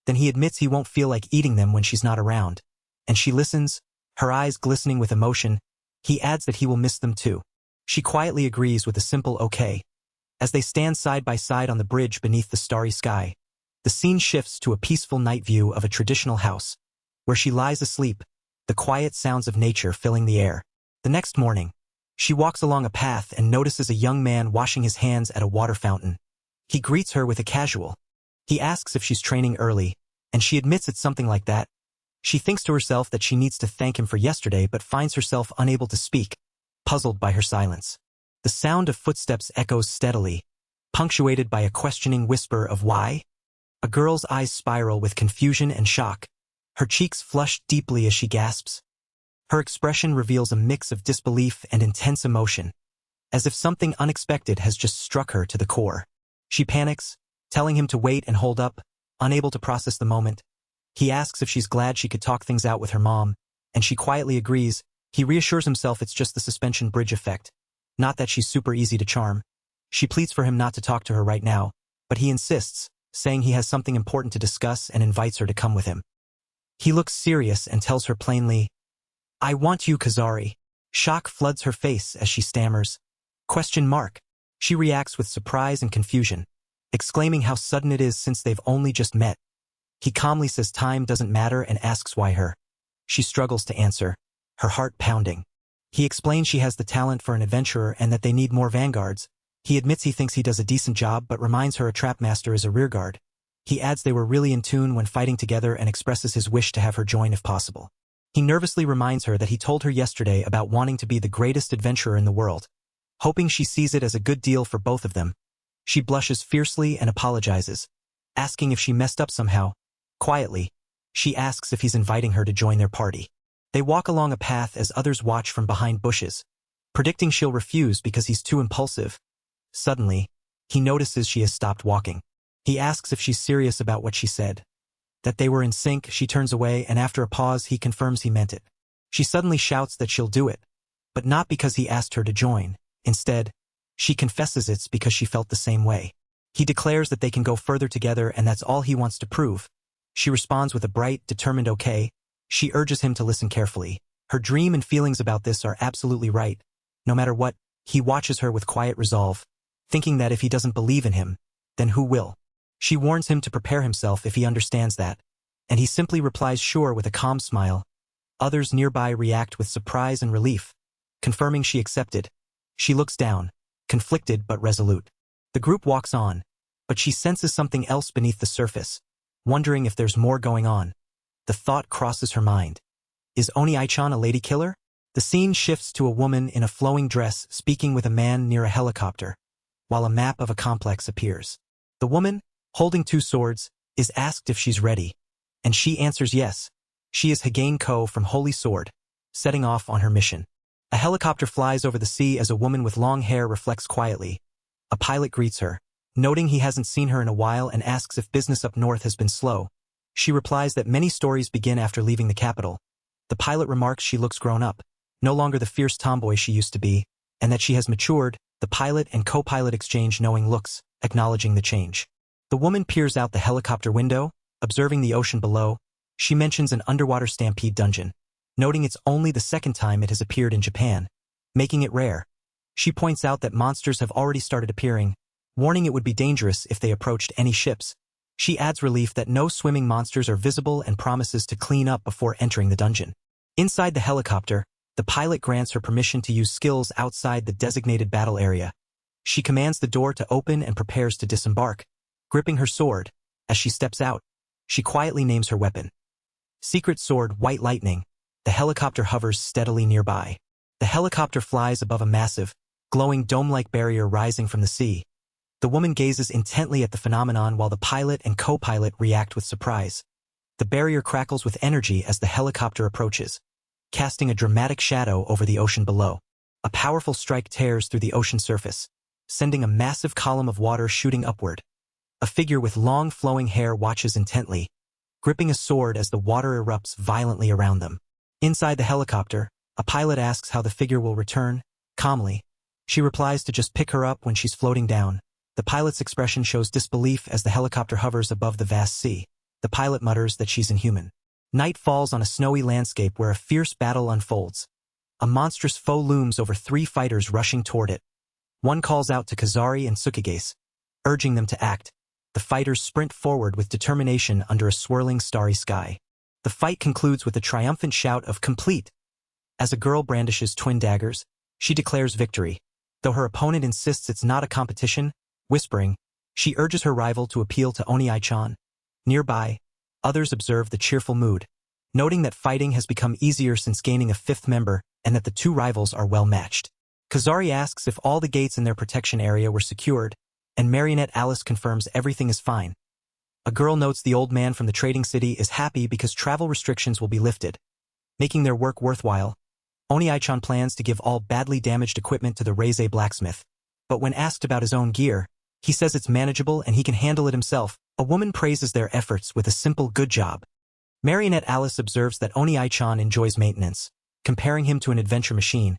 Then he admits he won't feel like eating them when she's not around, and she listens, her eyes glistening with emotion. He adds that he will miss them too. She quietly agrees with a simple okay. As they stand side by side on the bridge beneath the starry sky, the scene shifts to a peaceful night view of a traditional house, where she lies asleep, the quiet sounds of nature filling the air. The next morning, she walks along a path and notices a young man washing his hands at a water fountain. He greets her with a casual. He asks if she's training early, and she admits it's something like that. She thinks to herself that she needs to thank him for yesterday but finds herself unable to speak, puzzled by her silence. The sound of footsteps echoes steadily, punctuated by a questioning whisper of why? A girl's eyes spiral with confusion and shock. Her cheeks flush deeply as she gasps. Her expression reveals a mix of disbelief and intense emotion, as if something unexpected has just struck her to the core. She panics, telling him to wait and hold up, unable to process the moment. He asks if she's glad she could talk things out with her mom, and she quietly agrees. He reassures himself it's just the suspension bridge effect, not that she's super easy to charm. She pleads for him not to talk to her right now, but he insists, saying he has something important to discuss and invites her to come with him. He looks serious and tells her plainly, "I want you, Kazari." Shock floods her face as she stammers. Question mark. She reacts with surprise and confusion, exclaiming how sudden it is since they've only just met. He calmly says time doesn't matter and asks why her. She struggles to answer, her heart pounding. He explains she has the talent for an adventurer and that they need more vanguards. He admits he thinks he does a decent job but reminds her a trapmaster is a rearguard. He adds they were really in tune when fighting together and expresses his wish to have her join if possible. He nervously reminds her that he told her yesterday about wanting to be the greatest adventurer in the world, hoping she sees it as a good deal for both of them. She blushes fiercely and apologizes, asking if she messed up somehow. Quietly, she asks if he's inviting her to join their party. They walk along a path as others watch from behind bushes, predicting she'll refuse because he's too impulsive. Suddenly, he notices she has stopped walking. He asks if she's serious about what she said. That they were in sync. She turns away, and after a pause he confirms he meant it. She suddenly shouts that she'll do it, but not because he asked her to join. Instead, she confesses it's because she felt the same way. He declares that they can go further together and that's all he wants to prove. She responds with a bright, determined okay. She urges him to listen carefully. Her dream and feelings about this are absolutely right. No matter what, he watches her with quiet resolve, thinking that if he doesn't believe in him, then who will? She warns him to prepare himself if he understands that, and he simply replies sure with a calm smile. Others nearby react with surprise and relief, confirming she accepted. She looks down, conflicted but resolute. The group walks on, but she senses something else beneath the surface, wondering if there's more going on. The thought crosses her mind. Is Oni-chan a lady killer? The scene shifts to a woman in a flowing dress speaking with a man near a helicopter, while a map of a complex appears. The woman, holding two swords, is asked if she's ready, and she answers yes. She is Hagane Ko from Holy Sword, setting off on her mission. A helicopter flies over the sea as a woman with long hair reflects quietly. A pilot greets her, noting he hasn't seen her in a while and asks if business up north has been slow. She replies that many stories begin after leaving the capital. The pilot remarks she looks grown up, no longer the fierce tomboy she used to be, and that she has matured. The pilot and co-pilot exchange knowing looks, acknowledging the change. The woman peers out the helicopter window, observing the ocean below. She mentions an underwater stampede dungeon, noting it's only the second time it has appeared in Japan, making it rare. She points out that monsters have already started appearing, warning it would be dangerous if they approached any ships. She adds relief that no swimming monsters are visible and promises to clean up before entering the dungeon. Inside the helicopter, the pilot grants her permission to use skills outside the designated battle area. She commands the door to open and prepares to disembark, gripping her sword. As she steps out, she quietly names her weapon. Secret Sword White Lightning. The helicopter hovers steadily nearby. The helicopter flies above a massive, glowing dome-like barrier rising from the sea. The woman gazes intently at the phenomenon while the pilot and co-pilot react with surprise. The barrier crackles with energy as the helicopter approaches, casting a dramatic shadow over the ocean below. A powerful strike tears through the ocean surface, sending a massive column of water shooting upward. A figure with long flowing hair watches intently, gripping a sword as the water erupts violently around them. Inside the helicopter, a pilot asks how the figure will return. Calmly, she replies to just pick her up when she's floating down. The pilot's expression shows disbelief as the helicopter hovers above the vast sea. The pilot mutters that she's inhuman. Night falls on a snowy landscape where a fierce battle unfolds. A monstrous foe looms over 3 fighters rushing toward it. One calls out to Kazari and Tsukigase, urging them to act. The fighters sprint forward with determination under a swirling starry sky. The fight concludes with a triumphant shout of "Complete!" As a girl brandishes twin daggers, she declares victory. Though her opponent insists it's not a competition, whispering, she urges her rival to appeal to Oni-chan. Nearby, others observe the cheerful mood, noting that fighting has become easier since gaining a 5th member and that the 2 rivals are well matched. Kazari asks if all the gates in their protection area were secured, and Marionette Alice confirms everything is fine. A girl notes the old man from the trading city is happy because travel restrictions will be lifted, making their work worthwhile. Oni-chan plans to give all badly damaged equipment to the Reize blacksmith, but when asked about his own gear, he says it's manageable and he can handle it himself. A woman praises their efforts with a simple "good job." Marionette Alice observes that Oni-chan enjoys maintenance, comparing him to an adventure machine.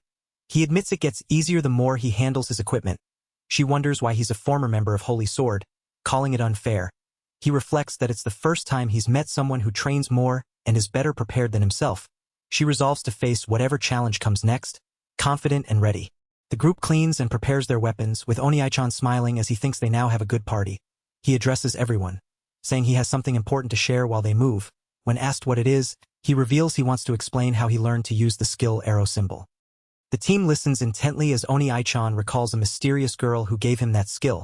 He admits it gets easier the more he handles his equipment. She wonders why he's a former member of Holy Sword, calling it unfair. He reflects that it's the first time he's met someone who trains more and is better prepared than himself. She resolves to face whatever challenge comes next, confident and ready. The group cleans and prepares their weapons, with Oni-chan smiling as he thinks they now have a good party. He addresses everyone, saying he has something important to share while they move. When asked what it is, he reveals he wants to explain how he learned to use the skill arrow symbol. The team listens intently as Oni-chan recalls a mysterious girl who gave him that skill.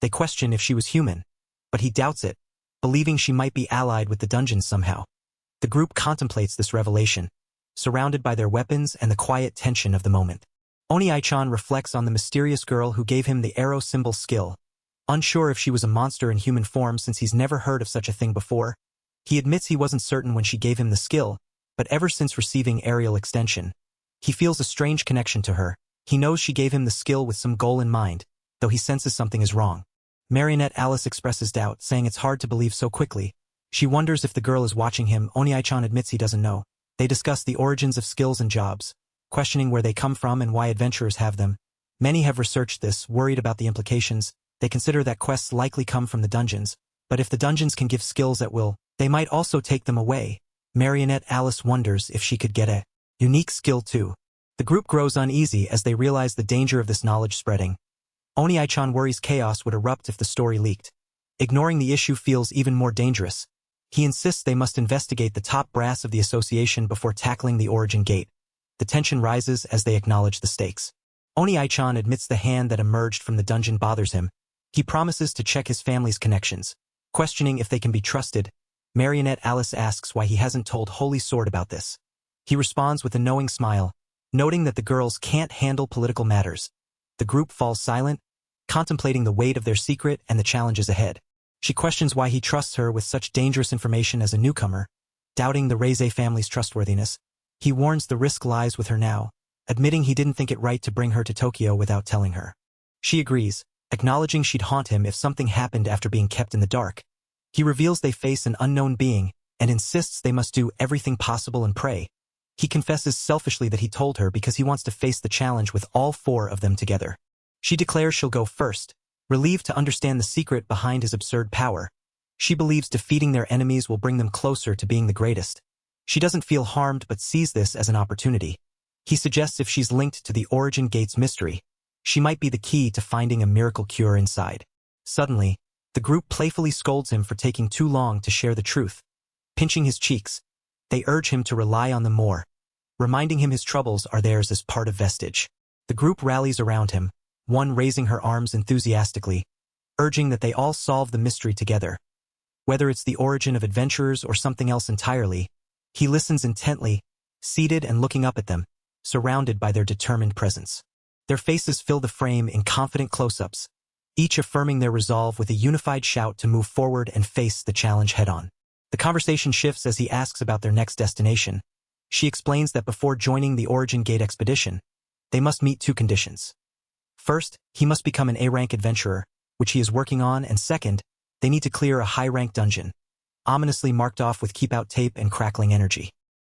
They question if she was human, but he doubts it, believing she might be allied with the dungeons somehow. The group contemplates this revelation, surrounded by their weapons and the quiet tension of the moment. Oni-chan reflects on the mysterious girl who gave him the arrow symbol skill, unsure if she was a monster in human form since he's never heard of such a thing before. He admits he wasn't certain when she gave him the skill, but ever since receiving aerial extension, he feels a strange connection to her. He knows she gave him the skill with some goal in mind, though he senses something is wrong. Marionette Alice expresses doubt, saying it's hard to believe so quickly. She wonders if the girl is watching him. Oni-chan admits he doesn't know. They discuss the origins of skills and jobs, questioning where they come from and why adventurers have them. Many have researched this, worried about the implications. They consider that quests likely come from the dungeons, but if the dungeons can give skills at will, they might also take them away. Marionette Alice wonders if she could get a unique skill too. The group grows uneasy as they realize the danger of this knowledge spreading. Oni-chan worries chaos would erupt if the story leaked. Ignoring the issue feels even more dangerous. He insists they must investigate the top brass of the association before tackling the origin gate. The tension rises as they acknowledge the stakes. Oni-chan admits the hand that emerged from the dungeon bothers him. He promises to check his family's connections. Questioning if they can be trusted, Marionette Alice asks why he hasn't told Holy Sword about this. He responds with a knowing smile, noting that the girls can't handle political matters. The group falls silent, contemplating the weight of their secret and the challenges ahead. She questions why he trusts her with such dangerous information as a newcomer, doubting the Reize family's trustworthiness. He warns the risk lies with her now, admitting he didn't think it right to bring her to Tokyo without telling her. She agrees, acknowledging she'd haunt him if something happened after being kept in the dark. He reveals they face an unknown being and insists they must do everything possible and pray. He confesses selfishly that he told her because he wants to face the challenge with all 4 of them together. She declares she'll go first, relieved to understand the secret behind his absurd power. She believes defeating their enemies will bring them closer to being the greatest. She doesn't feel harmed but sees this as an opportunity. He suggests if she's linked to the origin gate's mystery, she might be the key to finding a miracle cure inside. Suddenly, the group playfully scolds him for taking too long to share the truth. Pinching his cheeks, they urge him to rely on them more, reminding him his troubles are theirs as part of Vestige. The group rallies around him, one raising her arms enthusiastically, urging that they all solve the mystery together. Whether it's the origin of adventurers or something else entirely, he listens intently, seated and looking up at them, surrounded by their determined presence. Their faces fill the frame in confident close-ups, each affirming their resolve with a unified shout to move forward and face the challenge head-on. The conversation shifts as he asks about their next destination. She explains that before joining the Origin Gate expedition, they must meet 2 conditions. First, he must become an A-rank adventurer, which he is working on, and second, they need to clear a high-rank dungeon, ominously marked off with keep-out tape and crackling energy.